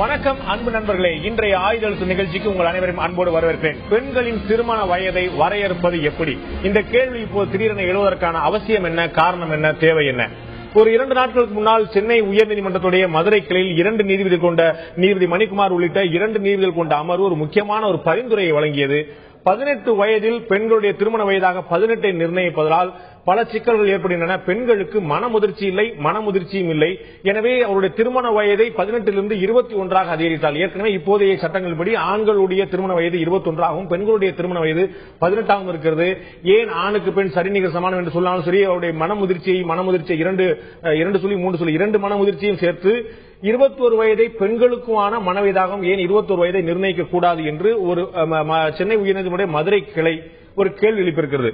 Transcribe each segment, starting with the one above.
வணக்கம் அன்பு நண்பர்களே, இன்றைய ஆயுதெழுத்து நிகழ்ச்சிக்கு உங்கள் அனைவரும் அன்போடு வரவேற்கிறேன். பெண்களின் திருமண வயதை வரையறுப்பது எப்படி? இந்த கேள்வி இப்போது திடீரென எழுவதற்கான அவசியம் என்ன, காரணம் என்ன, தேவை என்ன? ஒரு 2 நாட்களுக்கு முன்னால் சென்னை உயர்நீதிமன்றத்துடைய மதுரை கிளையில் 2 நீதிபதிகள் கொண்ட நீதிபதி மணிக்குமார் உள்ளிட்ட 2 நீதிபதிகள் கொண்ட அமர்வு ஒரு முக்கியமான ஒரு பரிந்துரையை வழங்கியது. 18 வயதில் பெண்களுடைய திருமண வயதாக 18 நிர்ணயிப்பதால் பல சிக்கல்கள் ஏற்படுகின்றன. பெண்களுக்கு மனமுதிர்ச்சி இல்லை, மனமுதிர்ச்சியும் இல்லை. எனவே அவருடைய திருமண வயதை 18 21 அதிகரித்தால், ஏற்கனவே இப்போதைய சட்டங்கள்படி ஆண்களுடைய திருமண வயது 21 பெண்களுடைய திருமண வயது 18 இருக்கிறது. ஏன் ஆணுக்கு பெண் சரிநிகர் சமானம் என்று சொன்னாலும் சரி, அவருடைய மனமுதிர்ச்சியை 2 மனமுதிர்ச்சியும் சேர்த்து 21 வயதை பெண்களுக்குமான மனவயதாகவும் ஏன் 21 வயதை நிர்ணயிக்க கூடாது என்று ஒரு சென்னை உயர்நீதிமன்ற மதுரை கிளை ஒரு கேள்வி எழுப்பியிருக்கிறது.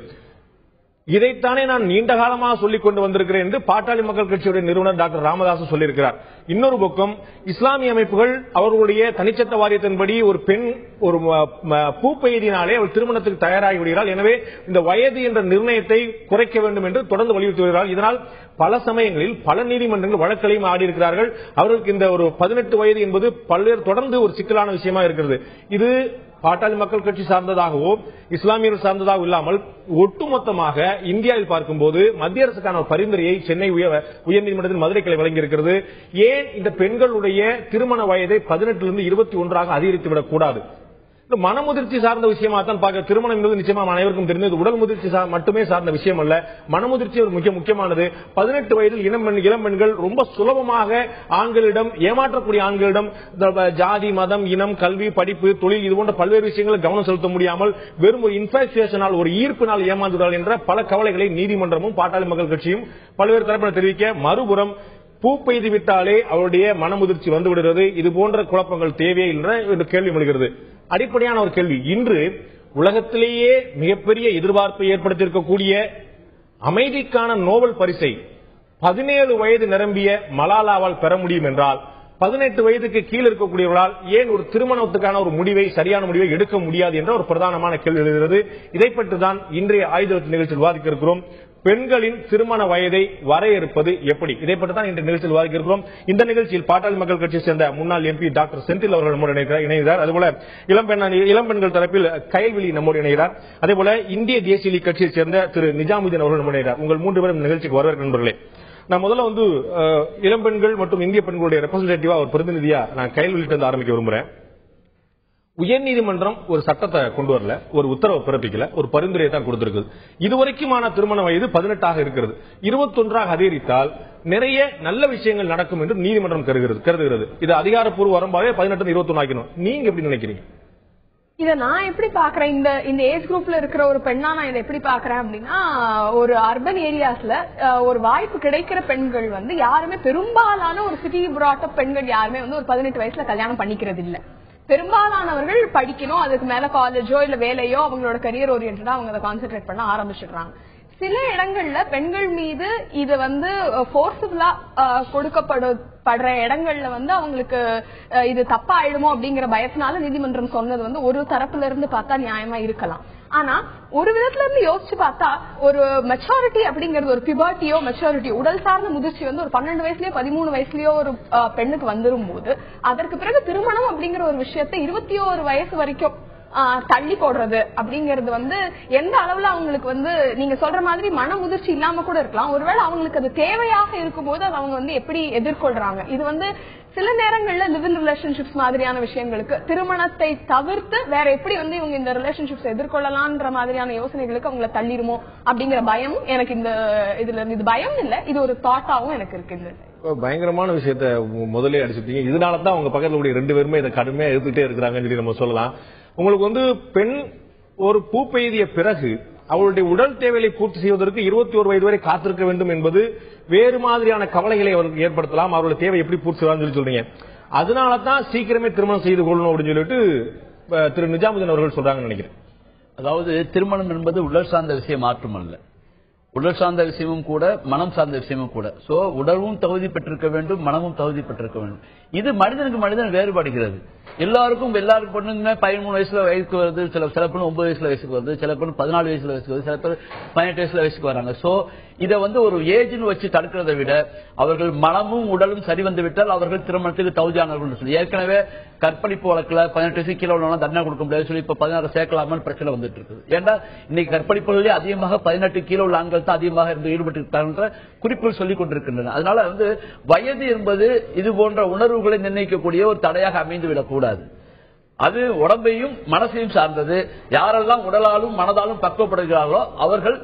இதைத்தானே நான் நீண்ட காலமாக சொல்லிக் கொண்டு வந்திருக்கிறேன் என்று பாட்டாளி மக்கள் கட்சியுடைய நிறுவனர் டாக்டர் ராமதாஸ் சொல்லியிருக்கிறார். இன்னொரு பக்கம் இஸ்லாமிய அமைப்புகள் அவர்களுடைய தனிச்சட்ட வாரியத்தின்படி ஒரு பெண் ஒரு பூப்பெய்தினாலே அவள் திருமணத்துக்கு தயாராகி விடுகிறாள். எனவே இந்த வயது என்ற நிர்ணயத்தை குறைக்க வேண்டும் என்று தொடர்ந்து வலியுறுத்தி வருகிறார்கள். இதனால் பல சமயங்களில் பல நீதிமன்றங்கள் வழக்களையும் ஆடி இருக்கிறார்கள். அவர்களுக்கு இந்த ஒரு 18 வயது என்பது பல்வேறு தொடர்ந்து ஒரு சிக்கலான விஷயமா இருக்கிறது. இது பாட்டாளி மக்கள் கட்சி சார்ந்ததாகவோ இஸ்லாமியர்கள் சார்ந்ததாகவும் இல்லாமல் ஒட்டுமொத்தமாக இந்தியாவில் பார்க்கும்போது மத்திய அரசுக்கான பரிந்துரையை சென்னை உயர்நீதிமன்றத்தில் மதுரை கிளை வழங்கியிருக்கிறது. ஏன் இந்த பெண்களுடைய திருமண வயதை 18 21 அதிகரித்துவிடக் கூடாது? மனமுதிர்ச்சி சார்ந்த விஷயமா தான் பார்க்க. திருமணம் என்பது நிச்சயமா அனைவருக்கும் தெரிந்தது. உடல் முதிர்ச்சி மட்டுமே சார்ந்த விஷயம் அல்ல, மனமுதிர்ச்சி ஒரு முக்கியமானது. 18 வயதில் இளம் பெண்கள் ரொம்ப சுலபமாக ஆண்களிடம் ஏமாற்றக்கூடிய ஆண்களிடம் ஜாதி, மதம், இனம், கல்வி, படிப்பு, தொழில் இது போன்ற பல்வேறு விஷயங்களில் கவனம் செலுத்த முடியாமல் வெறும் ஒரு இன்ஃபாக்சுவேஷனால் ஒரு ஈர்ப்பினால் ஏமாந்துகிறார்கள் என்ற பல கவலைகளை நீதிமன்றமும் பாட்டாளி மக்கள் கட்சியும் பல்வேறு தரப்பினர் தெரிவிக்க, மறுபுறம் பூ பெய்து விட்டாலே அவருடைய மனமுதிர்ச்சி வந்து விடுகிறது. இது போன்ற குழப்பங்கள் தேவையே என்ற கேள்வி எழுகிறது. அடிப்படையான ஒரு கேள்வி. இன்று உலகத்திலேயே மிகப்பெரிய எதிர்பார்ப்பை ஏற்படுத்தியிருக்கக்கூடிய அமைதிக்கான நோபல் பரிசை 17 வயது நிரம்பிய மலாலாவால் பெற முடியும் என்றால் 18 வயதுக்கு கீழ் இருக்கக்கூடியவர்களால் ஏன் ஒரு திருமணத்துக்கான ஒரு முடிவை, சரியான முடிவை எடுக்க முடியாது என்ற ஒரு பிரதானமான கேள்வி எழுகிறது. இதை பற்றி தான் இன்றைய ஆயுதெழுத்து நிகழ்ச்சியில் விவாதிக்க இருக்கிறோம். பெண்களின் திருமண வயதை வரையறுப்பது எப்படி? இதை பற்றி தான் இந்த நிகழ்ச்சியில் விவாதிக்க இருக்கிறோம். இந்த நிகழ்ச்சியில் பாட்டாளி மக்கள் கட்சியை சேர்ந்த முன்னாள் எம்பி டாக்டர் செந்தில் அவர்கள் நம்மோடு இணைகிறார். அதுபோல இளம்பெண்கள் தரப்பில் கயல்விழி நம்மோடு இணைகிறார். அதேபோல இந்திய தேசிய லீக் கட்சியை சேர்ந்த திரு நிஜாமுதீன் அவர்கள் நம்மோடு இணைகிறார். உங்கள் 3 பேரும் நிகழ்ச்சிக்கு வரவேற்க நண்பர்களே. நான் முதல்ல இளம்பெண்கள் மற்றும் இந்திய பெண்களுடைய ரெப்ரசன்டேட்டிவா ஒரு பிரதிநிதியா நான் கயல்விழிட்டு ஆரம்பிக்க விரும்புறேன். உயர்நீதிமன்றம் ஒரு சட்டத்தை கொண்டு வரல, ஒரு உத்தரவை பிறப்பிக்கல, ஒரு பரிந்துரையை தான் கொடுத்திருக்கு. இதுவரைக்குமான திருமண வயது 18 இருக்கிறது. 21 அதிகரித்தால் நிறைய நல்ல விஷயங்கள் நடக்கும் என்று நீதிமன்றம் கருதுகிறது. இது அதிகாரப்பூர்வ வரம்பாக 18 21 ஆக்கணும். நீங்க எப்படி நினைக்கிறீங்க? இத நான் எப்படி பாக்குறேன், இந்த ஏஜ் குரூப்ல இருக்கிற ஒரு பெண்ணா நான் இதை எப்படி பாக்குறேன் அப்படின்னா, ஒரு அர்பன் ஏரியாஸ்ல ஒரு வாய்ப்பு கிடைக்கிற பெண்கள் யாருமே, பெரும்பாலான ஒரு சிட்டி பிராட் பெண்கள் யாருமே ஒரு 18 வயசுல கல்யாணம் பண்ணிக்கிறது இல்ல. பெரும்பாலானவர்கள் படிக்கணும், அதுக்கு மேல காலேஜோ இல்ல வேலையோ அவங்களோட கரியர் ஓரியன்டா அவங்க அதை கான்சென்ட்ரேட் பண்ண ஆரம்பிச்சிடுறாங்க. சில இடங்கள்ல பெண்கள் மீது இது போர்ஸ்ஃபுல்லா கொடுக்கப்படுற இடங்கள்ல அவங்களுக்கு இது தப்பா ஆயிடுமோ அப்படிங்கிற பயத்தினால நீதிமன்றம் சொன்னது ஒரு தரப்புல இருந்து பார்த்தா நியாயமா இருக்கலாம். ஆனா ஒரு விதத்துல இருந்து யோசிச்சு பார்த்தா ஒரு மெச்சூரிட்டி அப்படிங்கறது, ஒரு பியூபர்ட்டியோ மெச்சூரிட்டி உடல் சார்ந்த முதிர்ச்சி ஒரு 12 வயசுலயோ 13 வயசுலயோ ஒரு பெண்ணுக்கு வந்துரும் போது அதற்கு பிறகு திருமணம் அப்படிங்கிற ஒரு விஷயத்தை 21 வயசு வரைக்கும் தள்ளி போடுறது அப்படிங்கறது எந்த அளவுல அவங்களுக்கு நீங்க சொல்ற மாதிரி மன முதிர்ச்சி இல்லாம கூட இருக்கலாம். ஒருவேளை அவங்களுக்கு அது தேவையாக இருக்கும்போது அது அவங்க எப்படி எதிர்கொள்றாங்க. இது சில நேரங்கள்ல லிவ் இன் ரிலேஷன்ஷிப்ஸ் மாதிரியான விஷயங்களுக்கு திருமணத்தை தவிர்த்து வேற எப்படி இவங்க இந்த ரிலேஷன்ஷிப்ஸ் எதிர்கொள்ளலாம்ன்ற மாதிரியான யோசனைகளுக்கு அவங்களை தள்ளிருமோ அப்படிங்கிற பயம் எனக்கு இது பயம் இல்ல, இது ஒரு தாட்டாவும் எனக்கு இருக்கு. பயங்கரமான விஷயத்த முதலே அடிச்சுட்டீங்க. இதனாலதான் அவங்க பக்கத்துல 2 பேருமே இதை கடுமையா எடுத்துட்டே இருக்கிறாங்கன்னு சொல்லி நம்ம சொல்லலாம். உங்களுக்கு பெண் ஒரு பூ பெய்திய பிறகு அவளுடைய உடல் தேவையை பூர்த்தி செய்வதற்கு 21 வயது வரை காத்திருக்க வேண்டும் என்பது வேறு மாதிரியான கவலைகளை அவருக்கு ஏற்படுத்தலாம். அவருடைய தேவை எப்படி பூர்த்தி செய்வான்னு சொல்றீங்க. அதனாலதான் சீக்கிரமே திருமணம் செய்து கொள்ளணும் அப்படின்னு சொல்லிட்டு திரு நிஜாமுதீன் அவர்கள் சொல்றாங்கன்னு நினைக்கிறேன். அதாவது திருமணம் என்பது உடல் சார்ந்த விஷயம் மாற்றமல்ல, உடல் சார்ந்த விஷயமும் கூட, மனம் சார்ந்த விஷயமும் கூட. சோ உடலும் தகுதி பெற்றிருக்க வேண்டும், மனமும் தகுதி பெற்றிருக்க வேண்டும். இது மனிதனுக்கு மனிதன் வேறுபடுகிறது. எல்லாருக்கும் பொண்ணுங்க 13 வயசுல வயசுக்கு வருது, சில பொண்ணு 9 வயசுல வயசுக்கு வருது, சில பொண்ணு 14 வயசுல வயசுக்கு வருது, சில பேர் 18 வயசுல வயசுக்கு வராங்க. சோ இதை ஒரு ஏஜ்னு வச்சு தடுக்கிறதை விட அவர்கள் மனமும் உடலும் சரி வந்து விட்டால் அவர்கள் திருமணத்துக்கு தகுதியானவர்கள் சொல்லி ஏற்கனவே கற்பழிப்பு வழக்குல 18 வயசுக்கு கீழே உள்ளவங்க தண்டனை கொடுக்க முடியாது சொல்லி இப்ப 16 சேர்க்கலாமல் பிரச்சனை வந்துட்டு இருக்குது. ஏன்னா இன்னைக்கு கற்பழிப்புகளிலே அதிகமாக 18 கீழே உள்ள ஆண்கள் தான் அதிகமாக இருந்து ஈடுபட்டு இருக்காங்க குறிப்புகள் சொல்லிக் கொண்டிருக்கின்றன. அதனால வயது என்பது இது போன்ற உணர்வுகளை நிர்ணயிக்கக்கூடிய ஒரு தடையாக அமைந்து விடக்கூடாது. அது உடம்பையும் மனசையும் சார்ந்தது. யாரெல்லாம் உடலாலும் மனதாலும் பக்குவப்படுகிறார்களோ அவர்கள்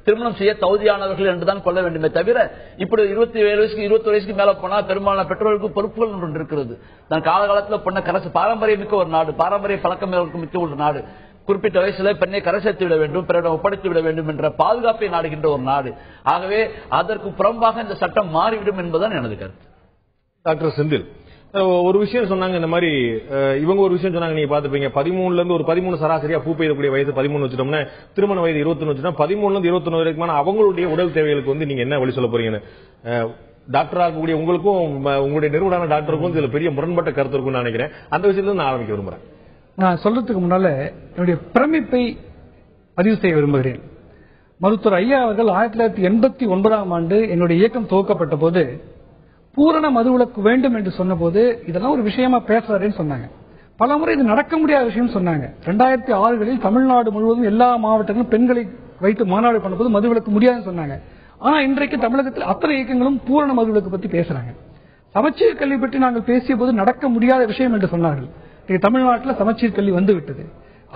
திருமணம் செய்ய தகுதியானவர்கள் என்றுதான் கொள்ள வேண்டுமே தவிர இப்படி 27 வயசுக்கு 21 வயசுக்கு மேல போனா பெரும்பாலான பெற்றோர்களுக்கு பொறுப்புகள் ஒன்று இருக்கிறது. நான் காலகாலத்தில் பொண்ணை கரசு பாரம்பரியம் மிக்க ஒரு நாடு, பாரம்பரிய பழக்கம் மிக்க ஒரு நாடு. குறிப்பிட்ட வயசுல பெண்ணை கரை சேர்த்து விட வேண்டும், பிறரிடம் ஒப்படைத்து விட வேண்டும் என்ற பாதுகாப்பை நாடுகின்ற ஒரு நாடு. ஆகவே அதற்கு புறம்பாக இந்த சட்டம் மாறிவிடும் என்பதுதான் எனது கருத்து. டாக்டர் செந்தில் ஒரு விஷயம் சொன்னாங்க, இந்த மாதிரி இவங்க ஒரு விஷயம் சொன்னாங்க, நீங்க பாத்துப்பீங்க 13ல இருந்து ஒரு 13 சராசரியா பூ பெய்யக்கூடிய வயசு 13 வச்சுட்டோம்னா திருமண வயது 21 வச்சுட்டோம். 13ல இருந்து 21 வரைக்குமான அவங்களுடைய உடல் தேவைகளுக்கு நீங்க என்ன வழி சொல்ல போறீங்கன்னு டாக்டரா இருக்கக்கூடிய உங்களுக்கும் உங்களுடைய நிறுவன டாக்டருக்கும் இதுல பெரிய முரண்பட்ட கருத்து இருக்கும்னு நினைக்கிறேன். அந்த விஷயத்துல நான் ஆரம்பிக்க விரும்புறேன். நான் சொல்றதுக்கு முன்னால என்னுடைய பிரமிப்பை பதிவு செய்ய விரும்புகிறேன். மருத்துவர் ஐயா அவர்கள் 1989ஆம் ஆண்டு என்னுடைய இயக்கம் துவக்கப்பட்ட போது பூரண மதுவிலக்கு வேண்டும் என்று சொன்ன போது இதெல்லாம் ஒரு விஷயமா பேசுறாருன்னு சொன்னாங்க. பல முறை இது நடக்க முடியாத விஷயம் சொன்னாங்க. 2006களில் தமிழ்நாடு முழுவதும் எல்லா மாவட்டங்களும் பெண்களை வைத்து மாநாடு பண்ணும்போது மதுவிலக்கு முடியாதுன்னு சொன்னாங்க. ஆனா இன்றைக்கு தமிழகத்தில் அத்தனை இயக்கங்களும் பூரண மதுவிலக்கு பத்தி பேசுறாங்க. சமச்சீர் கல்வி பற்றி நாங்கள் பேசிய போது நடக்க முடியாத விஷயம் என்று சொன்னார்கள். தமிழ்நாட்டில் சமச்சீர் கல்வி வந்துவிட்டது.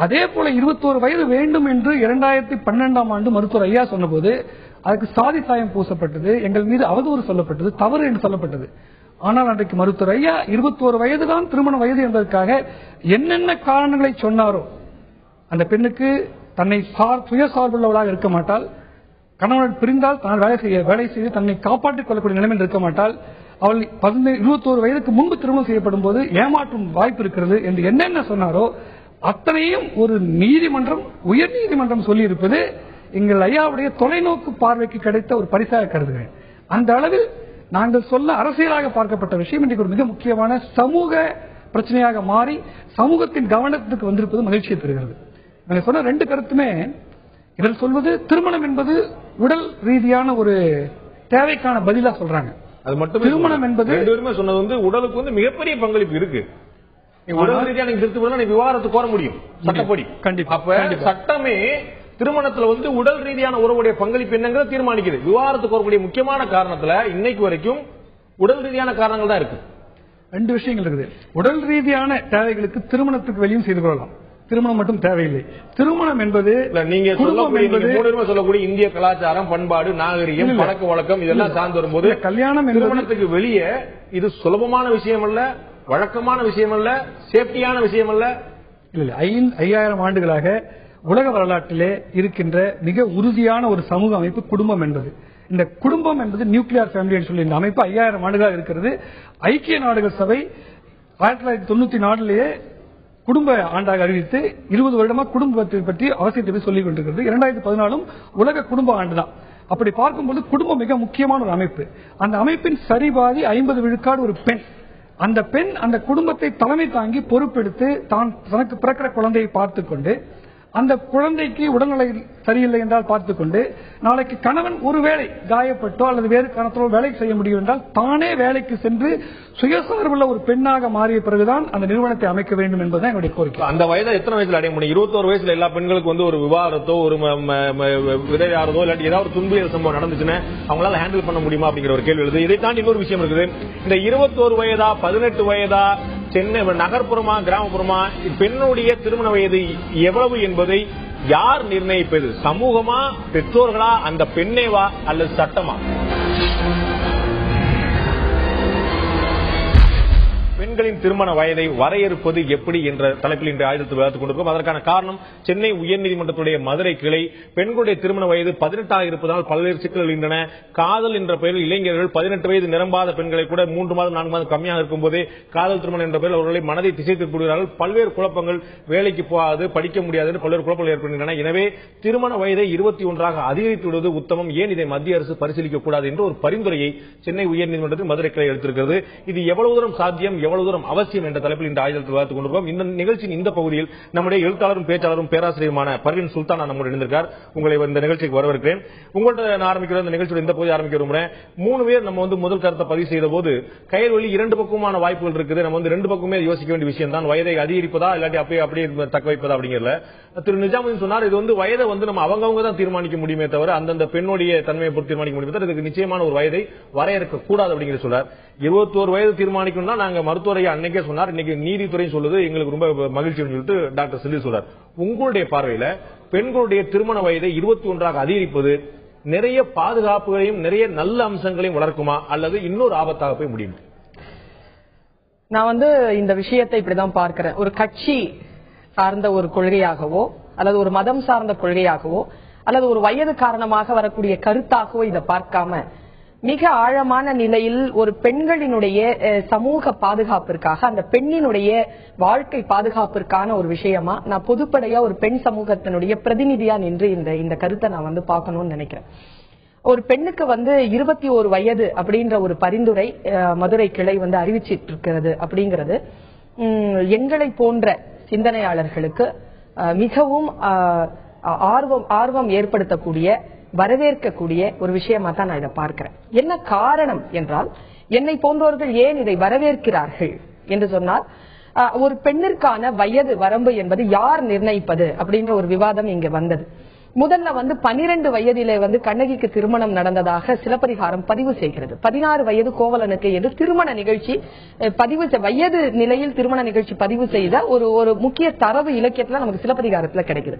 அதே போல 21 வயது வேண்டும் என்று 2012ஆம் ஆண்டு மருத்துவர் ஐயா சொன்னபோது அதுக்கு சாதி சாயம் பூசப்பட்டது, எங்கள் மீது அவதூறு சொல்லப்பட்டது, தவறு என்று சொல்லப்பட்டது. ஆனால் அன்றைக்கு மருத்துவர் ஐயா 21 வயதுதான் திருமண வயது என்பதற்காக என்னென்ன காரணங்களை சொன்னாரோ, அந்த பெண்ணுக்கு தன்னை சுயசார்புள்ளவளாக இருக்க மாட்டாள், கணவன் பிரிந்தால் தான் வேலை செய்து தன்னை காப்பாற்றிக் கொள்ளக்கூடிய நிலைமையில் இருக்க மாட்டாள், அவள் 21 வயதுக்கு முன்பு திருமணம் செய்யப்படும் போது ஏமாற்றும் வாய்ப்பு இருக்கிறது என்று என்னென்ன சொன்னாரோ அத்தனையும் ஒரு நீதிமன்றம், உயர் நீதிமன்றம் சொல்லி இருப்பது எங்கள் ஐயாவுடைய தொலைநோக்கு பார்வைக்கு கிடைத்த ஒரு பரிசாக கருதுகிறேன். அந்த அளவில் நாங்கள் சொல்ல அரசியலாக பார்க்கப்பட்ட விஷயம் இன்றைக்கு ஒரு மிக முக்கியமான சமூக பிரச்சனையாக மாறி சமூகத்தின் கவனத்துக்கு வந்திருப்பது மகிழ்ச்சியை தருகிறது. நாங்கள் சொன்ன 2 கருத்துமே இதில் சொல்வது திருமணம் என்பது உடல் ரீதியான ஒரு தேவைக்கான பதிலா சொல்றாங்க. அது மட்டும் திருமணம் என்பது சொன்னது உடலுக்கு மிகப்பெரிய பங்களிப்பு இருக்கு. உடல் ரீதியா நீங்க திருத்தி விவாதத்தை கோர முடியும் சட்டப்படி. கண்டிப்பா. அப்ப சட்டமே திருமணத்துல உடல் ரீதியான உறவுடைய பங்களிப்பு என்னங்கிறத தீர்மானிக்குது. விவாதத்துக்கு கோரக்கூடிய முக்கியமான காரணத்துல இன்னைக்கு வரைக்கும் உடல் ரீதியான காரணங்கள் தான் இருக்கு. 2 விஷயங்கள் இருக்குது. உடல் ரீதியான தேவைகளுக்கு திருமணத்துக்கு வெளியும் செய்து கொள்ளலாம், திருமணம் மட்டும் தேவையில்லை. திருமணம் என்பது நீங்க சொல்லக்கூடிய இந்திய கலாச்சாரம், பண்பாடு, நாகரிகம், பழக்க வழக்கம் இதெல்லாம் சார்ந்து வரும்போது கல்யாணம் திருமணத்துக்கு வெளியே இது சுலபமான விஷயம் அல்ல, வழக்கமான விஷயம் அல்ல, சேஃப்டியான விஷயம் அல்ல. 5000 ஆண்டுகளாக உலக வரலாற்றிலே இருக்கின்ற மிக உறுதியான ஒரு சமூக அமைப்பு குடும்பம் என்பது. இந்த குடும்பம் என்பது நியூக்ளியர் ஃபேமிலி சொல்லி இந்த அமைப்பு 5000 ஆண்டுகளாக இருக்கிறது. ஐக்கிய நாடுகள் சபை 1994 குடும்ப ஆண்டாக அறிவித்து 20 வருடமா குடும்பத்தை பற்றி அவசியத்தை சொல்லிக் கொண்டிருக்கிறது. 2014 உலக குடும்ப ஆண்டு தான். அப்படி பார்க்கும்போது குடும்பம் மிக முக்கியமான ஒரு அமைப்பு. அந்த அமைப்பின் சரிபாதி 50 விழுக்காடு ஒரு பெண். அந்த பெண் அந்த குடும்பத்தை தலைமை தாங்கி பொறுப்பெடுத்து தனக்கு பிறக்கிற குழந்தையை பார்த்துக் கொண்டு, அந்த குழந்தைக்கு உடல்நிலை சரியில்லை என்றால் பார்த்துக் கொண்டு, நாளைக்கு கணவன் ஒருவேளை காயப்பட்டோ அல்லது வேறு காரணத்தோ வேலை செய்ய முடியும் என்றால் தானே வேலைக்கு சென்று சுயசார்புள்ள ஒரு பெண்ணாக மாறிய பிறகுதான் அந்த நிறுவனத்தை அமைக்க வேண்டும் என்பதுதான் என்னுடைய கோரிக்கை. அந்த வயதை எத்தனை வயசுல அடைய முடியும்? 21 வயசுல எல்லா பெண்களுக்கு ஒரு விவாதத்தோ ஒரு விதையாரதோ இல்லாட்டி ஏதாவது ஒரு துன்புய சம்பவம் நடந்துச்சுன்னா அவங்களால ஹேண்டில் பண்ண முடியுமா அப்படிங்கிற ஒரு கேள்வி எழுது. இதை தாண்டி இன்னொரு விஷயம் இருக்குது. இந்த 21 வயதா 18 வயதா சென்னை நகர்ப்புறமா கிராமப்புறமா பெண்ணுடைய திருமண வயது எவ்வளவு என்பதை யார் நிர்ணயிப்பது? சமூகமா, பெற்றோர்களா, அந்த பெண்ணேவா அல்லது சட்டமா? பெண்களின் திருமண வயதை வரையறுப்பது எப்படி என்ற தலைப்பில் இன்று ஆயுதத்தில் விவாதித்துக் கொண்டிருக்கிறோம். அதற்கான காரணம் சென்னை உயர்நீதிமன்றத்துடைய மதுரை கிளை பெண்களுடைய திருமண வயது 18 இருப்பதால் பல்வேறு சிக்கல்கள் இருக்கின்றன. காதல் என்ற பெயரில் இளைஞர்கள் 18 வயது நிரம்பாத பெண்களை கூட 3 மாதம் 4 மாதம் கம்மியாக இருக்கும் போதே காதல் திருமணம் என்ற பெயரில் அவர்களை மனதை திசை திருப்புகிறார்கள். பல்வேறு குழப்பங்கள், வேலைக்கு போகாது, படிக்க முடியாது, பல்வேறு குழப்பங்கள் ஏற்படுகின்றன. எனவே திருமண வயதை 21 அதிகரித்து விடுவது உத்தமம். ஏன் இதை மத்திய அரசு பரிசீலிக்க கூடாது என்று ஒரு பரிந்துரையை சென்னை உயர்நீதிமன்றத்தில் மதுரை கிளை எடுத்திருக்கிறது. இது எவ்வளவு தூரம் சாத்தியம், எவ்வளவு எவ்வளவு தூரம் அவசியம் என்ற தலைப்பில் இந்த ஆயுதத்தில் பார்த்துக் கொண்டிருக்கோம். இந்த நிகழ்ச்சியின் இந்த பகுதியில் நம்முடைய எழுத்தாளரும் பேச்சாளரும் பேராசிரியருமான பர்வீன் சுல்தான் நம்முடைய இணைந்திருக்கார். உங்களை இந்த நிகழ்ச்சிக்கு வரவேற்கிறேன். உங்கள்கிட்ட நான் ஆரம்பிக்கிற இந்த நிகழ்ச்சியோட இந்த பகுதி ஆரம்பிக்க விரும்புறேன். 3 பேர் நம்ம முதல் கருத்தை பதிவு செய்த போது கையல்வழி 2 பக்கமான வாய்ப்புகள் இருக்குது. நம்ம 2 பக்கமே யோசிக்க வேண்டிய விஷயம் தான். வயதை அதிகரிப்பதா இல்லாட்டி அப்படியே தக்க வைப்பதா அப்படிங்கறத திரு நிஜாமுதீன் சொன்னார். இது வயதை நம்ம அவங்க தான் தீர்மானிக்க முடியுமே தவிர அந்தந்த பெண்ணுடைய தன்மையை பொறுத்து தீர்மானிக்க முடியுமே தவிர இதுக்கு நிச்சயமான ஒரு வயதை வரையறுக்க கூடாது அப்படிங்கிற சொல்றார். 21 வயது தீர்மானிக்கணும்னா நாங்க மருத்துவரை அன்னைக்கே சொன்னார். இன்னைக்கு நீதித்துறை சொல்லுது எங்களுக்கு ரொம்ப மகிழ்ச்சி சொல்லிட்டு டாக்டர் செந்தில் சொல்றார். உங்களுடைய பார்வையில பெண்களுடைய திருமண வயதை 21ஆக அதிகரிப்பது நிறைய பாதுகாப்புகளையும் நிறைய நல்ல அம்சங்களையும் வளர்க்குமா அல்லது இன்னொரு ஆபத்தாக போய் முடியுமா? நான் இந்த விஷயத்தை இப்படிதான் பார்க்கிறேன். ஒரு கட்சி சார்ந்த ஒரு கொள்கையாகவோ அல்லது ஒரு மதம் சார்ந்த கொள்கையாகவோ அல்லது ஒரு வயது காரணமாக வரக்கூடிய கருத்தாகவோ இதை பார்க்காம மிக ஆழமான நிலையில் ஒரு பெண்களினுடைய சமூக பாதுகாப்பிற்காக அந்த பெண்ணினுடைய வாழ்க்கை பாதுகாப்பிற்கான ஒரு விஷயமா நான் பொதுப்படையா ஒரு பெண் சமூகத்தினுடைய பிரதிநிதியா நின்று இந்த கருத்தை நான் பார்க்கணும்னு நினைக்கிறேன். ஒரு பெண்ணுக்கு 21 வயது அப்படின்ற ஒரு பரிந்துரை மதுரை கிளை அறிவிச்சிட்டு இருக்கிறது அப்படிங்கிறது எங்களை போன்ற சிந்தனையாளர்களுக்கு மிகவும் ஆர்வம் ஏற்படுத்தக்கூடிய வரவேற்கக்கூடிய ஒரு விஷயமா தான் நான் இதை பார்க்கிறேன். என்ன காரணம் என்றால் என்னை போன்றவர்கள் ஏன் இதை வரவேற்கிறார்கள் என்று சொன்னால் ஒரு பெண்ணிற்கான வயது வரம்பு என்பது யார் நிர்ணயிப்பது அப்படின்ற ஒரு விவாதம் இங்க வந்தது. முதல்ல 12 வயதிலே கண்ணகிக்கு திருமணம் நடந்ததாக சிலப்பதிகாரம் பதிவு செய்கிறது. 16 வயது கோவலனுக்கு என்று திருமண நிகழ்ச்சி வயது நிலையில் திருமண நிகழ்ச்சி பதிவு செய்த ஒரு முக்கிய தரவு இலக்கியத்துல நமக்கு சிலப்பதிகாரத்துல கிடைக்குது.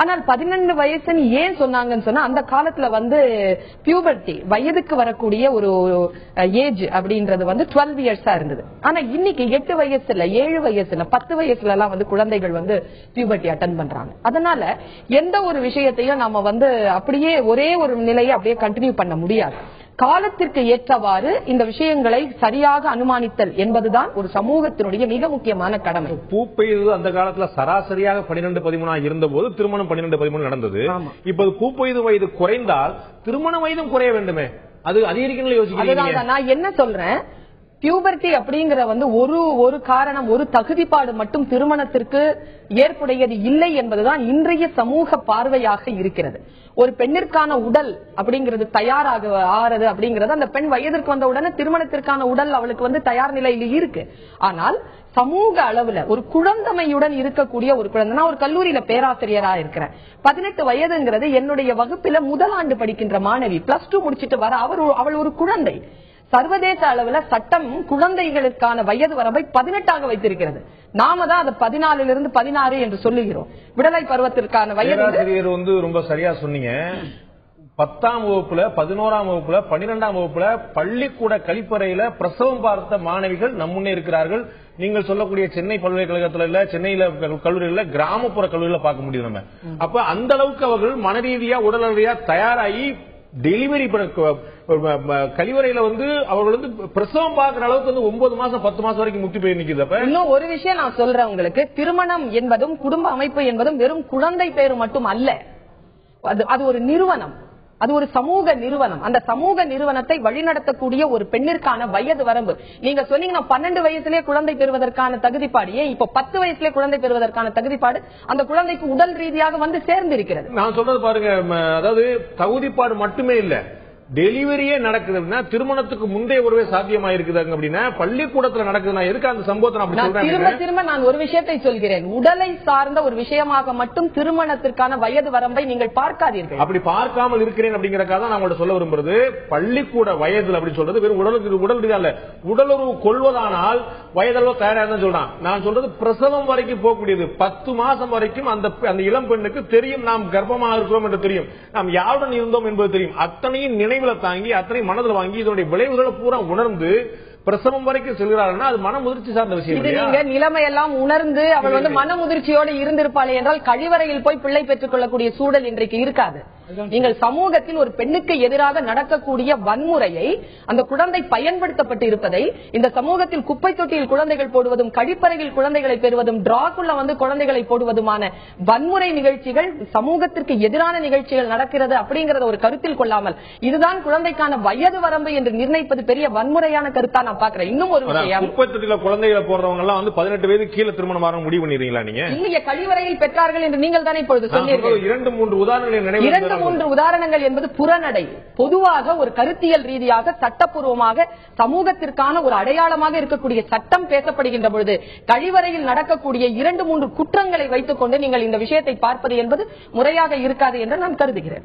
ஆனால் 12 வயசுன்னு ஏன் சொன்னாங்கன்னு சொன்னா அந்த காலத்துல பியூபர்ட்டி வயதுக்கு வரக்கூடிய ஒரு ஏஜ் அப்படின்றது 12 இயர்ஸா இருந்தது. ஆனா இன்னைக்கு 8 வயசுல 7 வயசுல 10 வயசுல எல்லாம் குழந்தைகள் பியூபர்ட்டி அட்டன் பண்றாங்க. அதனால எந்த ஒரு விஷயத்தை நாம அப்படியே ஒரே ஒரு நிலையை அப்படியே கண்டினியூ பண்ண முடியாது. காலத்திற்கு ஏற்றவாறு இந்த விஷயங்களை சரியாக அனுமானித்தல் என்பதுதான் ஒரு சமூகத்தினுடைய மிக முக்கியமான கடமை. பூப்பெய்து அந்த காலத்துல சராசரியாக 12-13 இருந்த போது திருமணம் 12-13 நடந்தது. இப்ப பூப்பெய்து வயது குறைந்தால் திருமண வயதும் குறைய வேண்டுமே, அது அதிகரிக்கணும் யோசிக்கிறீங்க. நான் என்ன சொல்றேன், பியூபர்ட்டி அப்படிங்கிற ஒரு காரணம் ஒரு தகுதிப்பாடு மட்டும் திருமணத்திற்கு ஏற்புடையது இல்லை என்பதுதான் இன்றைய சமூக பார்வையாக இருக்கிறது. ஒரு பெண்ணிற்கான உடல் அப்படிங்கிறது தயாராக ஆறது அப்படிங்கிறது அந்த பெண் வயதிற்கு வந்த உடனே திருமணத்திற்கான உடல் அவளுக்கு தயார் நிலையில் இருக்கு. ஆனால் சமூக அளவுல ஒரு குழந்தையுடன் இருக்கக்கூடிய ஒரு குழந்தை, நான் ஒரு கல்லூரியில பேராசிரியரா இருக்கிறேன். 18 வயதுங்கிறது என்னுடைய வகுப்பில முதல் ஆண்டு படிக்கின்ற மாணவி +2 முடிச்சிட்டு வர அவள் ஒரு குழந்தை. சர்வதேச அளவுல சட்டம் குழந்தைகளுக்கான வயது வரம்பை 18ஆக வைத்திருக்கிறது. நாம தான் அதை 14 16 என்று சொல்லுகிறோம். விடலை பருவத்திற்கான வயது ரொம்ப சரியா சொன்னீங்க. 10ஆம் வகுப்புல 11ஆம் வகுப்புல 12ஆம் வகுப்புல பள்ளிக்கூட கழிப்பறையில பிரசவம் பார்த்த மாணவிகள் நம்முன்னே இருக்கிறார்கள். நீங்கள் சொல்லக்கூடிய சென்னை பல்கலைக்கழகத்துல இல்ல, சென்னையில கல்லூரியில, கிராமப்புற கல்லூரியில பார்க்க முடியும் நம்ம. அப்ப அந்த அளவுக்கு அவர்கள் மனரீதியா உடல் ரீதியா தயாராகி டெலிவரி கழிவறையில அவர்கள் பிரசவம் பார்க்கிற அளவுக்கு 9 மாசம் 10 மாசம் வரைக்கும் முத்தி போய் நிக்குது. இன்னும் ஒரு விஷயம் நான் சொல்றேன் உங்களுக்கு, திருமணம் என்பதும் குடும்ப அமைப்பு என்பதும் வெறும் குழந்தை பேரு மட்டும் அல்ல. அது ஒரு நிறுவனம், அது ஒரு சமூக நிறுவனம். அந்த சமூக நிறுவனத்தை வழிநடத்தக்கூடிய ஒரு பெண்ணிற்கான வயது வரம்பு நீங்க சொன்னீங்கன்னா 12 வயசுலயே குழந்தை பெறுவதற்கான தகுதிப்பாடு, ஏன் இப்ப 10 வயசுலயே குழந்தை பெறுவதற்கான தகுதிப்பாடு அந்த குழந்தைக்கு உடல் ரீதியாக சேர்ந்து இருக்கிறது. நான் சொல்றது பாருங்க, அதாவது தகுதிப்பாடு மட்டுமே இல்ல, டெலிவரியே நடக்குதுன்னா திருமணத்துக்கு முந்தைய உறவே சாத்தியமா இருக்குது அப்படின்னா பள்ளிக்கூடத்துல நடக்குதுன்னா எதுக்கு அந்த சம்பவத்தை திரும்ப நான் ஒரு விஷயத்தை சொல்கிறேன், உடலை சார்ந்த ஒரு விஷயமாக மட்டும் திருமணத்திற்கான வயது வரம்பை நீங்கள் பார்க்காதீர்கள். அப்படி பார்க்காமல் இருக்கிறேன் அப்படிங்கறக்காக நான் உங்கள்ட்ட சொல்ல விரும்புறது, பள்ளிக்கூட வயதுல அப்படின்னு சொல்றது வெறும் உடல் ரீதியா இல்ல, உடலுறவு கொள்வதானால் வயதளவு தயாராக சொல்றான். நான் சொல்றது பிரசவம் வரைக்கும் போகக்கூடியது. 10 மாசம் வரைக்கும் அந்த இளம் பெண்ணுக்கு தெரியும் நாம் கர்ப்பமாக இருக்கிறோம் என்று தெரியும், நாம் யாருடன் இருந்தோம் என்பது தெரியும். அத்தனையும் நினைவுல தாங்கி அத்தனை மனதில் வாங்கி இதனுடைய விளைவுகளை பூரா உணர்ந்து பிரசவம் வரைக்கும் செல்கிறார்கள். அது மன முதிர்ச்சி சார்ந்த விஷயம். நீங்க நிலைமையெல்லாம் உணர்ந்து அவள் மன முதிர்ச்சியோடு இருந்திருப்பாள் என்றால் கழிவறையில் போய் பிள்ளை பெற்றுக் கொள்ளக்கூடிய சூழல் இன்றைக்கு இருக்காது. நீங்கள் சமூகத்தில் ஒரு பெண்ணுக்கு எதிராக நடக்கக்கூடிய வன்முறையை அந்த குழந்தை பயன்படுத்தப்பட்டு இருப்பதை, இந்த சமூகத்தில் குப்பை தொட்டியில் குழந்தைகள் போடுவதும் கழிப்பறையில் குழந்தைகளை பெறுவதும் டிராக்குள்ள குழந்தைகளை போடுவதுமான வன்முறை நிகழ்ச்சிகள், சமூகத்திற்கு எதிரான நிகழ்ச்சிகள் நடக்கிறது அப்படிங்கறத ஒரு கருத்தில் கொள்ளாமல் இதுதான் குழந்தைக்கான வயது வரம்பு என்று நிர்ணயிப்பது பெரிய வன்முறையான கருத்தான். நான் பாக்குறேன். இன்னும் ஒரு விஷயம், 38 குழந்தைகளை போடுறவங்க எல்லாம் வந்து 18 வயது கீழே திருமணம் ஆக முடிவு பண்ணிடுறீங்களா நீங்க? இல்லையே, கழிவறையில் பெற்றார்கள் என்று நீங்கள் தானே இப்பொழுது சொன்னீர்கள். 2-3 உதாரணங்கள் 2-3 உதாரணங்கள் என்பது புறநடை. பொதுவாக ஒரு கருத்தியல் ரீதியாக சட்டப்பூர்வமாக சமூகத்திற்கான ஒரு அடையாளமாக இருக்கக்கூடிய சட்டம் பேசப்படுகின்ற பொழுது கழிவறையில் நடக்கக்கூடிய 2-3 குற்றங்களை வைத்துக் கொண்டு நீங்கள் இந்த விஷயத்தை பார்ப்பது என்பது முறையாக இருக்காது என்று நான் கருதுகிறேன்.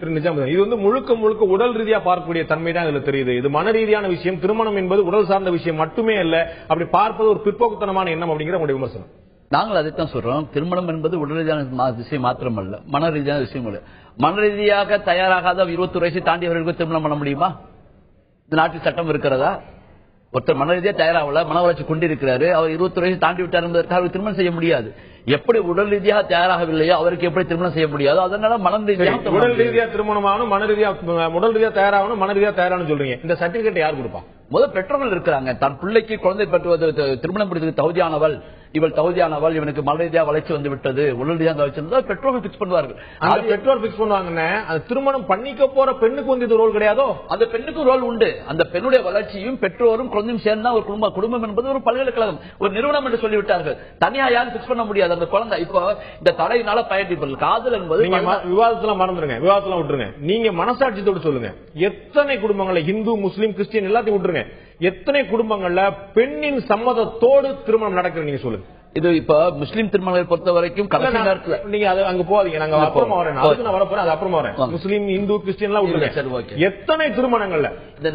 இது வந்து முழுக்க முழுக்க உடல் ரீதியா பார்க்கக்கூடிய தன்மை தான் இதுல தெரியுது. இது மன ரீதியான விஷயம். திருமணம் என்பது உடல் சார்ந்த விஷயம் மட்டுமே அல்ல. அப்படி பார்ப்பது ஒரு பிற்போக்குத்தனமான எண்ணம் அப்படிங்கிற உங்களுடைய விமர்சனம். நாங்கள் அதைத்தான் சொல்றோம். திருமணம் என்பது உடல் ரீதியான விஷயம் மாத்திரமல்ல, மன ரீதியான விஷயம் அல்ல. மன ரீதியாக தயாராகாத 21 வயசை தாண்டியவர்களுக்கு திருமணம் பண்ண முடியுமா? இந்த நாட்டில் சட்டம் இருக்கிறதா? ஒருத்தர் மன ரீதியா தயாராகல, மன வளர்ச்சி கொண்டிருக்கிறாரு, அவர் 21 வயசு தாண்டி விட்டார் என்பதற்காக திருமணம் செய்ய முடியாது. எப்படி உடல் ரீதியாக தயாராகவில்லையோ அவருக்கு எப்படி திருமணம் செய்ய முடியாது? அதனால மன ரீதியாக உடல் ரீதியா திருமணமாகணும், மன ரீதியா உடல் ரீதியா தயாராகணும், மன ரீதியா தயாராகணும் சொல்றீங்க. இந்த சர்டிபிகேட் யார் கொடுப்பா? முதல் பெற்றோர்கள் இருக்கிறாங்க. தன் பிள்ளைக்கு குழந்தை பெற்றுவது திருமணம் முடித்தது தகுதியானவள், இவள் தகுதியானவள், இவனுக்கு மன ரீதியா வளர்ச்சி வந்து விட்டது, உடல் ரீதியாக வச்சிருந்தா பெற்றோர்கள் பிக்ஸ் பண்ணுவார்கள். அந்த பெற்றோர் பிக்ஸ் பண்ணுவாங்கன்னா அது திருமணம் பண்ணிக்க போற பெண்ணுக்கு வந்து இது ரோல் கிடையாதோ? அந்த பெண்ணுக்கு ரோல் உண்டு. அந்த பெண்ணுடைய வளர்ச்சியும் பெற்றோரும் குழந்தையும் சேர்ந்தா ஒரு குடும்பம் என்பது ஒரு பல்கலைக்கழகம், ஒரு நிறுவனம் என்று சொல்லிவிட்டார்கள். தனியா யாரும் பிக்ஸ் பண்ண முடியாது. அந்த குழந்தை இப்போ இந்த தடையினால பயணிப்பது காதல் என்பது விவாதத்துல மறந்துருங்க, விவாதத்துல விட்டுருங்க. நீங்க மனசாட்சியத்தோடு சொல்லுங்க, எத்தனை குடும்பங்கள்ல இந்து முஸ்லீம் கிறிஸ்டியன் எல்லாத்தையும் விட்டுருங்க, எத்தனை குடும்பங்கள்ல பெண்ணின் சம்மதத்தோடு திருமணம் நடக்குது நீங்க சொல்லுங்க. இது இப்ப முஸ்லீம் திருமணங்களை பொறுத்த வரைக்கும் கடைசி நேரத்துல நீங்க அங்க போவாதீங்க, நாங்க அப்புறமா வரேன், நான் வரப்போறேன், அது அப்புறமா வரேன். முஸ்லீம் இந்து கிறிஸ்டியன் எல்லாம் விட்டுருங்க. எத்தனை திருமணங்கள்ல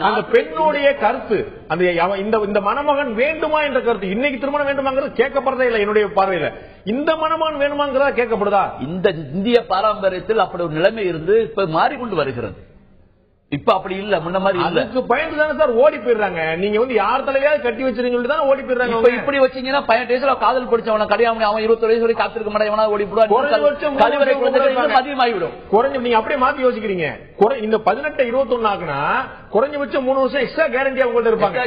அந்த பெண்ணுடைய கருத்து, அந்த இந்த மணமகன் வேண்டுமா என்ற கருத்து, இன்னைக்கு திருமணம் வேண்டுமாங்கிறது கேட்கப்படுறதே இல்லை. என்னுடைய பார்வையில இந்த மணமகன் வேணுமாங்கிறதா கேட்கப்படுதா? இந்த இந்திய பாரம்பரியத்தில் அப்படி ஒரு நிலைமை இருந்து இப்ப மாறிக்கொண்டு வருகிறது. இப்ப அப்படி இல்ல, முன்ன மாதிரி இல்ல. அதுக்கு பயந்து தானே சார் ஓடி போயிடுறாங்க. நீங்க வந்து யார் தலையாவது கட்டி வச்சிருக்கீங்க தான் ஓடி போயிடுறாங்க. இப்ப இப்படி வச்சீங்கன்னா 18 வயசுல காதல் படிச்சவன கல்யாணம் அவன் 21 வயசு வரை காத்திருக்க மாட்டேன், ஓடி போடுவாங்க. அதிகமாகிவிடும். குறைஞ்சு நீங்க அப்படியே மாத்தி யோசிக்கிறீங்க. இந்த 18 21 ஆகுனா குறைஞ்சபட்சம் 3 வருஷம் எக்ஸ்ட்ரா கேரண்டி அவங்கள்ட்ட இருப்பாங்க.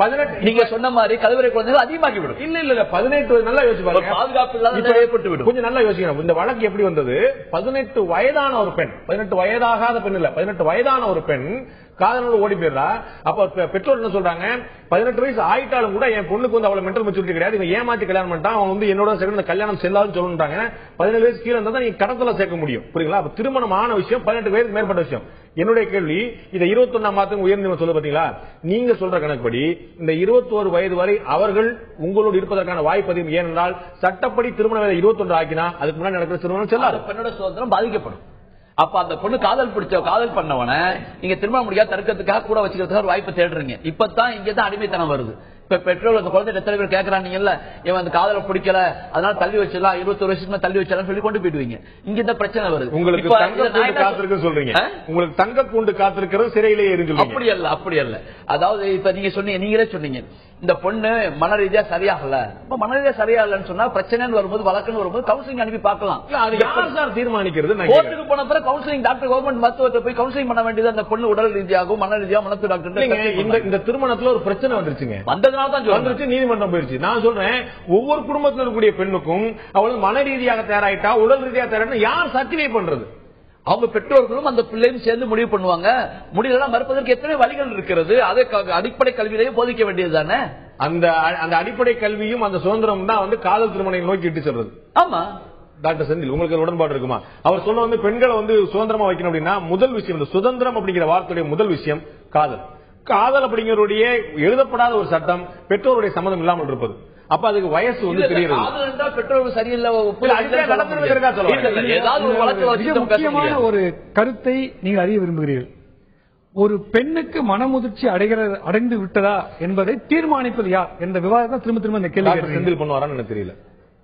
18 நீங்க சொன்ன மாதிரி கழிவறை குழந்தைகள் அதிகமாகிவிடும். இல்ல 18 நல்லா யோசிச்சு பாருங்க, பாதுகாப்பு இல்லாத ஏற்பட்டு கொஞ்சம் நல்லா யோசிக்கணும். இந்த வழக்கு எப்படி வந்தது? 18 வயதான ஒரு பெண், 18 வயதாகாத பெண் இல்ல, 18 வயதான ஒரு பெண் காதலோடு ஓடி போயிடுறா. அப்ப பெற்றோர் என்ன சொல்றாங்க, 18 வயசு ஆயிட்டாலும் கூட என் பொண்ணுக்கு வந்து அவளை மென்டல் மெச்சூரிட்டி கிடையாது, இவன் ஏமாத்தி கல்யாணம் பண்ணிட்டான், அவன் வந்து என்னோட சேர்ந்து கல்யாணம் செல்லாதுன்னு சொல்லுறாங்க. 17 வயசு கீழே இருந்தா நீங்க கடத்தல சேர்க்க முடியும், புரியுங்களா? அப்ப திருமணம் ஆன விஷயம் 18 வயதுக்கு மேற்பட்ட விஷயம். என்னுடைய கேள்வி, இதை 21 மாதம் உயர்நீதிமன்றம் சொல்ல பாத்தீங்களா? நீங்க சொல்ற கணக்குப்படி இந்த 21 வயது வரை அவர்கள் உங்களோடு இருப்பதற்கான வாய்ப்பு அதிகம். ஏனென்றால் சட்டப்படி திருமண வயது 21 ஆக்கினா அதுக்கு முன்னாடி நடக்கிற திருமணம் செல்லாது, பெண்ணோட சுதந்திரம் பாதிக்கப்படும். அப்ப அந்த பொண்ணு காதல் பண்ணவன நீங்க திருமணம் முடியாது தடுக்கிறதுக்காக கூட வச்சுக்கிறதுக்காக வாய்ப்பு தேடுறீங்க. இப்பதான் இங்கதான் அடிமைத்தனம் வருது. இப்ப பெற்றோர் அந்த குழந்தை எத்தனை பேர் கேட்கறாங்கல்ல, இவன் அந்த காதலை பிடிக்கல அதனால தள்ளி வச்சிடலாம், 21 வருஷத்துக்கு தள்ளி வச்சிடலாம் சொல்லி கொண்டு போயிடுவீங்க. இங்க இந்த பிரச்சனை வருது. உங்களுக்கு காத்திருக்க சொல்றீங்க, உங்களுக்கு தங்க கூண்டு காத்திருக்கிறது சிறையிலேயே இருக்கு. அப்படி அல்ல. அதாவது இப்ப நீங்க சொன்னீங்க, நீங்களே சொன்னீங்க இந்த பொண்ணு மன ரீதியா சரியாகல. மன ரீதியா சரியாகலன்னு சொன்னா பிரச்சனைன்னு வரும்போது வழக்குன்னு வரும்போது கவுன்சிலிங் அனுப்பி பார்க்கலாம். தீர்மானிக்கிறது கோர்ட்டுக்கு போன பிறகு கவுன்சிலிங் டாக்டர் கவர்மெண்ட் மருத்துவத்தை போய் கவுன்சிலிங் பண்ண வேண்டியது அந்த பொண்ணு உடல் ரீதியாகவும் மன ரீதியாக மனத்து டாக்டர். இந்த திருமணத்துல ஒரு பிரச்சனை வந்துருச்சுங்க, வந்ததுனால தான் வந்துருச்சு, நீதிமன்றம் போயிருச்சு. நான் சொல்றேன், ஒவ்வொரு குடும்பத்தில் இருக்கக்கூடிய பெண்ணுக்கும் அவள் மன ரீதியாக தயாராயிட்டா உடல் ரீதியாக தயாராயிட்டா யார் சர்டிஃபை பண்றது? அவங்க பெற்றோர்களும் அந்த பிள்ளையும் சேர்ந்து முடிவு பண்ணுவாங்க. முடிவெல்லாம் மறுப்பதற்கு எத்தனை வழிகள் இருக்கிறது. அதை அடிப்படை கல்வியிலேயே போதிக்க வேண்டியது தானே. அந்த அடிப்படை கல்வியும் அந்த சுதந்திரம் தான் வந்து காதல் திருமணம் நோக்கி இட்டு செல்றது. ஆமா டாக்டர் செந்தில், உங்களுக்கு உடன்பாடு இருக்குமா? அவர் சொன்ன வந்து பெண்களை வந்து சுதந்திரமா வைக்கணும் அப்படின்னா முதல் விஷயம், இந்த சுதந்திரம் அப்படிங்கிற வார்த்தையுடைய முதல் விஷயம் காதல். காதல் அப்படிங்கிறதுடைய எழுதப்படாத ஒரு சட்டம் பெற்றோருடைய சம்மதம் இல்லாமல் இருப்பது. அப்ப அதுக்கு வயசு வந்து தெரியுது. பெற்றோர்கள் சரியில்லை. முக்கியமான ஒரு கருத்தை நீங்கள் அறிய விரும்புகிறீர்கள். ஒரு பெண்ணுக்கு மனமுதிர்ச்சி அடைந்து விட்டதா என்பதை தீர்மானிப்பது யார் என்ற விவாதம் திரும்ப திரும்ப இந்த கேள்வி செந்தில் பண்ணுவாரான்னு எனக்கு தெரியல.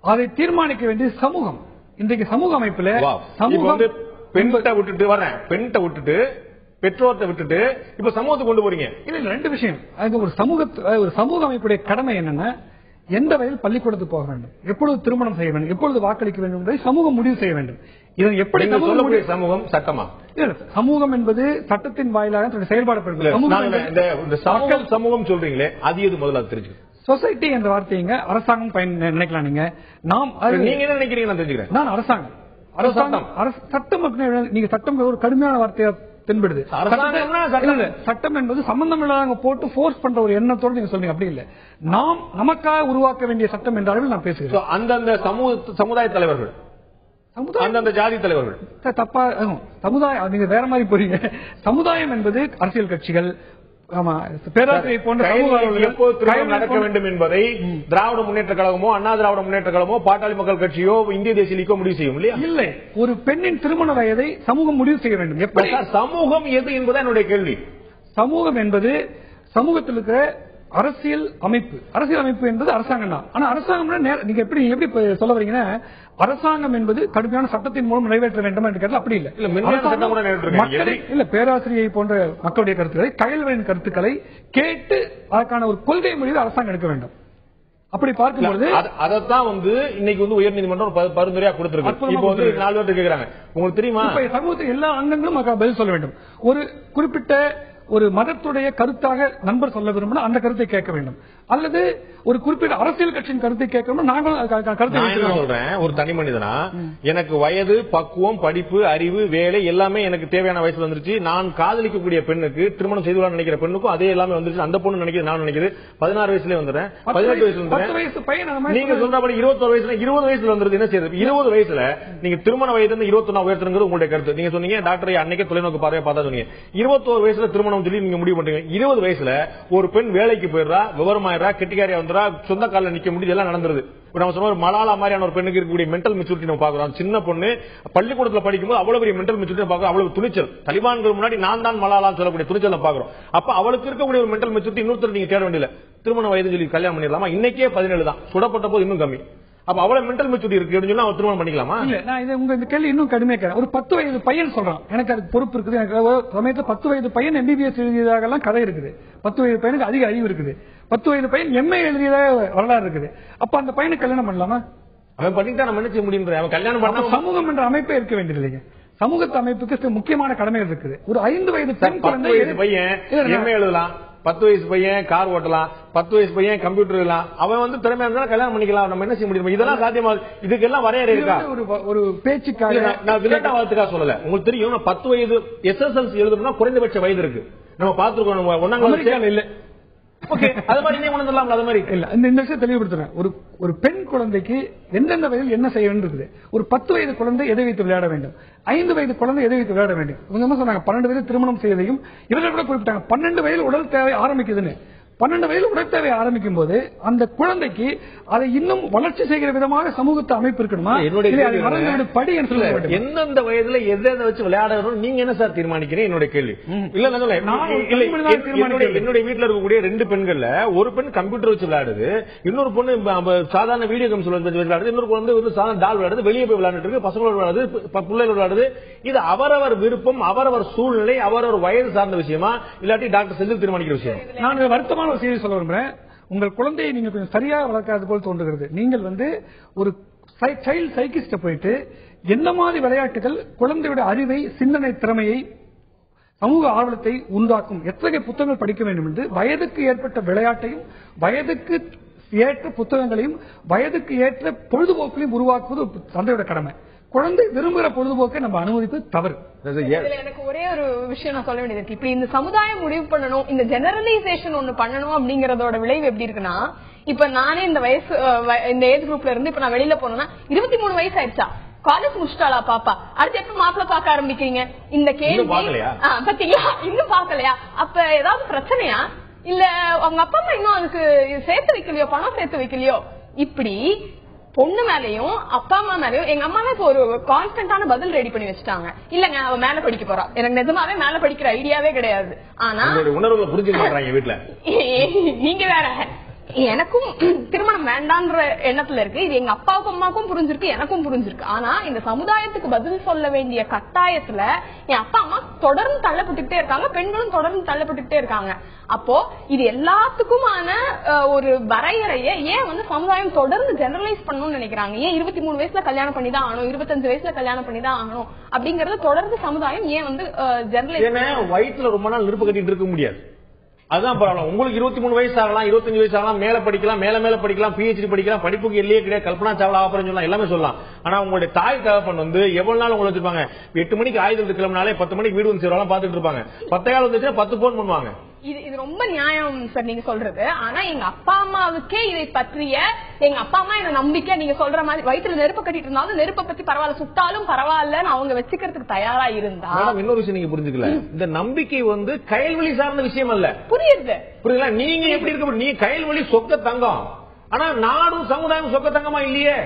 அதை தீர்மானிக்க வேண்டிய சமூகம். இன்றைக்கு சமூக அமைப்புல சமூகம் பெண்கிட்ட விட்டுட்டு வரேன், பெண்கிட்ட விட்டுட்டு பெற்றோர்கிட்ட விட்டுட்டு இப்ப சமூகத்துக்கு கொண்டு போறீங்க. இல்ல, ரெண்டு விஷயம். ஒரு சமூக அமைப்புடைய கடமை என்னன்னா, எந்த வயதில் பள்ளிக்கூடத்துக்கு போக வேண்டும், எப்பொழுது திருமணம் செய்ய வேண்டும், எப்பொழுது வாக்களிக்க வேண்டும் என்பதை சமூகம் முடிவு செய்ய வேண்டும். இதை எப்படி சொல்லக்கூடிய சமூகம் சட்டமா? சமூகம் என்பது சட்டத்தின் வாயிலாக செயல்பாடு. சமூகம் சொல்றீங்களே, அது எது முதல்ல தெரிஞ்சு? சொசைட்டி என்ற வார்த்தைங்க அரசாங்கம் நினைக்கலாம். நீங்க என்ன நினைக்கிறீங்க? நான் தெரிஞ்சுக்கிறேன். நான் அரசாங்கம் சட்டம். நீங்க சட்டம் ஒரு கடுமையான வார்த்தையா தென்படுது. சட்டம் என்பது சம்பந்தம் இல்லாத போட்டு போர்ஸ் பண்ற ஒரு எண்ணத்தோடு நீங்க சொல்றீங்க. அப்படி இல்ல, நாம் நமக்காக உருவாக்க வேண்டிய சட்டம் என்ற அளவில் நான் பேசுகிறேன். அந்தந்த சமுதாய தலைவர்கள், அந்தந்த ஜாதி தலைவர்கள் தப்பா சமுதாயம் நீங்க வேற மாதிரி போறீங்க. சமுதாயம் என்பது அரசியல் கட்சிகள், பேராசிரியை போன்ற நடக்க வேண்டும் என்பதை திராவிட முன்னேற்ற கழகமோ, அண்ணா திராவிட முன்னேற்ற கழகமோ, பாட்டாளி மக்கள் கட்சியோ, இந்திய தேசிய லீக்கோ முடிவு செய்யும் இல்லையா? இல்லை, ஒரு பெண்ணின் திருமண வயதை சமூகம் முடிவு செய்ய வேண்டும். எப்படி சமூகம் எது என்பது என்னுடைய கேள்வி. சமூகம் என்பது சமூகத்தில் இருக்கிற அரசியல் அமைப்பு. அரசியல் அமைப்பு என்பது அரசாங்கம் தான். ஆனா அரசாங்கம் நீங்க எப்படி சொல்ல வரீங்கன்னா, அரசாங்கம் என்பது கடுமையான சட்டத்தின் மூலம் நிறைவேற்ற வேண்டும் என்று கேட்டால் அப்படி இல்லை. இல்ல, பேராசிரியை போன்ற மக்களுடைய கருத்துக்களை, கயல்வரின் கருத்துக்களை கேட்டு அதற்கான ஒரு கொள்கை முடிவு அரசாங்கம் எடுக்க வேண்டும். அப்படி பார்க்கும்போது அதைத்தான் இன்னைக்கு உயர்நீதிமன்றம் பரிந்துரையா கொடுத்திருக்கு. இப்போ 4 பேர் கேட்கிறாங்க, உங்களுக்கு தெரியுமா, சமூகத்தில் எல்லா அங்கங்களும் பதில் சொல்ல வேண்டும். ஒரு குறிப்பிட்ட ஒரு மதத்துடைய கருத்தாக நண்பர் சொல்ல விரும்பினா அந்த கருத்தை கேட்க வேண்டும், அல்லது ஒரு குறிப்பிட்ட அரசியல் கட்சியின் கருத்தை கேட்கணும். நாங்களும் கருத்தை சொல்றேன். ஒரு தனி மனிதனா எனக்கு வயது, பக்குவம், படிப்பு, அறிவு, வேலை எல்லாமே எனக்கு தேவையான வயசுல வந்துருச்சு. நான் காதலிக்கக்கூடிய பெண்ணுக்கு, திருமணம் செய்து நினைக்கிற பெண்ணுக்கும் அதே எல்லாமே வந்துருச்சு. அந்த பொண்ணு நினைக்கிறது, நான் நினைக்கிறது 16 வயசுல வந்துடுறேன், 18 வயசுல வந்துடுறேன். நீங்க சொல்றபடி 21 வயசுல 20 வயசுல வந்துருது. என்ன செய்யுது? 20 வயசுல நீங்க திருமண வயது 21 உயர்த்துறது உங்களுடைய கருத்து. நீங்க சொன்னீங்க டாக்டர் அன்னைக்கே தொலைநோக்கு பார்வையா பார்த்தா சொன்னீங்க. 21 வயசுல திருமணம் சொல்லி நீங்க முடிவு பண்றீங்க. 20 வயசுல ஒரு பெண் வேலைக்கு போயிடுறா, விவரமாயிரா, கெட்டிக்காரியா வந்துடா, சொந்த கால நிக்க முடியுது, எல்லாம் நடந்துருது. நம்ம சொன்ன ஒரு மலாலா மாதிரியான ஒரு பெண்ணுக்கு இருக்கக்கூடிய மென்டல் மெச்சூரிட்டி நம்ம பாக்குறோம். சின்ன பொண்ணு பள்ளிக்கூடத்துல படிக்கும்போது அவ்வளவு பெரிய மென்டல் மெச்சூரிட்டி பாக்குறோம். அவ்வளவு துணிச்சல், தலிபான்கள் முன்னாடி நான் தான் மலாலா சொல்லக்கூடிய துணிச்சல் பாக்குறோம். அப்ப அவளுக்கு இருக்கக்கூடிய ஒரு மென்டல் மெச்சூரிட்டி இன்னொருத்தர் நீங்க தேட வேண்டியல. திருமண வயது சொல்லி கல்யாணம் பண்ணிடலாமா? இன்னைக்கே 17 தான், சுடப்பட்ட போது இன்னும் கம்மி. அப்ப அவ்வளவு மென்டல் மெச்சூரிட்டி இருக்கு சொன்னா திருமணம் பண்ணிக்கலாமா? இல்ல, நான் இது உங்க இந்த கேள்வி இன்னும் கடுமையா, ஒரு 10 வயது பையன் சொல்றான், எனக்கு அதுக்கு பொறுப்பு இருக்குது. எனக்கு சமயத்துல 10 வயது பையன் MBBS எழுதியதாக கதை இருக்குது. 10 வயது பையனுக்கு அதிக அறிவு இருக்குது. 10 வயது பையன் MA எழுதியதாக வரலாறு இருக்குது. அப்ப அந்த பையனுக்கு கல்யாணம் பண்ணலாமா? அவன் பண்ணிட்டா நம்ம என்ன செய்ய முடியும்? அவன் கல்யாணம் பண்ண சமூகம் என்ற அமைப்பே இருக்க வேண்டியதில்லைங்க. சமூகத்து அமைப்புக்கு முக்கியமான கடமைகள் இருக்குது. ஒரு 5 வயது பெண் குழந்தை பையன் MA எழுதலாம், 10 வயசு பையன் கார் ஓட்டலாம், 10 வயசு பையன் கம்ப்யூட்டர் எழுதலாம். அவன் திறமையா இருந்தா கல்யாணம் பண்ணிக்கலாம். நம்ம என்ன செய்ய முடியும்? இதெல்லாம் சாத்தியமா? இதுக்கெல்லாம் வரையறை இருக்கா? ஒரு பேச்சுக்காக நான் விளையாட்டாவதுக்காக சொல்லல. உங்களுக்கு தெரியும், 10 வயது SSLC எழுதணும்னா குறைந்தபட்ச வயது இருக்கு. நம்ம பாத்துருக்கோம். ஒன்னாம் இல்ல, அது மாதிரி அது மாதிரி இல்ல. இந்த விஷயம் தெளிவுபடுத்துறேன். ஒரு பெண் குழந்தைக்கு எந்தெந்த வயதில் என்ன செய்ய வேண்டும் இருக்குது. ஒரு 10 வயது குழந்தை எதை வைத்து விளையாட வேண்டும், 5 வயது குழந்தை எதை வைத்து விளையாட வேண்டும். இவங்க சொன்னாங்க 12 வயது திருமணம் செய்வதையும் இவர்கள் கூட குறிப்பிட்டாங்க. 12 வயதில் உடல் தேவை ஆரம்பிக்குதுன்னு. 12 வயதில் உடல் தேவை ஆரம்பிக்கும் போது அந்த குழந்தைக்கு அதை இன்னும் வளர்ச்சி செய்கிற விதமாக சமூகத்தை அமைப்பு இருக்கணுமா? படி எந்தெந்த வயதுல எதை வச்சு விளையாடணும் நீங்க என்ன சார் தீர்மானிக்கிறீங்க? என்னுடைய கேள்வி. இல்ல, என்னுடைய வீட்டுல இருக்கக்கூடிய 2 பெண்கள்ல ஒரு பெண் கம்ப்யூட்டர் வச்சு விளையாடுது, இன்னொரு பொண்ணு சாதாரண வீடியோ கேம்ஸ் விளையாடுது, இன்னொரு பொண்ணு சாதாரண டால் விளையாடுது, வெளியே போய் விளையாண்டு இருக்கு, பசங்களோட விளையாடுது, பிள்ளைகள் விளையாடுது. இது அவரவர் விருப்பம், அவரவர் சூழ்நிலை, அவரவர் வயது சார்ந்த விஷயமா, இல்லாட்டி டாக்டர் செந்தில் தீர்மானிக்கிற விஷயம்? நான் வருத்தமான ஒரு செய்தி சொல்ல விரும்புறேன். உங்கள் குழந்தையை நீங்க கொஞ்சம் சரியாக வளர்க்காத போல் தோன்றுகிறது. நீங்கள் ஒரு சைல்ட் சைக்கிஸ்ட போயிட்டு என்ன மாதிரி விளையாட்டுகள் குழந்தையோட அறிவை, சிந்தனை திறமையை, சமூக ஆர்வத்தை உண்டாக்கும், எத்தகைய புத்தகங்கள் படிக்க வேண்டும் என்று வயதுக்கு ஏற்பட்ட விளையாட்டையும், வயதுக்கு ஏற்ற புத்தகங்களையும், வயதுக்கு ஏற்ற பொழுதுபோக்களையும் உருவாக்குவது தந்தையோட கடமை. குழந்தை விரும்புகிற பொழுதுபோக்கை நம்ம அனுமதிப்பது தவறு. எனக்கு ஒரே ஒரு விஷயம் நான் சொல்ல வேண்டியது இருக்கு. இப்படி இந்த சமுதாயம் முடிவு பண்ணணும், இந்த ஜெனரலைசேஷன் ஒண்ணு பண்ணணும் அப்படிங்கறதோட விளைவு எப்படி இருக்குன்னா, இப்ப நானே இந்த வயசு, இந்த ஏஜ் குரூப்ல இருந்து இப்ப நான் வெளியில போனேன்னா 23 வயசு ஆயிடுச்சா, காலேஜ் முடிச்சிட்டாளா பாப்பா, அடுத்து எப்ப மாப்பிள்ள பாக்க ஆரம்பிக்கிறீங்க, இந்த கேள்வி பாத்தீங்களா, இன்னும் பாக்கலையா, அப்ப ஏதாவது பிரச்சனையா, இல்ல அவங்க அப்பா அம்மா இன்னும் அதுக்கு சேர்த்து வைக்கலையோ, பணம் சேர்த்து வைக்கலையோ, இப்படி பொண்ணு மேலயும் அப்பா அம்மா மேலயும் எங்க அம்மாவே இப்ப ஒரு கான்ஸ்டன்டான பதில் ரெடி பண்ணி வச்சுட்டாங்க. இல்லங்க அவ மேல படிக்க போறா, எனக்கு நிஜமாவே மேல படிக்கிற ஐடியாவே கிடையாது. ஆனா உணர்வுகளை புரிஞ்சுக்க மாட்டாங்க வீட்டுல. நீங்க வேற, எனக்கும் திருமணம் வேண்டான்ற எண்ணத்துல இருக்கு. இது எங்க அப்பாவுக்கும் அம்மாவுக்கும் புரிஞ்சிருக்கு, எனக்கும் புரிஞ்சிருக்கு. ஆனா இந்த சமுதாயத்துக்கு பதில் சொல்ல வேண்டிய கட்டாயத்துல என் அப்பா அம்மா தொடர்ந்து தள்ளப்பட்டுக்கிட்டே இருக்காங்க, பெண்களும் தொடர்ந்து தள்ளப்பட்டுக்கிட்டே இருக்காங்க. அப்போ இது எல்லாத்துக்குமான ஒரு வரையறைய ஏன் சமுதாயம் தொடர்ந்து ஜெனரலைஸ் பண்ணணும்னு நினைக்கிறாங்க? ஏன் 23 வயசுல கல்யாணம் பண்ணிதான் ஆகணும், 25 வயசுல கல்யாணம் பண்ணிதான் ஆகணும் அப்படிங்கறத தொடர்ந்து சமுதாயம் ஏன் ஜெனரலைஸ்? வயிற்றுல ரொம்ப நாள் நெருப்பு கட்டிட்டு இருக்க முடியாது. அதுதான் ப்ராப்ளம். உங்களுக்கு 23 வயசு ஆகலாம், 25 வயசு ஆகலாம், மேல படிக்கலாம், மேல படிக்கலாம், PhD படிக்கலாம், படிப்புக்கு எல்லையே கிடையாது, கல்பனா சாவ்லா ஆபரேஷன் சொல்லலாம், எல்லாமே சொல்லலாம். ஆனா உங்களுடைய தாய் தகப்பன் வந்து எவ்வளவு நாள் உங்களை வச்சிருப்பாங்க? 8 மணிக்கு ஆயுதம் கிளம்பினாலே 10 மணிக்கு வீடு வந்து சேரலாம் பாத்துட்டு இருப்பாங்க. 10 காலம் வந்துச்சுன்னா 10 போன் பண்ணுவாங்க. இது ரொம்ப நியாயம் சார் நீங்க சொல்றது. ஆனா எங்க அப்பா அம்மாவுக்கே இதை பற்றிய எங்க அப்பா அம்மா என்ன நம்பிக்கை நீங்க சொல்ற மாதிரி வயிற்றுல நெருப்பு கட்டிட்டு இருந்தாலும் நெருப்பை பத்தி பரவாயில்ல சுட்டாலும் பரவாயில்லன்னு அவங்க வச்சுக்கிறதுக்கு தயாரா இருந்தா. இன்னொரு விஷயம் நீங்க புரிஞ்சுக்கல, இந்த நம்பிக்கை வந்து கயல்வழி சார்ந்த விஷயம் அல்ல. புரியுது புரியுதுங்களா? நீங்க எப்படி இருக்க, நீங்க கயல்வழி சொக்க தங்கம், ஆனா நாடும் சமுதாயம் சொக்க தங்கமா இல்லையே.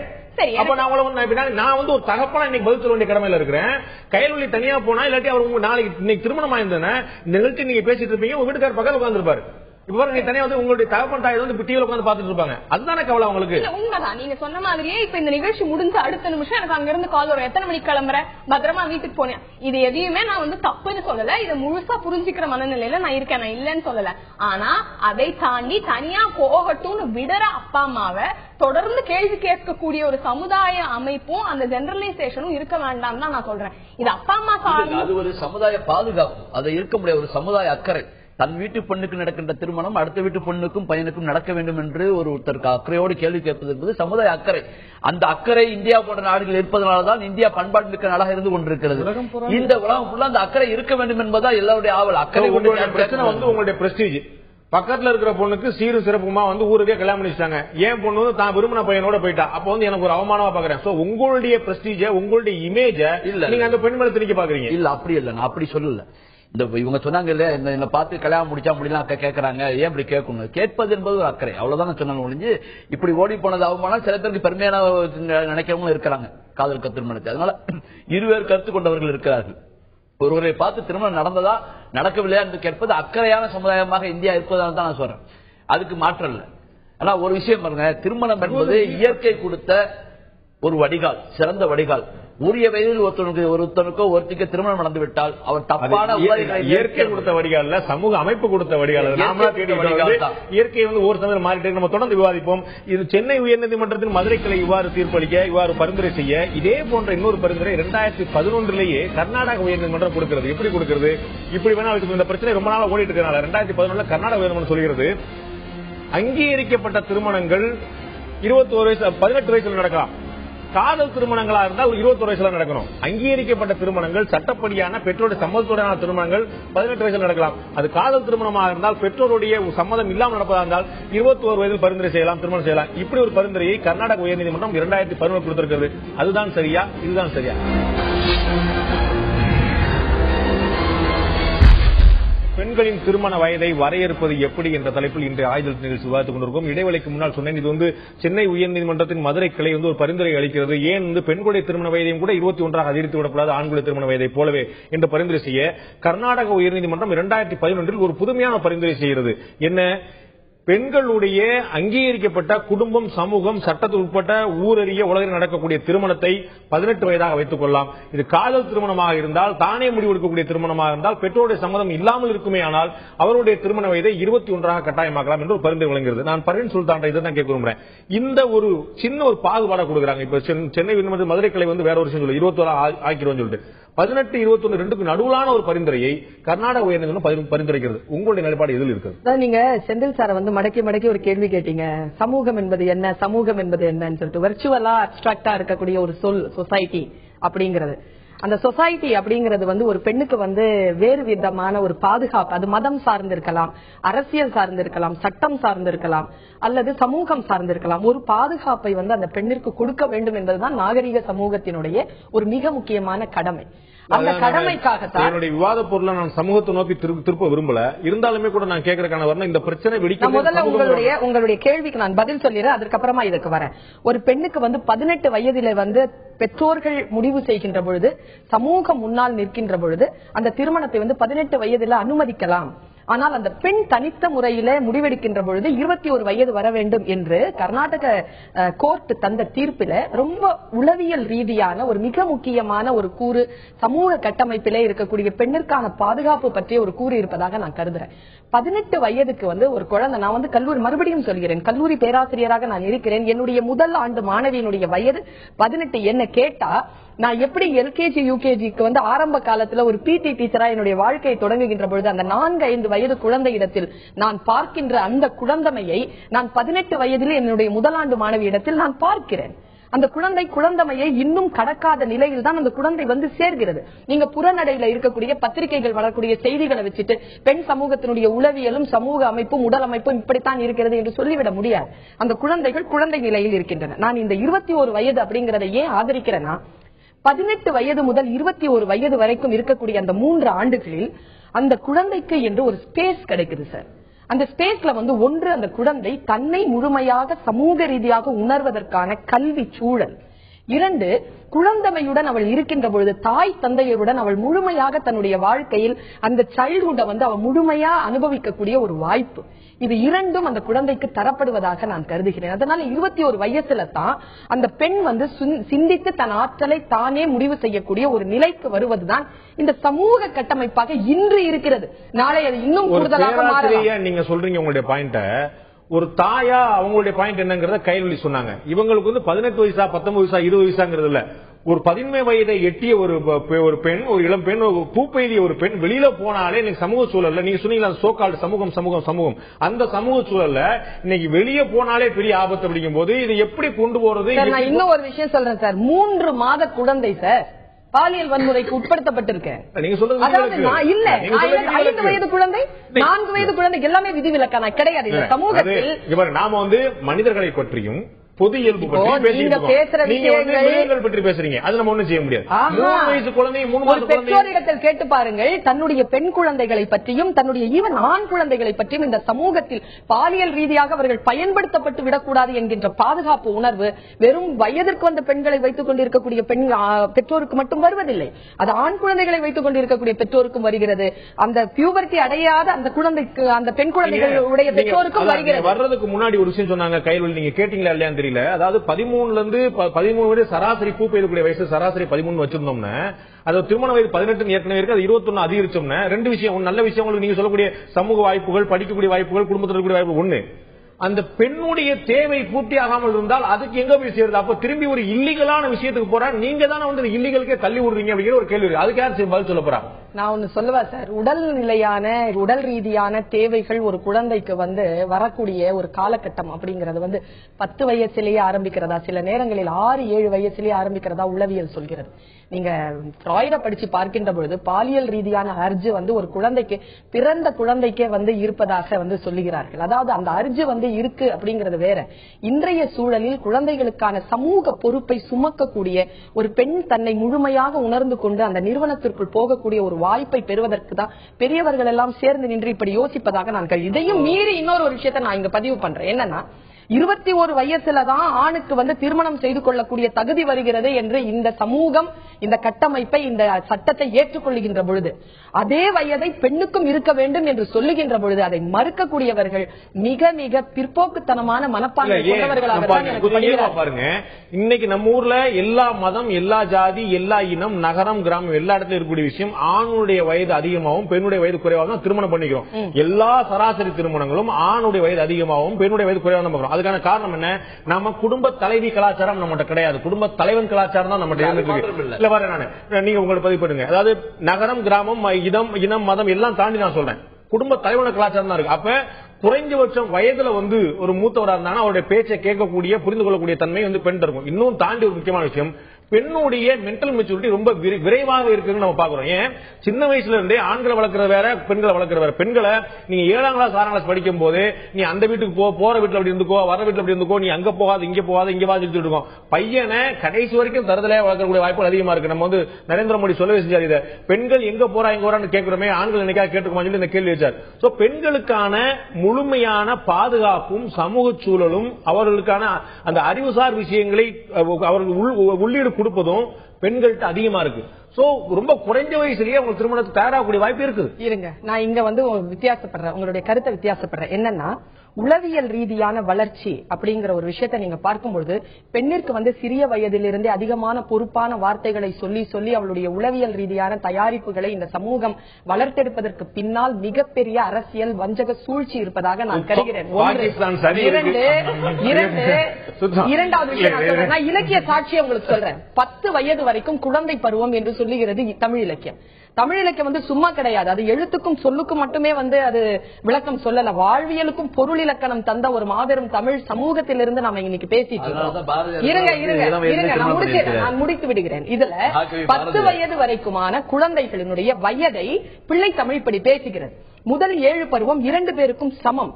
அப்ப நான் வந்து ஒரு தகப்பனா இன்னைக்கு பதில் சொல்ல வேண்டிய கடமையில இருக்கிறேன். கயல்வழி தனியா போனா இல்லாட்டி அவர் நாளைக்கு இன்னைக்கு திருமணம் ஆயிருந்தேன் இந்த நிகழ்ச்சி நீங்க பேசிட்டு இருப்பீங்க, உங்க வீட்டுக்கார பக்கத்துல உட்கார்ந்து இருப்பாரு. இப்ப நீங்க தனியா வந்து உங்களுடைய தகப்பன் தாய் வந்து டிவில உட்கார்ந்து பாத்துட்டு இருப்பாங்க. அதுதானே கவலை உங்களுக்கு? உண்மைதான் நீங்க சொன்ன மாதிரியே. இப்ப இந்த நிகழ்ச்சி முடிஞ்ச அடுத்த நிமிஷம் எனக்கு அங்க இருந்து கால் வரும், எத்தனை மணிக்கு கிளம்புற, பத்திரமா வீட்டுக்கு போனேன். இது எதையுமே நான் வந்து தப்புன்னு சொல்லல, இதை முழுசா புரிஞ்சுக்கிற மனநிலையில நான் இருக்கேன், நான் இல்லன்னு சொல்லல. ஆனா அதை தாண்டி தனியா போகட்டும்னு விடற அப்பா அம்மாவை தொடர்ந்து கேள்வி கேட்கக்கூடிய ஒரு சமுதாய அமைப்பும் அந்த ஜெனரலைசேஷனும் இருக்க வேண்டாம் தான் நான் சொல்றேன். இது அப்பா அம்மா சார்ந்து அது ஒரு சமுதாய பாதுகாப்பு, அதை இருக்க முடியாது. ஒரு சமுதாய அக்கறை, தன் வீட்டு பெண்ணுக்கு நடக்கின்ற திருமணம் அடுத்த வீட்டு பெண்ணுக்கும் பையனுக்கும் நடக்க வேண்டும் என்று ஒருத்தருக்கு அக்கறையோடு கேள்வி கேட்பது என்பது சமுதாய அக்கறை. அந்த அக்கறை இந்தியா போன்ற நாடுகள் இருப்பதனால்தான் இந்தியா பண்பாடு மிக்க நாடாக இருந்து கொண்டிருக்கிறது. இந்த உலகம் ஃபுல்லா அந்த அக்கறை இருக்க வேண்டும் என்பதா எல்லாருடைய ஆவல். அக்கறை பிரச்சனை வந்து உங்களுடைய பிரஸ்டீஜ். பக்கத்துல இருக்கிற பொண்ணுக்கு சீரும் சிறப்புமா வந்து ஊருக்கே கல்யாணம் பண்ணிச்சாங்க, ஏன் பொண்ணு வந்து தான் விரும்பின பையனோட போயிட்டா, அப்ப வந்து எனக்கு ஒரு அவமானமா பாக்குறேன். சோ உங்களுடைய பிரஸ்டீஜ உங்களுடைய இமேஜ இல்ல நீங்க அந்த பெண் மேல திணிக்க பாக்குறீங்க. இல்ல அப்படி இல்ல, நான் அப்படி சொல்லல. இந்த இவங்க சொன்னாங்க இல்ல, என்ன பார்த்து கல்யாணம் முடிச்சா முடியலாம் கேட்கறாங்க, ஏன் இப்படி கேட்கணும்? கேட்பது என்பது ஒரு அக்கறை, அவ்வளவுதான் சொன்னாங்க ஒழிஞ்சு இப்படி ஓடி போனது அவமானம். சில பேருக்கு பெருமையான நினைக்கிறவங்களும் இருக்கிறாங்க காதல் திருமணத்தை. அதனால இருவேறு கருத்து கொண்டவர்கள் இருக்கிறார்கள். ஒருவரை பார்த்து திருமணம் நடந்ததா நடக்கவில்லையா என்று கேட்பது அக்கறையான சமுதாயமாக இந்தியா இருப்பதால் தான் நான் சொல்றேன். அதுக்கு மாற்றம் இல்லை. ஆனா ஒரு விஷயம் பாருங்க, திருமணம் என்பது இயற்கை கொடுத்த ஒரு வடிகால், சிறந்த வடிகால். உரிய வயதில் ஒருத்தனுக்கோ ஒருத்திக்கு திருமணம் நடந்து விட்டால் அவர் தப்பான இயற்கை கொடுத்த வடிகால், சமூக அமைப்பு கொடுத்த வடிகால். இயற்கை வந்து ஒரு சமயம் மாறிட்டு நம்ம தொடர்ந்து விவாதிப்போம். இது சென்னை உயர்நீதிமன்றத்தின் மதுரை கிளை இவ்வாறு தீர்ப்பளிக்க, இவ்வாறு பரிந்துரை செய்ய, இதே போன்ற இன்னொரு பரிந்துரை 2011 கர்நாடக உயர்நீதிமன்றம் கொடுக்கிறது. எப்படி கொடுக்கிறது? இப்படி வேணா இந்த பிரச்சனை ரொம்ப நாளா ஓடிட்டு இருக்கனால 2011 கர்நாடக உயர்நீதிமன்றம் சொல்கிறது, அங்கீகரிக்கப்பட்ட திருமணங்கள் 21 வயசு 18 வயசுல நடக்கலாம். காதல் திருமணங்களா இருந்தால் 21 வயசுல நடக்கணும். அங்கீகரிக்கப்பட்ட திருமணங்கள் சட்டப்படியான பெற்றோருடைய சம்மதத்துடனான திருமணங்கள் 18 வயசுல நடக்கலாம். அது காதல் திருமணமாக இருந்தால் பெற்றோருடைய சம்மதம் இல்லாமல் நடப்பதாக இருந்தால் 21 வயதில் பரிந்துரை செய்யலாம், திருமணம் செய்யலாம். இப்படி ஒரு பரிந்துரையை கர்நாடக உயர்நீதிமன்றம் 2011 கொடுத்திருக்கிறது. அதுதான் சரியா? இதுதான் சரியா? பெண்களின் திருமண வயதை வரையறுப்பது எப்படி என்ற தலைப்பில் இன்றைய ஆயுதல் நிகழ்ச்சி விவாதித்துக் கொண்டிருக்கும். இடைவெளிக்கு முன்னால் சொன்னேன், இது வந்து சென்னை உயர்நீதிமன்றத்தின் மதுரை கிளை வந்து ஒரு பரிந்துரை அளிக்கிறது. ஏன் வந்து பெண்களுடைய திருமண வயதையும் கூட 21 அதிகரித்து விடக்கூடாது, ஆண்களுடைய திருமண வயதை போலவே என்று பரிந்துரை செய்ய கர்நாடக உயர்நீதிமன்றம் 2011 ஒரு புதுமையான பரிந்துரை செய்கிறது. என்ன? பெண்களுடைய அங்கீகரிக்கப்பட்ட குடும்பம், சமூகம், சட்டத்துக்கு உட்பட்ட ஊரறிய உலகில் நடக்கக்கூடிய திருமணத்தை 18 வயதாக வைத்துக் கொள்ளலாம். இது காதல் திருமணமாக இருந்தால், தானே முடிவெடுக்கக்கூடிய திருமணமாக இருந்தால், பெற்றோருடைய சம்மதம் இல்லாமல் இருக்குமே ஆனால் அவருடைய திருமண வயதை 21 கட்டாயமாக்கலாம் என்று ஒரு பரிந்துரை வழங்குகிறது. நான் பர்வீன் சுல்தான் இதை தான் கேட்க விரும்புறேன். இந்த ஒரு சின்ன ஒரு பாகுபாடை கொடுக்குறாங்க. இப்ப சென்னை மதுரை கிளை வந்து வேற ஒரு விஷயம் சொல்லு 21 ஆக்கிறோம் சொல்லிட்டு 18, 21 ரெண்டுக்கு நடுவிலான ஒரு பரிந்துரையை கர்நாடக உயர்நீதிமன்றம் பரிந்துரைக்கிறது. உங்களுடைய நிலைப்பாடு எதில் இருக்கு? நீங்க செந்தில் சாரை வந்து மடக்கி ஒரு கேள்வி கேட்டீங்க. சமூகம் என்பது என்ன, சமூகம் என்பது என்னன்னு சொல்லிட்டு வெர்ச்சுவலா அப்டிராக்டா இருக்கக்கூடிய ஒரு சொல் சொசைட்டி அப்படிங்கிறது. அந்த சொசைட்டி அப்படிங்கிறது வந்து ஒரு பெண்ணுக்கு வந்து வேறு விதமான ஒரு பாதுகாப்பு, அது மதம் சார்ந்திருக்கலாம், அரசியல் சார்ந்திருக்கலாம், சட்டம் சார்ந்திருக்கலாம், அல்லது சமூகம் சார்ந்திருக்கலாம். ஒரு பாதுகாப்பை வந்து அந்த பெண்ணிற்கு கொடுக்க வேண்டும் என்பதுதான் நாகரிக சமூகத்தினுடைய ஒரு மிக முக்கியமான கடமை. அந்த கடமைக்காகத்தான் என்னுடைய விவாத பொருளை நான் சமூகத்தை நோக்கி திருப்ப விரும்பல. இருந்தாலுமே கூட நான் கேட்கறதுக்கான வரணும், இந்த பிரச்சனை வெடிக்க முதல்ல உங்களுடைய கேள்விக்கு நான் பதில் சொல்லிடுறேன், அதுக்கப்புறமா இதுக்கு வரேன். ஒரு பெண்ணுக்கு வந்து 18 வயதில வந்து பெற்றோர்கள் முடிவு செய்கின்ற பொழுது, சமூகம் முன்னால் நிற்கின்ற பொழுது அந்த திருமணத்தை வந்து 18 வயதில அனுமதிக்கலாம். ஆனால் அந்த பெண் தனித்த முறையில முடிவெடுக்கின்ற பொழுது 21 வயது வர வேண்டும் என்று கர்நாடக கோர்ட் தந்த தீர்ப்பில ரொம்ப உளவியல் ரீதியான ஒரு மிக முக்கியமான ஒரு கூறு, சமூக கட்டமைப்பிலே இருக்கக்கூடிய பெண்ணிற்கான பாதுகாப்பு பற்றிய ஒரு கூறு இருப்பதாக நான் கருதுறேன். 18 வயதுக்கு வந்து ஒரு குழந்தை, நான் வந்து கல்லூரி, மறுபடியும் சொல்கிறேன், கல்லூரி பேராசிரியராக நான் இருக்கிறேன். என்னுடைய முதல் ஆண்டு மாணவியினுடைய வயது 18. என்ன கேட்டா நான் எப்படி எல்கேஜி யூகேஜிக்கு வந்து ஆரம்ப காலத்துல ஒரு பிடி டீச்சரா என்னுடைய வாழ்க்கையை தொடங்குகின்ற பொழுது அந்த 4-5 வயது குழந்தையிடத்தில் நான் பார்க்கின்ற அந்த குழந்தமையை நான் 18 வயதில் என்னுடைய முதலாண்டு மாணவியிடத்தில் நான் பார்க்கிறேன். அந்த குழந்தைமையை இன்னும் கடக்காத நிலையில் தான் அந்த குழந்தை வந்து சேர்கிறது. நீங்க புறநடையில இருக்கக்கூடிய பத்திரிகைகள் வரக்கூடிய செய்திகளை வச்சுட்டு பெண் சமூகத்தினுடைய உளவியலும் சமூக அமைப்பும் உடல் அமைப்பும் இப்படித்தான் இருக்கிறது என்று சொல்லிவிட முடியாது. அந்த குழந்தைகள் குழந்தை நிலையில் இருக்கின்றன. நான் இந்த 21 வயது அப்படிங்கறத ஏன் ஆதரிக்கிறேன்னா, 18 வயது முதல் 21 வயது வரைக்கும் இருக்கக்கூடிய அந்த 3 ஆண்டுகளில் அந்த குழந்தைக்கு என்று ஒரு ஸ்பேஸ் கிடைக்குது சார். அந்த ஸ்பேஸ்ல வந்து ஒன்று, அந்த குழந்தை தன்னை முழுமையாக சமூக ரீதியாக உணர்வதற்கான கல்வி சூழல். 2, குழந்தையுடன் அவள் இருக்கின்ற பொழுது தாய் தந்தையருடன் அவள் முழுமையாக தன்னுடைய வாழ்க்கையில் அந்த சைல்ட்ஹுட்டை வந்து அவள் முழுமையா அனுபவிக்கக்கூடிய ஒரு வாய்ப்பு. இது 2ம் அந்த குழந்தைக்கு தரப்படுவதாக நான் கருதுகிறேன். அதனால 21 வயசுல தான் அந்த பெண் வந்து சிந்தித்து தன் ஆற்றலை தானே முடிவு செய்யக்கூடிய ஒரு நிலைக்கு வருவதுதான் இந்த சமூக கட்டமைப்பாக இன்று இருக்கிறது. நாளை அது இன்னும் கூடுதலாக மாறலாம். நீங்க சொல்றீங்க உங்களுடைய பாயிண்ட. ஒரு தாயா அவங்களுடைய பாயிண்ட் என்னங்கறத கைவழி சொன்னாங்க. இவங்களுக்கு வந்து 18 வயசா 19 வயசா 20 வயசாங்கிறது இல்ல. ஒரு 18 வயதை எட்டிய ஒரு பெண், ஒரு இளம் பெண், ஒரு பூப்பெய்திய ஒரு பெண் வெளியில போனாலே இன்னைக்கு சமூக சூழல்ல நீங்க சொன்னீங்களா சோகால்டு சமூகம் அந்த சமூக சூழல்ல இன்னைக்கு வெளியே போனாலே பெரிய ஆபத்து அப்படிங்கும் போது இது எப்படி கொண்டு போறது? நான் இன்னும் ஒரு விஷயம் சொல்றேன் சார். 3 மாத குழந்தை சார் பாலியல் வன்முறைக்கு உட்படுத்தப்பட்டிருக்கேன். நீங்க சொல்றது இல்ல 5 வயது குழந்தை 4 வயது குழந்தை எல்லாமே விதிவிலக்கான கிடையாது. இந்த சமூகத்தில் நாம வந்து மனிதர்களை பற்றியும் பொது இயல்பு பற்றி பேசுறீங்க. அது நம்ம ஒண்ணும் செய்ய முடியாது. 3 வயசு குழந்தை 3 மாத பெற்றோரிடத்தில் கேட்டு பாருங்கள். தன்னுடைய பெண் குழந்தைகளை பற்றியும் தன்னுடைய ஈவன் ஆண் குழந்தைகளை பற்றியும் இந்த சமூகத்தில் பாலியல் ரீதியாக அவர்கள் பயன்படுத்தப்பட்டு விடக்கூடாது என்கின்ற பாதுகாப்பு உணர்வு வெறும் வயதிற்கு வந்த பெண்களை வைத்துக் கொண்டிருக்கக்கூடிய பெற்றோருக்கு மட்டும் வருவதில்லை. அது ஆண் குழந்தைகளை வைத்துக் கொண்டிருக்கக்கூடிய பெற்றோருக்கும் வருகிறது. அந்த பியூபர்ட்டி அடையாத அந்த குழந்தைக்கு அந்த பெண் குழந்தைகளுடைய பெற்றோருக்கும் வருகிறது. வர்றதுக்கு முன்னாடி ஒரு விஷயம் சொன்னாங்க கைவழி, நீங்க கேட்டீங்களா இல்லையா தெரியல. அதாவது 13 வரை சராசரி பூ பெய்யக்கூடிய வயசு சராசரி 13 வச்சிருந்தோம்னா, அது திருமண வயது 18 ஏற்கனவே இருக்கு, அது 21 அதிகரிச்சோம்னா 2 விஷயம். நல்ல விஷயம் உங்களுக்கு நீங்க சொல்லக்கூடிய சமூக வாய்ப்புகள், படிக்கக்கூடிய வாய்ப்புகள், குடும்பத்தில் இருக்கக்கூடிய வாய்ப்பு. ஒண்ணு, அந்த பெண்ணுடைய தேவை பூர்த்தி ஆகாமல் இருந்தால் அதுக்கு எங்க போய் சேருது? அப்ப திரும்பி ஒரு இல்லீகலான விஷயத்துக்கு போறா, நீங்க தானே வந்து இல்லீகலுக்கே தள்ளி விடுறீங்க அப்படிங்கிற ஒரு கேள்வி. அதுக்கு யார் பதில் சொல்ல போறா? நான் ஒண்ணு சொல்லுவேன் சார். உடல் ரீதியான தேவைகள் ஒரு குழந்தைக்கு வந்து வரக்கூடிய ஒரு காலகட்டம் அப்படிங்கறது வந்து 10 வயசுலேயே ஆரம்பிக்கிறதா, சில நேரங்களில் 6-7 வயசுலேயே ஆரம்பிக்கிறதா உளவியல் சொல்கிறது. நீங்க ஃப்ராய்ட படிச்சு பார்க்கின்ற பொழுது பாலியல் ரீதியான அர்ஜு வந்து ஒரு குழந்தைக்கு, பிறந்த குழந்தைக்கே வந்து இருப்பதாக வந்து சொல்லுகிறார்கள். அதாவது அந்த அர்ஜு வந்து இருக்கு அப்படிங்கறது வேற. இன்றைய சூழலில் குழந்தைகளுக்கான சமூக பொறுப்பை சுமக்கக்கூடிய ஒரு பெண் தன்னை முழுமையாக உணர்ந்து கொண்டு அந்த நிறுவனத்திற்குள் போகக்கூடிய ஒரு வாய்ப்பை பெறுவதற்கு தான் பெரியவர்கள் எல்லாம் சேர்ந்து நின்று இப்படி யோசிப்பதாக நான் இதையும் மீறி இன்னொரு விஷயத்தை நான் இங்க பதிவு பண்றேன். என்னன்னா, 21 வயசுலதான் ஆணுக்கு வந்து திருமணம் செய்து கொள்ளக்கூடிய தகுதி வருகிறது என்று இந்த சமூகம், இந்த கட்டமைப்பை, இந்த சட்டத்தை ஏற்றுக்கொள்ளுகின்ற பொழுது, அதே வயதை பெண்ணுக்கும் இருக்க வேண்டும் என்று சொல்லுகின்ற பொழுது அதை மறுக்கக்கூடியவர்கள் மிக மிக பிற்போக்குத்தனமான மனப்பான்மை கொண்டவர்களாக பாருங்க. இன்னைக்கு நம்ம ஊர்ல எல்லா மதம், எல்லா ஜாதி, எல்லா இனம், நகரம், கிராமம் எல்லா இடத்துல இருக்கக்கூடிய விஷயம், ஆணுடைய வயது அதிகமாகவும் பெண்ணுடைய வயது குறைவாகவும் திருமணம் பண்ணிக்கிறோம். எல்லா சராசரி திருமணங்களும் ஆணுடைய வயது அதிகமாகவும் பெண்ணுடைய வயது குறைவாக. அதுக்கான காரணம் என்ன? நம்ம குடும்ப தலைவி கலாச்சாரம் நம்மகிட்ட கிடையாது. குடும்ப தலைவன் கலாச்சாரம் தான் நம்மகிட்ட இருக்கு. நீங்க உங்களை பதிவுப்படுங்க. அதாவது நகரம், கிராமம், இனம், மதம் எல்லாம் தாண்டி நான் சொல்றேன், குடும்ப தலைவன கலாச்சாரம் தான் இருக்கு. அப்ப குறைஞ்சபட்சம் வயதுல வந்து ஒரு மூத்தவரா இருந்தாங்கன்னா அவருடைய பேச்சை கேட்கக்கூடிய, புரிந்து கொள்ளக்கூடிய தன்மை வந்து பெண் இருக்கும். இன்னும் தாண்டி ஒரு முக்கியமான விஷயம், பெண்ணுடைய மென்டல் மெச்சூரிட்டி ரொம்ப விரைவாக இருக்குன்னு நம்ம பாக்குறோம். ஏன், சின்ன வயசுல இருந்தே ஆண்களை வளர்க்கிற வேற, பெண்களை வளர்க்கிற வேற. பெண்களை நீங்க 7ஆம் கிளாஸ் 6ஆம் கிளாஸ் படிக்கும் போது நீ அந்த வீட்டுக்கு போ, போற வீட்டுல அப்படி இருந்துக்கோ, வர வீட்டுல அப்படி இருந்துக்கோ, நீ அங்க போகாது, இங்க போகாது, இங்க வா சொல்லிட்டு இருக்கோம். பையனை கடைசி வரைக்கும் தரதலையா வளர்க்கக்கூடிய வாய்ப்புகள் அதிகமா இருக்கு. நம்ம வந்து நரேந்திர மோடி சொல்லவே செஞ்சார் இதை. பெண்கள் எங்க போறா எங்க போறான்னு கேட்கிறோமே, ஆண்கள் என்னைக்கா கேட்டுக்குமா சொல்லி இந்த கேள்வி வச்சார். சோ பெண்களுக்கான முழுமையான பாதுகாப்பும் சமூக சூழலும் அவர்களுக்கான அந்த அறிவுசார் விஷயங்களை அவர்கள் உள்ளீடு கொடுப்பதும் பெண்கள்ட்ட அதிகமா இருக்கு. சோ ரொம்ப குறைஞ்ச வயசுலயே அவங்க திருமணத்துக்கு தயாராகக்கூடிய வாய்ப்பு இருக்குது. இருங்க, நான் இங்க வந்து வித்தியாசப்படுறேன், உங்களுடைய கருத்தை வித்தியாசப்படுறேன். என்னன்னா, உளவியல் ரீதியான வளர்ச்சி அப்படிங்கிற ஒரு விஷயத்தை நீங்க பார்க்கும்போது பெண்ணிற்கு வந்து சிறிய வயதிலிருந்தே அதிகமான பொறுப்பான வார்த்தைகளை சொல்லி சொல்லி அவளுடைய உளவியல் ரீதியான தயாரிப்புகளை இந்த சமூகம் வளர்த்தெடுப்பதற்கு பின்னால் மிகப்பெரிய அரசியல் வஞ்சக சூழ்ச்சி இருப்பதாக நான் கருதுகிறேன். இரண்டாவது விஷயம் நான் இலக்கிய சாட்சியை உங்களுக்கு சொல்றேன். 10 வயது வரைக்கும் குழந்தை பருவம் என்று சொல்லுகிறது தமிழ் இலக்கியம். தமிழ் இலக்கியம் வந்து சும்மா கிடையாது, அது எழுத்துக்கும் சொல்லுக்கும் மட்டுமே வந்து அது விளக்கம் சொல்லல, வாழ்வியலுக்கும் பொருள் இலக்கணம் தந்த ஒரு மாபெரும் தமிழ் சமூகத்திலிருந்து நாம இன்னைக்கு பேசிட்டு இருக்கோம். இருங்க நான் முடித்து விடுகிறேன். இதுல 10 வயது வரைக்குமான குழந்தைகளினுடைய வயதை பிள்ளை தமிழ் இப்படி பேசுகிறது. முதல் 7 பருவம் 2 பேருக்கும் சமம்.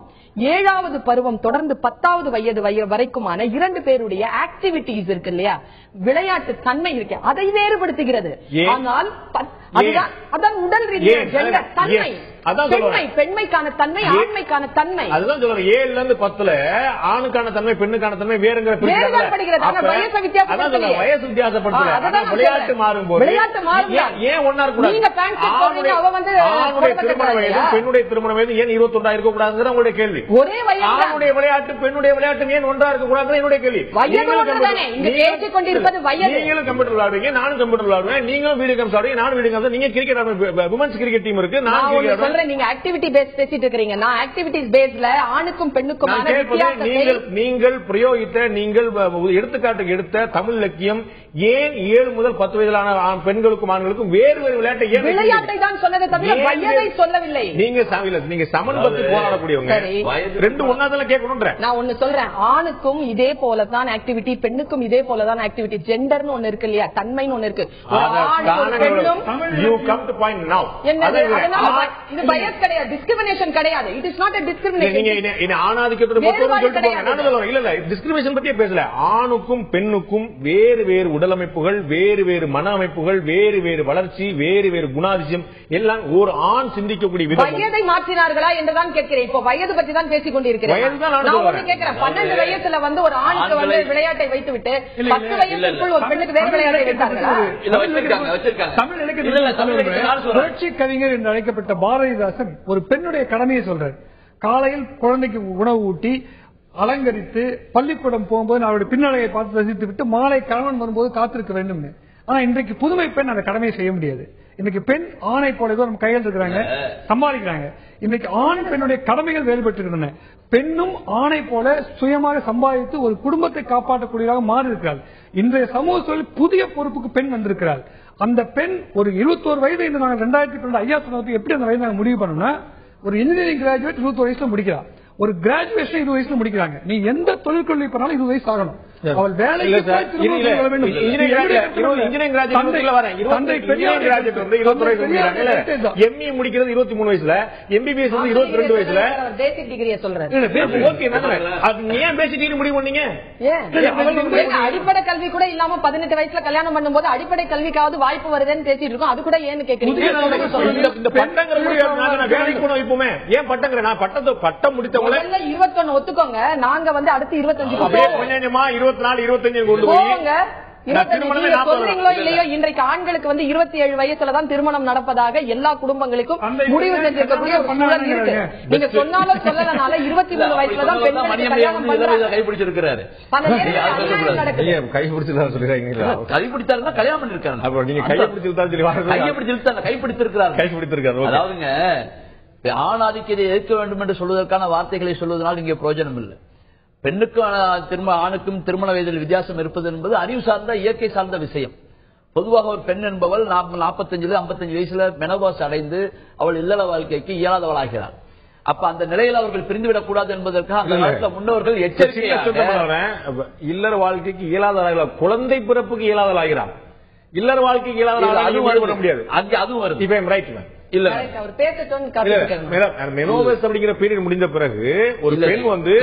7வது பருவம் தொடர்ந்து 10வது வயது வரைக்குமான 2 பேருடைய ஆக்டிவிட்டிஸ் இருக்கு இல்லையா, விளையாட்டு தன்மை இருக்கு, அதை வேறுபடுத்துகிறது. ஆனால் அதான் உடல் ரீதியான தன்மை, பெண்மைக்கான தன்மை, ஆண்மைக்கான தன்மை. அதுதான் சொல்றேன். 7ல இருந்து 10ல ஆணுக்கான தன்மை பெண்ணுக்கான தன்மை வேறுபடுகிறது. வயசு வித்தியாசப்படுத்தல, விளையாட்டு மாறும்போது ஏன் ஒன்னா இருக்க ஆணுடைய திருமண வயது பெண்ணுடைய திருமண வயது ஏன் 21 இருக்க கூடாதுங்கிற உங்களுடைய கேள்வி. ஒரே ஆணுடைய விளையாட்டு பெண்ணுடைய விளையாட்டு ஏன் ஒன்றா இருக்க கூடாது என்னுடைய கேள்வி. நீங்களும் கம்ப்யூட்டர் விளையாடுவீங்க, நானும் கம்ப்யூட்டர் விளையாடுவேன், நீங்களும் வீடியோ கேம்ஸ் ஆடுவீங்க, நானும் வீடியோ கேம்ஸ். நீங்க கிரிக்கெட் விமன்ஸ் கிரிக்கெட் டீம் இருக்கு, நான் நீங்க ஆக்டிவிட்டி பேஸ் பேசிட்டு இருக்கீங்க, நான் ஆக்டிவிட்டிஸ் பேஸ்ல ஆணுக்கும் பெண்ணுக்கும் நீங்கள் பிரயோகித்த நீங்கள் எடுத்துக்காட்டுக்கு எடுத்த தமிழ் இலக்கியம் ஏன் 7 முதல் 10 வயதிலான பெண்களுக்கும் ஆண்களுக்கும் வேறு வேறு விளையாட்டை தான் சொன்னதை தவிர வயதை சொல்லவில்லை. நீங்க சமன்பட்டு போராடக்கூடியவங்க, ரெண்டு ஒன்னாதான் கேட்கணும்ன்ற. நான் ஒண்ணு சொல்றேன், ஆணுக்கும் இதே போலதான் ஆக்டிவிட்டி, பெண்ணுக்கும் இதே போலதான் ஆக்டிவிட்டி. ஜெண்டர்னு ஒண்ணு இருக்கு இல்லையா, தன்மைன்னு ஒண்ணு இருக்கு. இது பயஸ் கிடையாது, டிஸ்கிரிமினேஷன் கிடையாது. It is not a discrimination. Discrimination பத்தியே பேசல. ஆணுக்கும் பெண்ணுக்கும் வேறு வேறு உடலமைப்புகள், வேறு வேறு மன அமைப்புகள், வேறு வேறு வளர்ச்சி, வேறு வேறு குணாதிசயம் எல்லாம் ஒரு ஆண் சிந்திக்கக்கூடிய விதம். வயதை மாற்றினார்களா என்றுதான் கேட்கிறேன். இப்போ வயது பற்றி தான் பேசிக் கொண்டிருக்கிறேன். 12 வயசுல வந்து ஒரு ஆணுக்கு வந்து விளையாட்டை வைத்து விட்டு 10 வயசுக்குள் ஒரு பெண்ணுக்கு வேறு விளையாட்டை வைத்தார்களா? புரட்சி கவிஞர் என்று அழைக்கப்பட்ட பாரதிதாசன் ஒரு பெண்ணுடைய கடமையை சொல்றார். காலையில் குழந்தைக்கு உணவு ஊட்டி அலங்கரித்து பள்ளிக்கூடம் போகும்போது அவருடைய பின்னலையை பார்த்து ரசித்து விட்டு மாலை கணவன் வரும்போது காத்திருக்க வேண்டும். ஆனா இன்றைக்கு புதுமை பெண் அந்த கடமையை செய்ய முடியாது. இன்னைக்கு பெண் ஆணை போல நம்ம கையில் இருக்கிறாங்க, சம்பாதிக்கிறாங்க. இன்னைக்கு ஆண் பெண்ணுடைய கடமைகள் வேறுபட்டு பெண்ணும் ஆணை போல சுயமாக சம்பாதித்து ஒரு குடும்பத்தை காப்பாற்றக்கூடியதாக மாறி இருக்கிறார். இன்றைய சமூக சூழலில் புதிய பொறுப்புக்கு பெண் வந்திருக்கிறார். அந்த பெண் ஒரு 21 வயது என்று நாங்கள் 2012 ஐயா சொன்னதுக்கு எப்படி அந்த வயது நாங்கள் முடிவு பண்ணோம்னா, ஒரு இன்ஜினியரிங் கிராஜுவேட் 21 வயசுல முடிக்கிறார், ஒரு கிராஜுவேஷன் 20 வயசுல முடிக்கிறாங்க. நீ எந்த தொழிற்கல்வி பண்ணாலும் 20 வயசு ஆகணும். அவள் வேலைக்கு எம்இ முடிக்கிறது 23 வயசுல, எம்பிபிஎஸ் 22 வயசுல. பேசிக் டிகிரியை சொல்றேன். ஏன் பேசிக் டிகிரி முடிவு பண்ணீங்க? அடிப்படை கல்வி கூட இல்லாம 18 வயசுல கல்யாணம் பண்ணும்போது அடிப்படை கல்விக்காவது வாய்ப்பு வருதுன்னு பேசிட்டு இருக்கோம். அது கூட ஏன்னு கேக்குறீங்க? இந்த பட்டங்கிற முடியாது, வேலைக்கு போனோம். இப்பவுமே ஏன் பட்டங்கிற? நான் பட்டம் முடித்தவங்க 21 ஒத்துக்கோங்க. நாங்க வந்து அடுத்து 25 கொஞ்சமா 24 25 கொண்டு போய் சொல்றீங்களோ இல்லையோ, இன்றைக்கு ஆண்களுக்கு வந்து 27 வயசுலதான் திருமணம் நடப்பதாக எல்லா குடும்பங்களுக்கும் முடிவு செஞ்சிருக்கக்கூடிய ஒரு சூழல் இருக்கு. நீங்க சொன்னாலும் சொல்லலனால 23 வயசுலதான் பெண்களுக்கு கல்யாணம் பண்றாங்க. கைப்பிடிச்சிருக்கிறாரு, கைப்பிடிச்சிருந்தா சொல்றீங்களா? கைப்பிடித்தாருன்னா கல்யாணம் பண்ணிருக்காங்க. அப்புறம் நீங்க கைப்பிடிச்சிருக்காரு. அதாவதுங்க, ஆணாதிக்கத்தை எதிர்க்க வேண்டும் என்று சொல்வதற்கான வார்த்தைகளை சொல்வதனால் இங்கே பிரயோஜனம் இல்லை. பெண்ணுக்கும் ஆணுக்கும் திருமண வயதில் வித்தியாசம் இருப்பது என்பது அறிவு சார்ந்த இயற்கை சார்ந்த விஷயம். பொதுவாக ஒரு பெண் என்பவள் 45 வயசுல மெனோபாஸ் அடைந்து அவள் இல்லற வாழ்க்கைக்கு இயலாதவளாகிறார். அப்ப அந்த நிலையில் அவர்கள் பிரிந்துவிடக் கூடாது என்பதற்காக அந்த நாட்டில் முன்னோர்கள் எச்சரிக்கை. இல்லற வாழ்க்கைக்கு இயலாதவளாகிறார், குழந்தை பிறப்புக்கு இயலாதவளாகிறார். இல்லற வாழ்க்கைக்கு இயலாதவளாக முடியாது. அங்கே அதுவும் வருது. இல்ல மெனோபாஸ் அப்படிங்கிற பீரியட் முடிந்த பிறகு ஒரு பெண் வந்து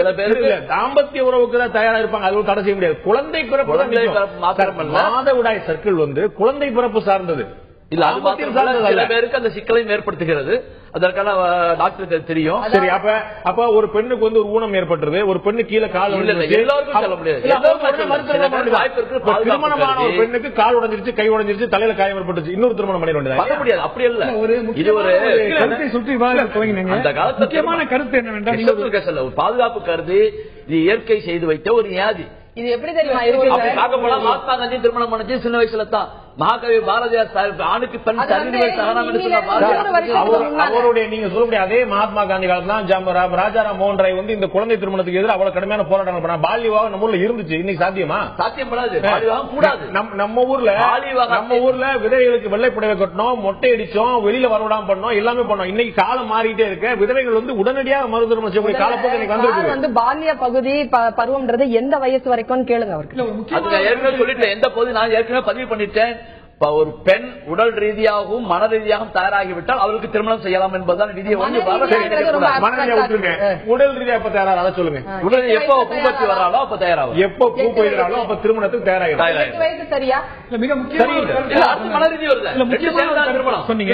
தாம்பத்திய உறவுக்கு தான் தயாரா இருப்பாங்க. அது தடை செய்ய முடியாது. குழந்தை பிறப்பு மாதவிடாய் சர்க்கிள் வந்து குழந்தை பிறப்பு சார்ந்தது. இல்ல அது மாத்திரம் சில பேருக்கு அந்த சிக்கலையும் ஏற்படுத்துகிறது. அதற்கான டாக்டருக்கு தெரியும். சரி, அப்ப ஒரு பெண்ணுக்கு வந்து ஒரு ஊனம் ஏற்பட்டுருது, ஒரு பெண்ணு கீழே கால் எல்லாருக்கும் சொல்ல முடியாது. திருமணமான ஒரு பெண்ணுக்கு கால் உடைஞ்சிருச்சு, கை உடைஞ்சிருச்சு, தலையில காயம் ஏற்பட்டுச்சு, இன்னொரு திருமணம் பண்ண முடியாது. அப்படி இல்ல, இது ஒரு கருத்தை சுற்றி அந்த காலத்துல முக்கியமான கருத்து என்னவென்றால் ஒரு பாதுகாப்பு கருதி இது இயற்கை செய்து வைத்த ஒரு வியாதி. இது எப்படி தெரியுமா இருக்கு? மகாத்மா காந்தி திருமணம் பண்ணி சின்ன வயசுல தான். மகாகவி பாரதியார் ஆணுக்கு பெண் அவருடைய நீங்க சொல்ல முடியாது. அதே மகாத்மா காந்தி காலத்துல ராஜாராம் மோகன் ராய் வந்து இந்த குழந்தை திருமணத்துக்கு எதிராக அவ்வளவு கடுமையான போராட்டங்கள் பண்ண. பால்ய விவாகம் நம்ம ஊர்ல இருந்துச்சு, இன்னைக்கு சாத்தியமா? சாத்தியப்படாது. நம்ம ஊர்ல விதவைகளுக்கு வெள்ளை புடவை கட்டணும், மொட்டை அடிச்சோம், வெளியில வரவிடாம பண்ணோம், எல்லாமே பண்ணோம். இன்னைக்கு காலம் மாறிட்டே இருக்க, விதவைகள் வந்து உடனடியாக மறு திருமணம் செய்யக்கூடிய காலப்போக்கு இன்னைக்கு வந்து பால்ய பகுதி பருவம்ன்றது எந்த வயசு வரைக்கும் கேளுங்க அவருக்கு. சொல்லிட்டு எந்த போது நான் ஏற்கனவே பதிவு பண்ணிட்டேன். ஒரு பெண் உடல் ரீதியாகவும் மன ரீதியாகவும் தயாராகிவிட்டால் அவருக்கு திருமணம் செய்யலாம் என்பதுதான் விதியை. உடல் ரீதியாக எப்ப தயாரா அதை சொல்லுங்க. உடல் எப்போ பூப்பத்தி வராலோ அப்ப தயாராகும், எப்போ பூ போயிடாலோ அப்ப திருமணத்துக்கு தயாராகும். சரியா? மிக முக்கியம் மன ரீதி திருமணம் சொன்னீங்க.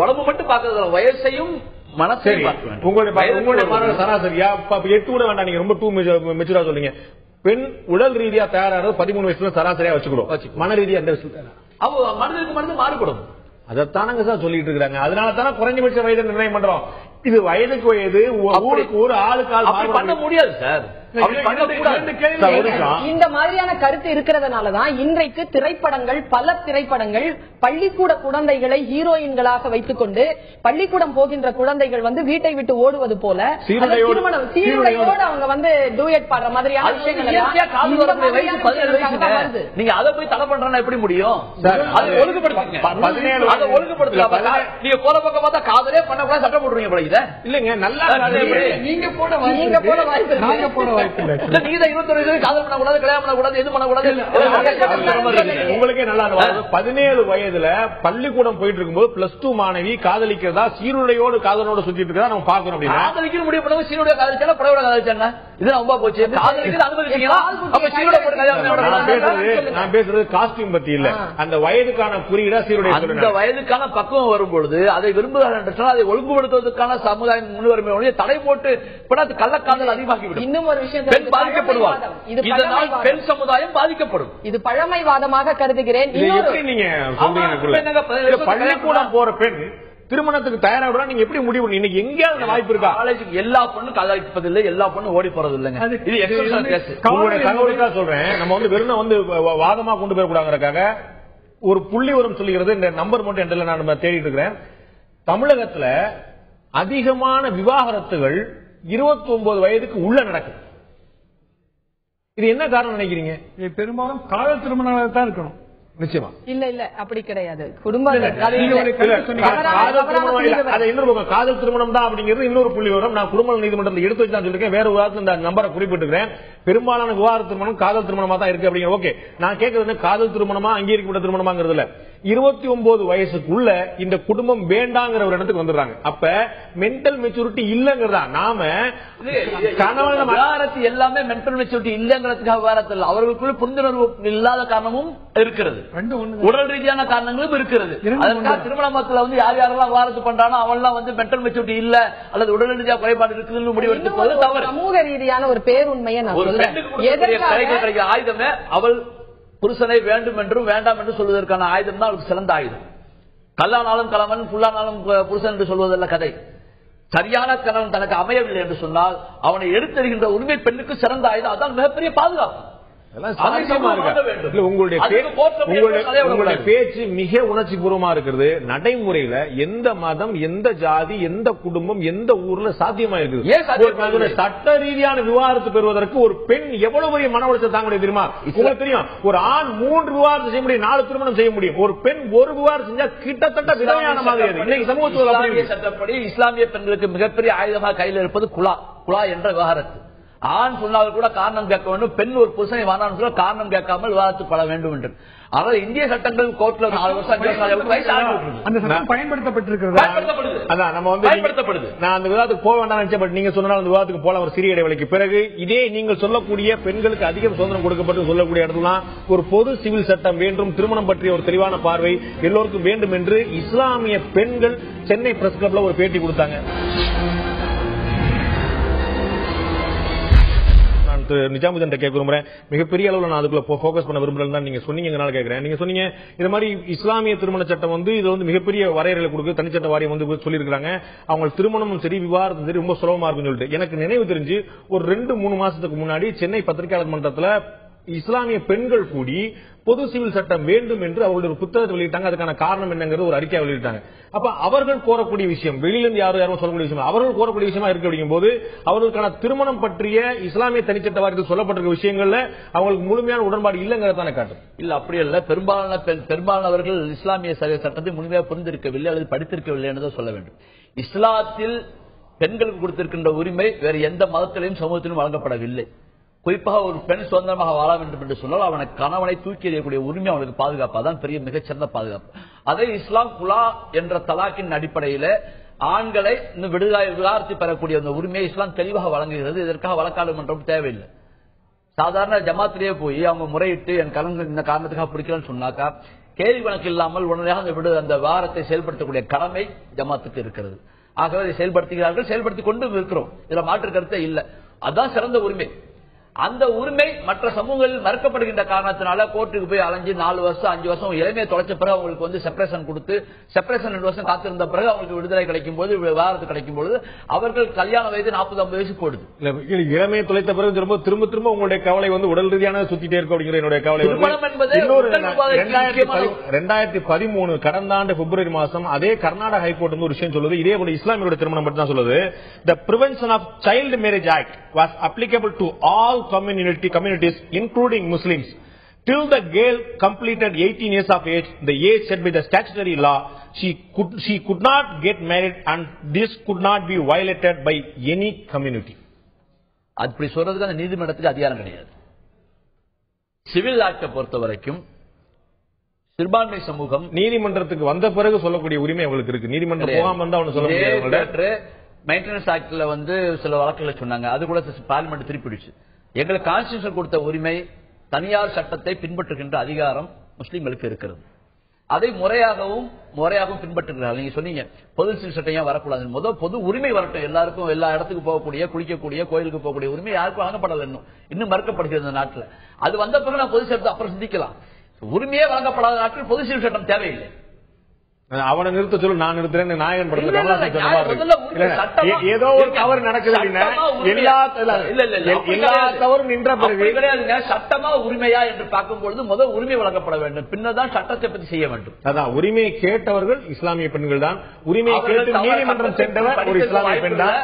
உடம்பு மட்டும் பாக்குறது வயசையும் மனசையும். உங்களுடைய சராசரியா 8 கூட வேண்டாம், நீங்க ரொம்ப டூ மெச்சூரா சொல்றீங்க. பெண் உடல் ரீதியா தயாராக 13 வயசுல சராசரியா வச்சுக்கிறோம். மன ரீதியா அந்த மனதிற்கு மனது மாறுபடும். அதைத்தானங்க சார் சொல்லிட்டு இருக்காங்க. அதனால தானே குறைஞ்சபட்ச வயதை நிர்ணயம் பண்றோம். இது வயதுக்கு வயது ஒரு ஆளுக்கு பண்ண முடியாது சார். இந்த மாதிரியான கருத்து இருக்கிறதுனாலதான் இன்றைக்கு திரைப்படங்கள், பல திரைப்படங்கள் பள்ளிக்கூட குழந்தைகளை ஹீரோயின்களாக வைத்துக் கொண்டு பள்ளிக்கூடம் போகின்ற குழந்தைகள் வந்து வீட்டை விட்டு ஓடுவது போல சீருடையோடு அவங்க வந்து டூயட் பாடுற மாதிரியான நீங்க அதை போய் தடை பண்றா எப்படி முடியும்? ஒழுங்குபடுத்தலாம். நீங்க போற பக்கம் பார்த்தா காதலே பண்ணக்கூடாது சட்டம் போடுறீங்க போல. இதை இல்லங்க நல்லா நீங்க போட வாய்ப்பு உங்களுக்கே நல்லா 17 வயதுல பள்ளிக்கூடம் போயிட்டு இருக்கும்போது +2 மாணவி காதலிக்கிறதா சீருடையோடு காதலோட சுத்திட்டு இருக்கா நம்ம பாக்கணும். காதலிக்க முடிவு பண்ண சீருடைய காதலிச்சா புடவை காதலிச்சா இதுதான் ரொம்ப போச்சு. நான் பேசுறது காஸ்டியூம் பத்தி இல்ல, அந்த வயதுக்கான குறியீடா சீருடைய. அந்த வயதுக்கான பக்குவம் வரும்பொழுது அதை விரும்புகிறார்கள், அதை ஒழுங்குபடுத்துவதற்கான சமுதாயம் முன்னுரிமை தடை போட்டு கள்ளக்காதல் அதிகமாகிவிடும். இன்னும் ஒரு விஷயம், பெண் பாதிக்கப்படுவார். இதனால் பெண் சமுதாயம் பாதிக்கப்படும். இது பழமைவாதமாக கருதுகிறேன். நீங்க பள்ளிக்கூடம் போற பெண் திருமணத்துக்கு தயாராக நீங்க எப்படி முடிவு? இன்னைக்கு எங்கேயாவது வாய்ப்பு இருக்கா? காலேஜுக்கு எல்லா பொண்ணும் காதலிப்பதில்லை, எல்லா பொண்ணும் ஓடி போறது இல்லைங்க. இது எக்ஸப்ஷனல் கேஸ். உங்களுடைய தகவலுக்காக சொல்றேன். நம்ம வந்து வெறும் வந்து வாதமா கொண்டு போயிடக்கூடாதுக்காக ஒரு புள்ளி வரும் சொல்லுகிறது. இந்த நம்பர் மட்டும் என்ற நான் தேடிட்டு இருக்கிறேன். தமிழகத்துல அதிகமான விவாகரத்துகள் 29 வயதுக்கு உள்ள நடக்குது. இது என்ன காரணம் நினைக்கிறீங்க? பெரும்பாலும் காதல் திருமணமாக தான் இருக்கணும். நிச்சயமா இல்ல அப்படி கிடையாது. குடும்ப காதல் திருமணம் தான் அப்படிங்கிறது இன்னொரு புள்ளி வரும். நான் குடும்ப நீதிமன்றத்தில் எடுத்து வச்சு சொல்லிருக்கேன். வேற ஒரு இந்த நம்பரை குறிப்பிட்டிருக்கிறேன். பெரும்பாலான விவாக திருமணம் காதல் திருமணமா தான் இருக்கு அப்படிங்கிற. ஓகே, நான் கேட்கறது காதல் திருமணமா அங்கீகரிக்கப்பட்ட திருமணமாங்கிறது இல்ல. 29 வயசுக்குள்ள இந்த குடும்பம் வேண்டாங்கிற ஒரு இடத்துக்கு வந்துடுறாங்க. அப்ப மென்டல் மெச்சூரிட்டி இல்லங்கிறதா. நாம விவாகரத்து எல்லாமே மென்டல் மெச்சூரிட்டி இல்லங்கிறதுக்காக விவாகரத்து அவர்களுக்குள்ள புரிந்துணர்வு இல்லாத காரணமும் இருக்கிறது, உடல் ரீதியான காரணங்களும் இருக்கிறது. அதற்காக திருமணத்துல வந்து யார் யாரெல்லாம் விவாகரத்து பண்றானோ அவெல்லாம் வந்து மென்டல் மெச்சூரிட்டி இல்ல அல்லது உடல் ரீதியாக குறைபாடு இருக்குதுன்னு முடிவெடுத்து போது தவறு. சமூக ரீதியான ஒரு பேருண்மையை நான் சொல்றேன். ஆயுதமே அவள் புருஷனை வேண்டும் என்றும் வேண்டாம் என்று சொல்வதற்கான ஆயுதம் தான் அவருக்கு சிறந்த ஆயுதம். கல்லானாலும் கலவன் புல்லானாலும் புருஷன் என்று சொல்வதல்ல கதை. சரியான கணவன் தனக்கு அமையவில்லை என்று சொன்னால் அவனை எடுத்தெறிகின்ற உரிமை பெண்ணுக்கு சிறந்த ஆயுதம். அதான் மிகப்பெரிய பாதுகாப்பு. உங்களுடைய பேச்சு மிக உணர்ச்சி பூர்வமா இருக்கிறது. நடைமுறையில எந்த மதம், எந்த ஜாதி, எந்த குடும்பம், எந்த ஊர்ல சாத்தியமா இருக்குது? சட்ட ரீதியான விவாகரத்து பெறுவதற்கு ஒரு பெண் எவ்வளவு பெரிய மன உளைச்சல் தாங்க முடியும் தெரியுமா? உங்களுக்கு தெரியும், ஒரு ஆண் 3 விவாகரத்து செய்ய முடியும், 4 திருமணம் செய்ய முடியும். ஒரு பெண் 1 விவாகரத்து செஞ்சா கிட்டத்தட்ட விதவையான மாதிரி. இன்னைக்கு சமூகத்தில் சட்டப்படி இஸ்லாமிய பெண்களுக்கு மிகப்பெரிய ஆயுதமாக கையில் இருப்பது குலா என்ற விவாகரத்து. ஆண் சொன்னால் கூட காரணம் கேட்க வேண்டும், பெண் ஒரு புருஷனை வானான்னு சொல்ல காரணம் கேட்காமல் விவாதிக்கப்பட வேண்டும் என்று. ஆனால் இந்திய சட்டங்கள் கோர்ட்ல 4 வருஷம் 5 வருஷம் வயசு அந்த சட்டம் பயன்படுத்தப்படுது. அதான் நம்ம வந்து பயன்படுத்தப்படுது. நான் அந்த விவாதத்துக்கு போக வேண்டாம் நினைச்சேன். பட் நீங்க சொன்னால் அந்த விவாதத்துக்கு போல ஒரு சிறிய இடைவெளிக்கு பிறகு இதே நீங்கள் சொல்லக்கூடிய பெண்களுக்கு அதிக சுதந்திரம் கொடுக்கப்பட்டு சொல்லக்கூடிய இடத்துல ஒரு பொது சிவில் சட்டம் வேண்டும், திருமணம் பற்றிய ஒரு தெளிவான பார்வை எல்லோருக்கும் வேண்டும் என்று இஸ்லாமிய பெண்கள் சென்னை பிரஸ் கிளப்ல ஒரு பேட்டி கொடுத்தாங்க. நிஜாமுதீன் கேட்க விரும்புறேன், மிகப்பெரிய அளவில் நான் அதுக்குள்ள போக்கஸ் பண்ண விரும்புறேன். நீங்க சொன்னீங்கனால கேட்கிறேன். நீங்க சொன்னீங்க இது மாதிரி இஸ்லாமிய திருமண சட்டம் வந்து இது வந்து மிகப்பெரிய வரையறைகளை கொடுக்க தனிச்சட்ட வாரியம் வந்து சொல்லியிருக்காங்க. அவங்க திருமணமும் சரி விவாதமும் சரி ரொம்ப சுலபமா இருக்குன்னு சொல்லிட்டு எனக்கு நினைவு தெரிஞ்சு ஒரு 2-3 மாசத்துக்கு முன்னாடி சென்னை பத்திரிகையாளர் மன்றத்தில் இஸ்லாமிய பெண்கள் கூடி பொது சிவில் சட்டம் வேண்டும் என்று அவர்களுடைய ஒரு புத்தகத்தை வெளியிட்டாங்க. அதுக்கான காரணம் என்னங்கிறது ஒரு அறிக்கை வெளியிட்டாங்க. அப்ப அவர்கள் கோரக்கூடிய விஷயம் வெளியிலிருந்து யாரும் சொல்லக்கூடிய விஷயம் அவர்கள் கோரக்கூடிய விஷயமா இருக்கு அப்படிங்கும் போது அவர்களுக்கான திருமணம் பற்றிய இஸ்லாமிய தனிச்சட்ட வாரியத்தில் சொல்லப்பட்டிருக்க விஷயங்கள்ல அவங்களுக்கு முழுமையான உடன்பாடு இல்லைங்கிறதான காட்டும். இல்ல அப்படி இல்ல, பெரும்பாலானவர்கள் இஸ்லாமிய சட்டத்தை முழுமையாக புரிந்திருக்கவில்லை அல்லது படித்திருக்கவில்லை என்று சொல்ல வேண்டும். இஸ்லாத்தில் பெண்களுக்கு கொடுத்திருக்கின்ற உரிமை வேறு எந்த மதத்திலையும் சமூகத்திலும் வழங்கப்படவில்லை. குறிப்பாக ஒரு பெண் சுதந்திரமாக வாழ வேண்டும் என்று சொன்னால் அவனுக்கு கணவனை தூக்கி எறியக்கூடிய உரிமை அவனுக்கு பாதுகாப்பு, அதான் பெரிய மிகச்சிறந்த பாதுகாப்பு. அதை இஸ்லாம் குலா என்ற தலாக்கின் அடிப்படையில் ஆண்களை இன்னும் விகாரத்தை பெறக்கூடிய அந்த உரிமையை இஸ்லாம் தெளிவாக வழங்குகிறது. இதற்காக வழக்காடு மன்றம் தேவையில்லை. சாதாரண ஜமாத்திலேயே போய் அவங்க முறையிட்டு என் கணவன் இந்த காரணத்துக்காக பிடிக்கலன்னு சொன்னாக்கா கேள்வி கணக்கு இல்லாமல் உடனடியாக அந்த வாரத்தை செயல்படுத்தக்கூடிய கடமை ஜமாத்துக்கு இருக்கிறது. ஆகவே அதை செயல்படுத்துகிறார்கள், செயல்படுத்தி கொண்டு இருக்கிறோம். இதுல மாற்று கருத்தே இல்லை. அதுதான் சிறந்த உரிமை. அந்த உரிமை மற்ற சமூகங்களில் மறுக்கப்படுகின்ற காரணத்தினால கோர்ட்டுக்கு போய் அலைஞ்சு 4 வருஷம் 5 வருஷம் இளமையை தொலைச்ச பிறகு அவங்களுக்கு வந்து செப்பரேஷன் கொடுத்து செப்பரேஷன் 2 வருஷம் காத்திருந்த பிறகு அவங்களுக்கு விடுதலை கிடைக்கும் போது விவாதத்து கிடைக்கும் போது அவர்கள் கல்யாண வயது 40-50 வயசு போடுது. இளமையை தொலைத்த பிறகு திரும்ப திரும்ப உங்களுடைய கவலை வந்து உடல் ரீதியான சுத்திட்டே இருக்கும் அப்படிங்கிற என்னுடைய கவலை. 2013 கடந்த ஆண்டு பிப்ரவரி மாதம் அதே கர்நாடக ஹைகோர்ட் வந்து ஒரு விஷயம் சொல்லுது. இதே போல இஸ்லாமியோட திருமணம் பற்றி தான் சொல்லுது. The Prevention of Child Marriage Act was applicable to all communities including Muslims till the girl completed 18 years of age, the age set by the statutory law. She could not get married and this could not be violated by any community. அப்படி சொல்றதுக்கு அந்த நீதிமன்றத்துக்கு அதிகாரம் கிடையாது. Civil ஆக்டை பொறுத்த வரைக்கும் சிறுபான்மை சமூகம் நீதிமன்றத்துக்கு வந்த பிறகு சொல்லக்கூடிய உரிமை அவங்களுக்கு இருக்கு. நீதிமன்றம் போகாம இருந்தா அவனு சொல்ல முடியாது. மெயின்டெனன்ஸ் ஆக்ட்ல வந்து சில வழக்குகளை சொன்னாங்க, அது கூட பார்லிமெண்ட் திருப்பிடுச்சு. எங்களுக்கு கான்ஸ்டிடியூஷன் கொடுத்த உரிமை தனியார் சட்டத்தை பின்பற்றுகின்ற அதிகாரம் முஸ்லிம்களுக்கு இருக்கிறது. அதை முறையாகவும் பின்பற்றுகிறார்கள். நீங்க சொன்னீங்க பொது சிவில் சட்டம் ஏன் வரக்கூடாது, பொது உரிமை வரட்டும். எல்லாருக்கும் எல்லா இடத்துக்கு போகக்கூடிய குளிக்கக்கூடிய கோயிலுக்கு போகக்கூடிய உரிமை யாருக்கும் வழங்கப்படல, இன்னும் மறுக்கப்படுகிறது இந்த நாட்டில். அது வந்த பிறகு நான் பொது சட்டத்தை அப்புறம் சிந்திக்கலாம். உரிமையே வழங்கப்படாத நாட்டில் பொது சிவில் சட்டம் தேவையில்லை. அவனை நிறுத்த சொல்லு, நான் நிறுத்துறேன். நாயகன் படத்துல ஏதோ ஒரு தவறு நடக்குது எல்லா தவறும் நின்ற பிறகு சட்டமா உரிமையா என்று பார்க்கும்போது முதல் உரிமை வழங்கப்பட வேண்டும், பின்னதான் சட்டத்தை பற்றி செய்ய வேண்டும். அதான் உரிமையை கேட்டவர்கள் இஸ்லாமிய பெண்கள் தான். உரிமையை கேட்டு நீதிமன்றம் சென்றவர் ஒரு இஸ்லாமிய பெண் தான்.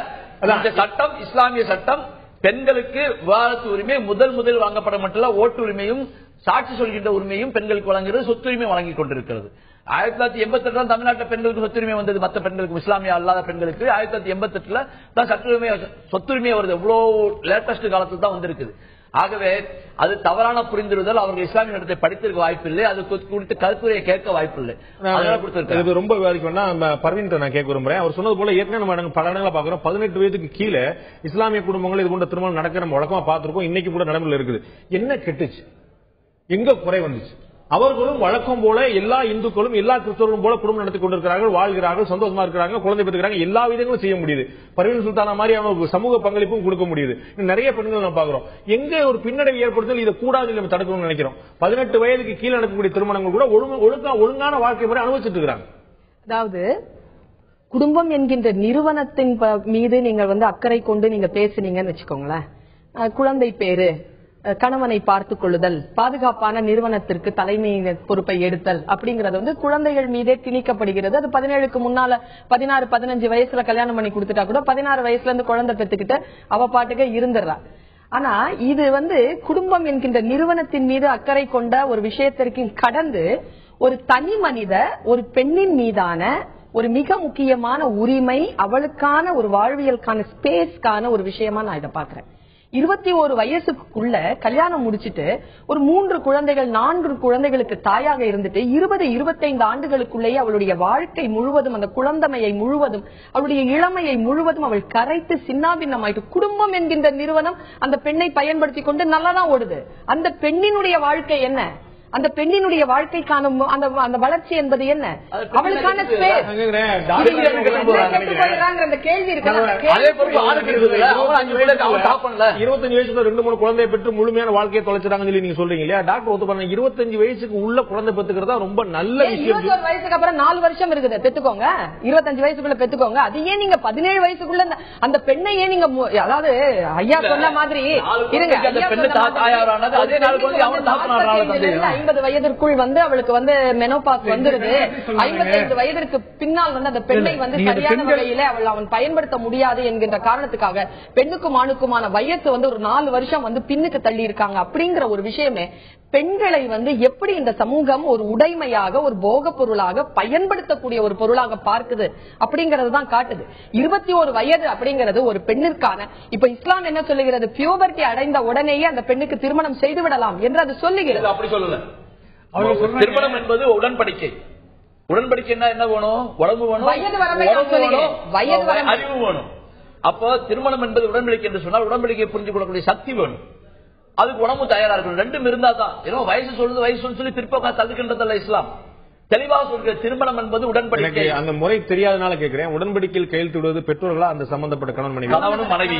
இந்த சட்டம் இஸ்லாமிய சட்டம் பெண்களுக்கு விவாதத்து உரிமை முதல் வழங்கப்பட மட்டும் ஓட்டு உரிமையும் சாட்சி சொல்கின்ற உரிமையும் பெண்களுக்கு வழங்குகிறது, சொத்துரிமை வழங்கிக் கொண்டிருக்கிறது. 1988 தமிழ்நாட்டில் பெண்களுக்கு சொத்துரிமை வந்தது, மற்ற பெண்களுக்கு இஸ்லாமிய அல்லாத பெண்களுக்கு 1988 தான் சட்டுரிமை சொத்துரிமை வருது. எவ்வளவு லேட்டஸ்ட் காலத்தில் தான் வந்திருக்குது. ஆகவே அது தவறான புரிந்துறுதல். அவர்கள் இஸ்லாமிய இடத்தை படித்திருக்க வாய்ப்பில்லை, அது குறித்து கருத்துரையை கேட்க வாய்ப்பில்லை. ரொம்ப விவாதிக்கணும்னா பர்வீன் நான் கேட்க விரும்புறேன். அவர் சொன்னது போல ஏற்கனவே பல இடங்களை பாக்குறோம். 18 வயதுக்கு கீழே இஸ்லாமிய குடும்பங்கள் இது போன்ற திருமணம் நடக்கிற நம்ம வழக்கமா பார்த்திருக்கோம். இன்னைக்கு கூட நடைமுறையில் இருக்குது. என்ன கெட்டுச்சு, எங்க குறை வந்துச்சு? அவர்களும் வழக்கம் போல எல்லா இந்துக்களும் எல்லா கிறிஸ்தவர்களும் போல குடும்பம் நடத்தி கொண்டிருக்கிறார்கள், வாழ்கிறார்கள், சந்தோஷமா இருக்கிறாங்க, குழந்தை பெற்றுக்கிறாங்க, எல்லா விதங்களும் செய்ய முடியுது. பர்வீன் சுல்தானா மாதிரி அவங்க சமூக பங்களிப்பும் கொடுக்க முடியுது. நிறைய பெண்கள் நம்ம பாக்குறோம். எங்க ஒரு பின்னடைவு ஏற்படுத்தல் இதை கூடாது நம்ம தடுக்கணும்னு நினைக்கிறோம். 18 வயதுக்கு கீழே நடக்கக்கூடிய திருமணங்கள் கூட ஒழுங்கான வாழ்க்கை முறை அனுபவிச்சுட்டு இருக்கிறாங்க. அதாவது குடும்பம் என்கின்ற நிறுவனத்தின் மீது நீங்கள் அக்கறை கொண்டு நீங்க பேசுனீங்கன்னு வச்சுக்கோங்களேன். குழந்தை பேரு, கணவனை பார்த்துக் கொள்ளுதல், பாதுகாப்பான நிறுவனத்திற்கு தலைமை பொறுப்பை எடுத்தல் அப்படிங்கறது குழந்தைகள் மீதே திணிக்கப்படுகிறது. அது 17க்கு முன்னால 16-15 வயசுல கல்யாணம் பண்ணி கொடுத்துட்டா கூட 16 வயசுல இருந்து குழந்தை பெற்றுக்கிட்டு அவ பாட்டுக்க இருந்துடுறா. ஆனா இது குடும்பம் என்கின்ற நிறுவனத்தின் மீது அக்கறை கொண்ட ஒரு விஷயத்திற்கு கடந்து ஒரு தனி மனித ஒரு பெண்ணின் மீதான ஒரு மிக முக்கியமான உரிமை, அவளுக்கான ஒரு வாழ்வியலுக்கான ஸ்பேஸ்க்கான ஒரு விஷயமா நான் இதை பாக்குறேன். 21 வயசுக்குள்ள கல்யாணம் முடிச்சிட்டு ஒரு 3 குழந்தைகள் 4 குழந்தைகளுக்கு தாயாக இருந்துட்டு 20-25 ஆண்டுகளுக்குள்ளேயே அவளுடைய வாழ்க்கை முழுவதும், அந்த குழந்தைமையை முழுவதும், அவளுடைய இளமையை முழுவதும் அவள் கரைத்து சின்னாபின்னமாயிட்டு, குடும்பம் என்கின்ற நிறுவனம் அந்த பெண்ணை பயன்படுத்தி கொண்டு நல்லாதான் ஓடுது. அந்த பெண்ணினுடைய வாழ்க்கை என்ன? அந்த பெண்ணினுடைய வாழ்க்கைக்கான அந்த வளர்ச்சி என்பது என்ன? அவளுக்கான கேள்வி இருக்கு. 25 வயசுல 2-3 குழந்தைய பெற்று முழுமையான வாழ்க்கையை தொலைச்சிட்டாங்கன்னு சொல்லி நீங்க சொல்றீங்க இல்லையா? டாக்டர் ஒத்து பண்ண 25 வயசுக்கு உள்ள குழந்தை பெத்துக்கிறதா ரொம்ப நல்ல விஷயம். 21 வயசுக்கு அப்புறம் 4 வருஷம் இருக்குது, பெத்துக்கோங்க. 25 வயசுக்குள்ள பெத்துக்கோங்க. அதையே நீங்க 17 வயசுக்குள்ள அந்த பெண்ணையே நீங்க, அதாவது ஐயா சொன்ன மாதிரி இருங்க, 50 வயதிற்குள் அவளுக்கு மெனோபாஸ் வந்துருது. 55 வயதிற்கு பின்னால் அந்த பெண்ணை சரியான முறையில அவன் பயன்படுத்த முடியாது என்கின்ற காரணத்துக்காக பெண்ணுக்கும் ஆணுக்குமான வயசு ஒரு 4 வருஷம் பின்னுக்கு தள்ளி இருக்காங்க. அப்படிங்கிற ஒரு விஷயமே பெண்களை எப்படி இந்த சமூகம் ஒரு உடைமையாக, ஒரு போக பொருளாக பயன்படுத்தக்கூடிய ஒரு பொருளாக பார்க்குது அப்படிங்கறது தான் காட்டுது. 21 வயது அப்படிங்கிறது ஒரு பெண்ணிற்கான, இப்ப இஸ்லாம் என்ன சொல்லுகிறது, பியூபர்ட்டி அடைந்த உடனேயே அந்த பெண்ணுக்கு திருமணம் செய்து விடலாம் என்று அது சொல்லுகிறது. அப்படி சொல்லல. திருமணம் என்பது உடன்படிக்கை. உடன்படிக்கைன்னா என்ன வேணும்? உடம்பு வேணும், அறிவு வேணும். அப்போ திருமணம் என்பது உடன்படிக்கை என்று சொன்னால் உடன்படிக்கை புரிஞ்சு கொள்ளக்கூடிய சக்தி வேணும். அதுக்கு உடம்பு தயாரா இருக்கணும். ரெண்டும் இருந்தா தான். ஏன்னா வயசு சொல்லுது, வயசு சொல்லி பிற்போக்கா தடுக்கின்றதல்ல இஸ்லாம். தெளிவாக சொல்கிற திருமணம் என்பது உடன்படிக்கை. அந்த முறை தெரியாதனால கேட்கிறேன். உடன்படிக்கையில் கையெழுத்திடுவது பெற்றோர்களா அந்த சம்பந்தப்பட்ட கணவன் மனைவி?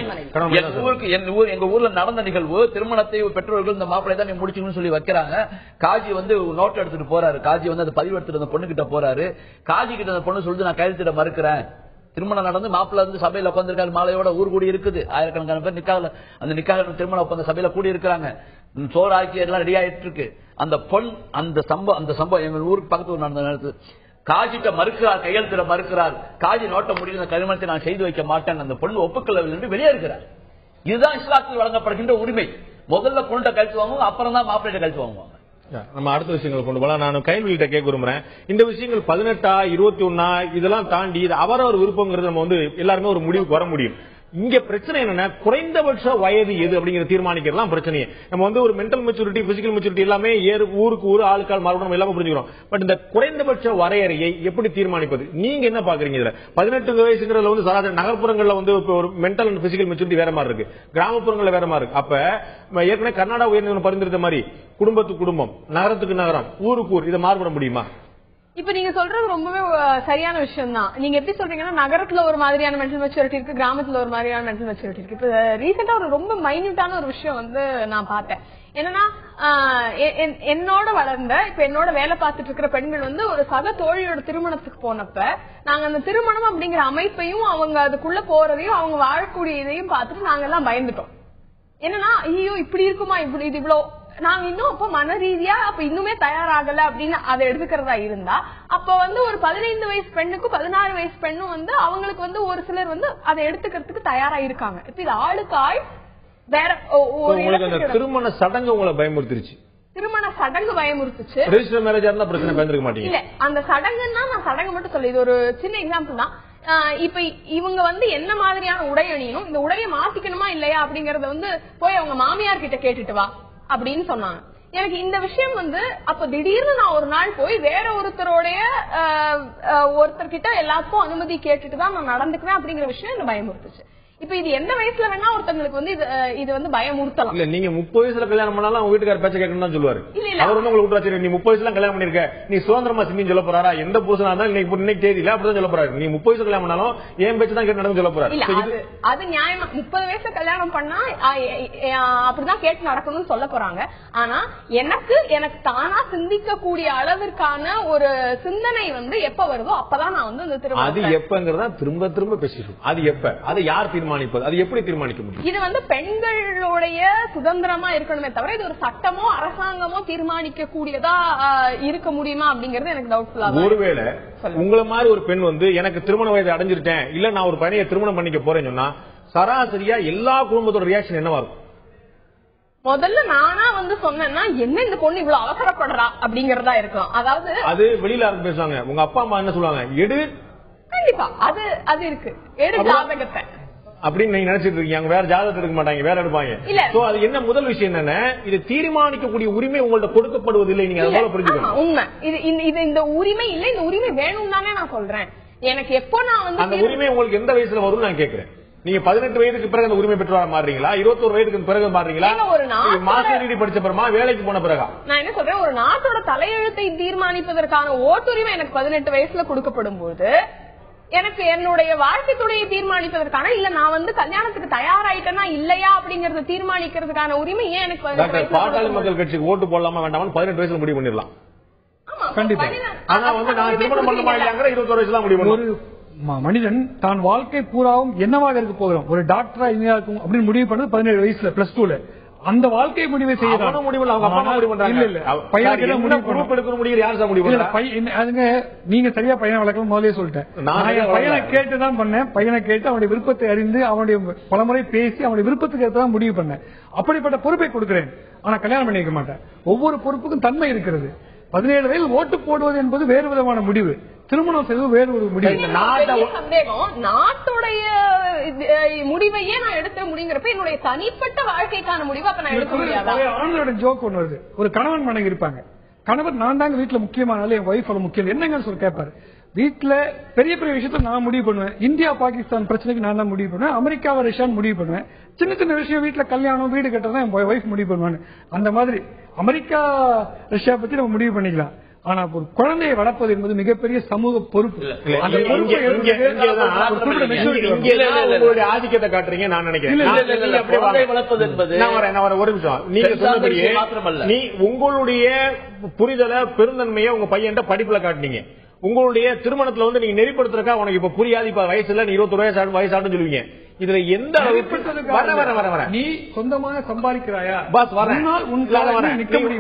எங்க ஊர்ல நடந்த நிகழ்வு, திருமணத்தை பெற்றோர்கள் இந்த மாப்பிள்ளை தான் முடிச்சுன்னு சொல்லி வைக்கிறாங்க. காஜி நோட் எடுத்துட்டு போறாரு. காஜி அந்த பதிவு எடுத்துட்டு அந்த பொண்ணு கிட்ட போறாரு. காஜி கிட்ட அந்த பொண்ணு சொல்லிட்டு நான் கையெழுத்திட மறுக்கிறேன். திருமணம் நடந்து மாப்பிள்ள சபையில உட்காந்துருக்காரு, மாலையோட ஊர் கூடி இருக்குது. ஆயிரக்கணக்கான பேர் நிக்காக, அந்த நிக்காக திருமண ஒப்பந்த சபையில கூடி இருக்கிறாங்க. சோறு ஆக்கி எல்லாம் ரெடி ஆயிட்டு இருக்கு. அந்த பொன் அந்த சம்பவம் எங்க ஊருக்கு பக்கத்து நடந்த நேரத்தில் காஜிட்ட மறுக்கிறார், கையெழுத்திட மறுக்கிறார். காஜி நோட்ட முடியும், கருமணத்தை நான் செய்து வைக்க மாட்டேன். அந்த பொண்ணு ஒப்புக்கொள்ளவில்லை என்று வெளியே இருக்கிறார். இதுதான் இஸ்லாத்தில் வழங்கப்படுகின்ற உரிமை. முதல்ல பொண்ணை கழித்து வாங்குவாங்க, அப்புறம் தான் மாப்பிள்ளை கழித்து வாங்குவாங்க. நம்ம அடுத்த விஷயங்கள் கொண்டு போலாம். நான் கைவிட்ட கேட்க விரும்புறேன். இந்த விஷயங்கள் 18 21 இதெல்லாம் தாண்டி அவரவர் விருப்பங்கிறது நம்ம எல்லாருமே ஒரு முடிவுக்கு வர முடியும். இங்க பிரச்சனை என்னன்னா, குறைந்தபட்ச வயது எது அப்படிங்கிற தீர்மானிக்கிறதுலாம் பிரச்சனையே. நம்ம ஒரு மென்டல் மெச்சூரிட்டி, பிசிக்கல் மெச்சூரிட்டி எல்லாமே ஊருக்கு ஊர் ஆளுக்கால் மாறுபடும் எல்லாமே புரிஞ்சுக்கிறோம். பட் இந்த குறைந்தபட்ச வரையறையை எப்படி தீர்மானிப்பது? நீங்க என்ன பாக்குறீங்க? இதுல 18 வயசுங்கிறதுல சராசரி நகர்ப்புறங்கள்ல ஒரு மென்டல் அண்ட் பிசிக்கல் மெச்சூரிட்டி வேற மாதிரி இருக்கு, கிராமப்புறங்கள்ல வேற மாதிரி இருக்கு. அப்ப ஏற்கனவே கர்நாடகா உயர்நீதிமன்றம் பரிந்துரைத்த மாதிரி குடும்பத்துக்கு குடும்பம், நகரத்துக்கு நகரம், ஊருக்கு ஊர் இதை மாறுபட முடியுமா? இப்ப நீங்க சொல்றது ரொம்பவே சரியான விஷயம் தான். நீங்க எப்படி சொல்றீங்கன்னா, நகரத்துல ஒரு மாதிரியான மென்டல் மெச்சூரிட்டி இருக்கு, கிராமத்துல ஒரு மாதிரியான மென்டல் மெச்சூரிட்டி இருக்கு. இப்ப ரீசெண்டா ஒரு ரொம்ப மைன்யூட்டான ஒரு விஷயம் நான் பார்த்தேன். என்னன்னா, என்னோட வளர்ந்த, இப்ப என்னோட வேலை பார்த்துட்டு இருக்கிற பெண்கள் ஒரு சக தோழியோட திருமணத்துக்கு போனப்ப நாங்க அந்த திருமணம் அப்படிங்கிற அமைப்பையும் அவங்க அதுக்குள்ள போறதையும் அவங்க வாழக்கூடிய இதையும் பார்த்துட்டு நாங்க எல்லாம் பயந்துட்டோம். என்னன்னா, ஐயோ இப்படி இருக்குமா, இப்படி இது இவ்வளவு நாங்க இன்னும் அப்ப மன ரீதியா அப்ப இன்னுமே தயாராகல அப்படின்னு அதை எடுத்துக்கிறதா இருந்தா, அப்ப ஒரு 15 வயசு பெண்ணுக்கும் 16 வயசு பெண்ணும் அவங்களுக்கு ஒரு சிலர் அதை எடுத்துக்கிறதுக்கு தயாரா இருக்காங்க. இப்ப இது ஆளுக்கு ஆள் வேற. திருமண சடங்கு உங்களை பயமுறுத்திருச்சு? திருமண சடங்கு பயமுறுத்துச்சு. ரெஜிஸ்டர் மேரேஜ் இருந்தா பிரச்சனை பயந்துக்க மாட்டீங்க? இல்ல, அந்த சடங்குன்னா நான் சடங்கு மட்டும் சொல்ல, இது ஒரு சின்ன எக்ஸாம்பிள் தான். இப்ப இவங்க என்ன மாதிரியான உடை அணியணும், இந்த உடையை மாத்திக்கணுமா இல்லையா அப்படிங்கறத போய் அவங்க மாமியார் கிட்ட கேட்டுட்டு வா அப்படின்னு சொன்னாங்க. எனக்கு இந்த விஷயம் அப்ப திடீர்னு நான் ஒரு நாள் போய் வேற ஒருத்தர்கிட்ட எல்லாத்துக்கும் அனுமதி கேட்டுட்டு தான் நான் நடந்துக்குவேன் அப்படிங்கிற விஷயம் என்ன பயமுறுத்துச்சு. இப்ப இது எந்த வயசுல வேணா ஒருத்தங்களுக்கு இது பயமுறுத்தலாம். இல்ல, நீங்க 30 வயசுல கல்யாணம் பண்ணாலும் அவங்க வீட்டுக்கார பேச்ச கேட்கணும் தான் சொல்லுவாரு. அவர் உங்களுக்கு விட்டு நீ 30 வயசுல கல்யாணம் பண்ணிருக்க, நீ சுதந்திரமா சிந்தின்னு சொல்ல போறாரா? எந்த புருஷனா இருந்தாலும் இன்னைக்கு தேதியில அப்படிதான் சொல்ல போறாரு. நீ 30 வயசுல கல்யாணம் பண்ணாலும் ஏன் பேச்சு தான் கேட்டு நடந்து சொல்ல போறாரு. அது நியாயமா 30 வயசுல கல்யாணம் பண்ணா அப்படிதான் கேட்டு நடக்கணும்னு சொல்ல போறாங்க. ஆனா எனக்கு தானா சிந்திக்க கூடிய அளவிற்கான ஒரு சிந்தனை எப்ப வருதோ அப்பதான் நான் இந்த திருமணம். அது எப்பங்கிறதா திரும்ப திரும்ப பேசிடுவோம். அது எப்ப, அதை யார் தீர்மானிப்பது, அது எப்படி தீர்மானிக்க முடியும்? இது பெண்களுடைய சுதந்திரமா இருக்கணுமே தவிர இது ஒரு சட்டமோ அரசாங்கமோ தீர்மானிக்க கூடியதா இருக்க முடியுமா அப்படிங்கறது எனக்கு டவுட்ஃபுல்லா. ஒருவேளை உங்களை மாதிரி ஒரு பெண் எனக்கு திருமண வயது அடைஞ்சிருட்டேன், இல்ல நான் ஒரு பையனை திருமணம் பண்ணிக்க போறேன்னு சொன்னா சராசரியா எல்லா குடும்பத்தோட ரியாக்ஷன் என்னவா இருக்கும்? முதல்ல நானா சொன்னேன்னா என்ன இந்த பொண்ணு இவ்வளவு அவசரப்படுறா அப்படிங்கறதா இருக்கும். அதாவது அது வெளியில இருந்து பேசுவாங்க. உங்க அப்பா அம்மா என்ன சொல்லுவாங்க? எடு. கண்டிப்பா அது இருக்கு, எடு ஜாதகத்தை. அப்படின்னு நீங்க நினைச்சிட்டு இருக்கீங்க. வேற ஜாதகத்தை எடுக்க மாட்டாங்க, வேற எடுப்பாங்க. சோ அது என்ன முதல் விஷயம் என்னன்னா, இது தீர்மானிக்கக்கூடிய உரிமை உங்கள்ட்ட கொடுக்கப்படுவதில்லை. நீங்க அதனால புரிஞ்சுக்கணும். உண்மை இது இந்த உரிமை இல்ல, இந்த உரிமை வேணும் தானே நான் சொல்றேன். எனக்கு எப்போ நான் வந்து அந்த உரிமை உங்களுக்கு எந்த வயசுல வரும் நான் கேட்கிறேன். நீங்க 18 வயதுக்கு பிறகு அந்த உரிமை பெற்றவரா மாறுறீங்களா, 21 வயதுக்கு பிறகு மாறுறீங்களா, மாஸ்டர் டிகிரி படிச்ச பிறமா, வேலைக்கு போன பிறகா? நான் என்ன சொல்றேன், ஒரு நாட்டோட தலையெழுத்தை தீர்மானிப்பதற்கான ஓட்டுரிமை எனக்கு 18 வயசுல கொடுக்கப்படும் போது எனக்கு என்னுடைய வாழ்க்கை துணையை தீர்மானிப்பதற்கான, இல்ல நான் வந்து கல்யாணத்துக்கு தயாராயிட்டேன்னா இல்லையா அப்படிங்கறத தீர்மானிக்கிறதுக்கான உரிமை ஏன் எனக்கு 18 வயசுல? பாட்டாளி மக்கள் கட்சிக்கு ஓட்டு போடலாமா வேண்டாமா 18 வயசுல முடிவு பண்ணிடலாம். கண்டிப்பா. ஆனா வந்து நான் திருமணம் பண்ண மாட்டேங்கிற 21 வயசுல முடிவு பண்ணுவேன். ஒரு மனிதன் தான் வாழ்க்கை பூராவும் என்னவாக இருக்க போகிறோம், ஒரு டாக்டரா இந்தியா இருக்கும் அப்படின்னு முடிவு பண்ணது 17 வயசுல பிளஸ் 2ல. அந்த வாழ்க்கை முடிவை செய்யறாங்க. நீங்க சரியா பையனை வளர்க்கலாம் முதலே சொல்லிட்டேன். பையனை கேட்டுதான் பண்ணேன். பையனை கேட்டு அவனுடைய விருப்பத்தை அறிந்து அவனுடைய பலமுறை பேசி அவனுடைய விருப்பத்துக்கு ஏற்றதான் முடிவு பண்ணேன். அப்படிப்பட்ட பொறுப்பை கொடுக்கிறேன். ஆனா கல்யாணம் பண்ணி வைக்க மாட்டேன். ஒவ்வொரு பொறுப்புக்கும் தன்மை இருக்கிறது. 17 வயதில் ஓட்டு போடுவது என்பது வேறு விதமான முடிவு, திருமணம் செய்வது வேறு ஒரு முடிவு. நாட்டுடைய முடிவையே நான் எடுக்க முடியுங்கிறப்ப என்னுடைய தனிப்பட்ட வாழ்க்கைக்கான முடிவு அப்ப நான் எடுக்க முடியாது. ஆண்களோட ஜோக் ஒண்ணு வருது. ஒரு கணவன் மனைவி இருப்பாங்க. கணவர் நான் தாங்க வீட்டுல முக்கியமான என் ஒய்ஃப் முக்கியம் என்னங்க சொல்லி கேட்பாரு. வீட்டுல பெரிய பெரிய விஷயத்த நான் முடிவு பண்ணுவேன். இந்தியா பாகிஸ்தான் பிரச்சனைக்கு நான் தான் முடிவு பண்ணுவேன். அமெரிக்காவை ரஷ்யான்னு முடிவு பண்ணுவேன். சின்ன சின்ன விஷயம் வீட்டுல கல்யாணம் வீடு கட்டுறதா என் ஒய்ஃப் முடிவு பண்ணுவாங்க. அந்த மாதிரி அமெரிக்கா ரஷ்யா பத்தி நம்ம முடிவு பண்ணிக்கலாம். ஆனா ஒரு குழந்தையை வளர்ப்பது என்பது மிகப்பெரிய சமூக பொறுப்பு. அந்த பொறுப்பு ஆதிக்கத்தை காட்டுறீங்க நான் நினைக்கிறேன். ஒரு நிமிஷம், நீங்க சொன்னபடியே நீ உங்களுடைய புரிதலை பெருந்தன்மையை உங்க பையன் படிப்புல காட்டினீங்க. உங்களுடைய திருமணத்துல வந்து நீங்க நெறிப்படுத்துறக்கா உனக்கு இப்ப புரியாது, இப்ப வயசுல நீ 21 வயசாடுன்னு சொல்லுவீங்க. இதுல எந்த வர நீ சொந்தமாக சம்பாதிக்கிறாயா பாஸ்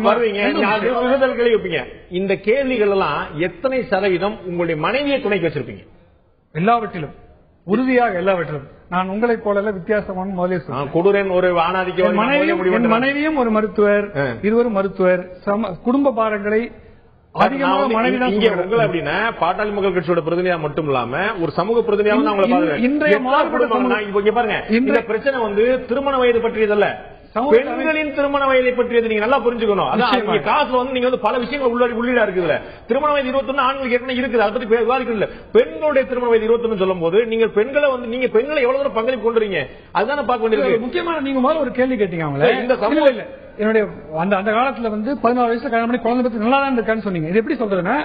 வருவீங்க. இந்த கேள்விகள் எல்லாம் எத்தனை சதவீதம் உங்களுடைய மனைவியை துணைக்கு வச்சிருப்பீங்க? எல்லாவற்றிலும் உறுதியாக எல்லாவற்றிலும். நான் உங்களை போல வித்தியாசமான முதலே கொடுறேன். ஒரு ஆணாதிக்க மனைவியும் ஒரு மருத்துவர், இருவரும் மருத்துவர். குடும்ப பாரங்களை அதிகமாக மனைவிதான் அப்படின்னா பாட்டாளி மக்கள் கட்சியோட பிரதிநிதியா மட்டும் இல்லாம ஒரு சமூக பிரதிநிதியாக இன்றைய பாருங்க. இந்த பிரச்சனை வந்து திருமண வயது பற்றியதல்ல, பெண்களின் திருமண வயதை பற்றியது. நீங்க நல்லா புரிஞ்சுக்கணும். அதான் காசுல வந்து நீங்க வந்து பல விஷயங்கள் உள்ளீடா இருக்குதுல. திருமண வயது 21 ஆண்களுக்கு ஏற்கனவே இருக்குது, அதை பத்தி விவாதிக்கல. பெண்களுடைய திருமண வயது 21 சொல்லும் போது நீங்க பெண்களை வந்து நீங்க பெண்களை எவ்வளவு தூரம் பங்களிப்பு கொண்டுறீங்க அதுதான் பார்க்க வேண்டியது. முக்கியமான நீங்க முதல்ல ஒரு கேள்வி கேட்டீங்க அவங்கள. இந்த சமூகம் இல்ல என்னுடைய அந்த காலத்துல வந்து 14 வயசுல கல்யாணம் பண்ணி குழந்தை பத்தி நல்லா தான் இருக்கான்னு சொன்னீங்க. இது எப்படி சொல்றதுன்னா,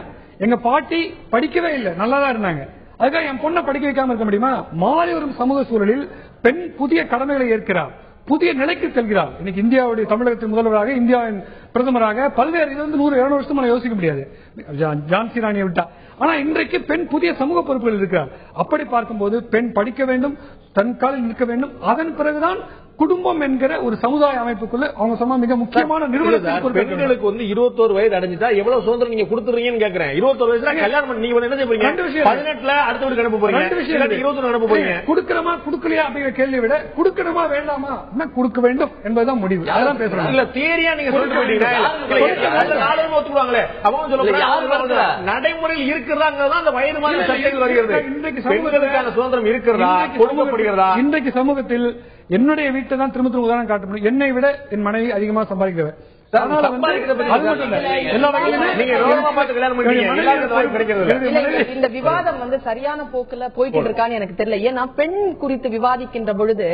எங்க பாட்டி படிக்கவே இல்லை, நல்லா தான் இருந்தாங்க. அதுக்காக என் பொண்ணை படிக்க வைக்காம இருக்க முடியுமா? மாறி வரும் சமூக சூழலில் பெண் புதிய கடமைகளை ஏற்கிறார், புதிய நிலைக்கு செல்கிறார். இன்னைக்கு இந்தியாவுடைய தமிழகத்தின் முதல்வராக, இந்தியாவின் பிரதமராக பல்வேறு இது வந்து 100-200 வருஷமா யோசிக்க முடியாது ஜான்சி ராணியை விட்டா. ஆனா இன்றைக்கு பெண் புதிய சமூக பொறுப்புகள் இருக்கிறார். அப்படி பார்க்கும்போது பெண் படிக்க வேண்டும், தன் காலில் நிற்க வேண்டும். அதன் பிறகுதான் குடும்பம் என்கிற ஒரு சமுதாய அமைப்புக்குள்ள அவங்க சொன்ன மிக முக்கியமான நிறுவனத்தில் பெண்களுக்கு வந்து 21 வயது அடைஞ்சிட்டா எவ்வளவு சுதந்திரம் நீங்க கொடுத்துறீங்கன்னு கேக்குறேன். 21 வயசுல கல்யாணம் பண்ணி நீங்க என்ன செய்வீங்க? 18ல அடுத்த வீட்டுக்கு அனுப்ப போறீங்க, 21 அனுப்ப போறீங்க. கொடுக்கறமா கொடுக்கலையா அப்படிங்கிற கேள்வியை விட கொடுக்கணுமா வேண்டாமா கொடுக்க வேண்டும் என்பதுதான் முடிவு. அதெல்லாம் பேசுறாங்க. இல்ல தியரியா நீங்க சொல்லிட்டு போயிட்டீங்க. ஒத்துக்குவாங்களே அவங்க சொல்ல நடைமுறையில் இருக்கிறதா அந்த வயது மாதிரி சட்டங்கள் வருகிறது. இன்றைக்கு பெண்களுக்கான சுதந்திரம் இருக்கிறதா, கொடுக்கப்படுகிறதா? இன்றைக்கு சமூகத்தில் என்னுடைய வீட்டை தான் திரும்ப திரும்ப உதாரணம் காட்ட முடியும். என்னை விட என் மனைவி அதிகமா சம்பாதிக்கிறவர். இந்த விவாதம் வந்து சரியான போக்குல போயிட்டு இருக்கான்னு எனக்கு தெரியல. ஏன்னா பெண் குறித்து விவாதிக்கின்ற பொழுது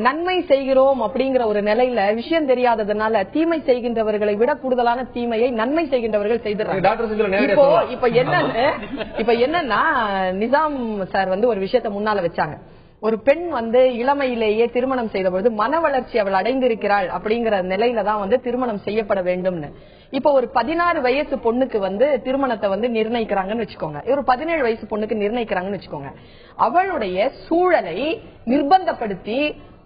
நன்மை செய்கிறோம் அப்படிங்கிற ஒரு நிலையில விஷயம் தெரியாததுனால தீமை செய்கின்றவர்களை விட கூடுதலான தீமையை நன்மை செய்கின்றவர்கள் செய்திருக்காங்க. இப்ப என்னன்னா நிசாம் சார் வந்து ஒரு விஷயத்த முன்னால வச்சாங்க. ஒரு பெண் வந்து இளமையிலேயே திருமணம் செய்த பொழுது மன வளர்ச்சி அவள் அடைந்திருக்கிறாள் அப்படிங்கிற நிலையில தான் வந்து திருமணம் செய்யப்பட வேண்டும்னு. இப்ப ஒரு 16 வயசு பொண்ணுக்கு வந்து திருமணத்தை வந்து நிர்ணயிக்கிறாங்கன்னு வச்சுக்கோங்க. ஒரு 17 வயசு பொண்ணுக்கு நிர்ணயிக்கிறாங்கன்னு வச்சுக்கோங்க. அவளுடைய சூழலை நிர்பந்தப்படுத்தி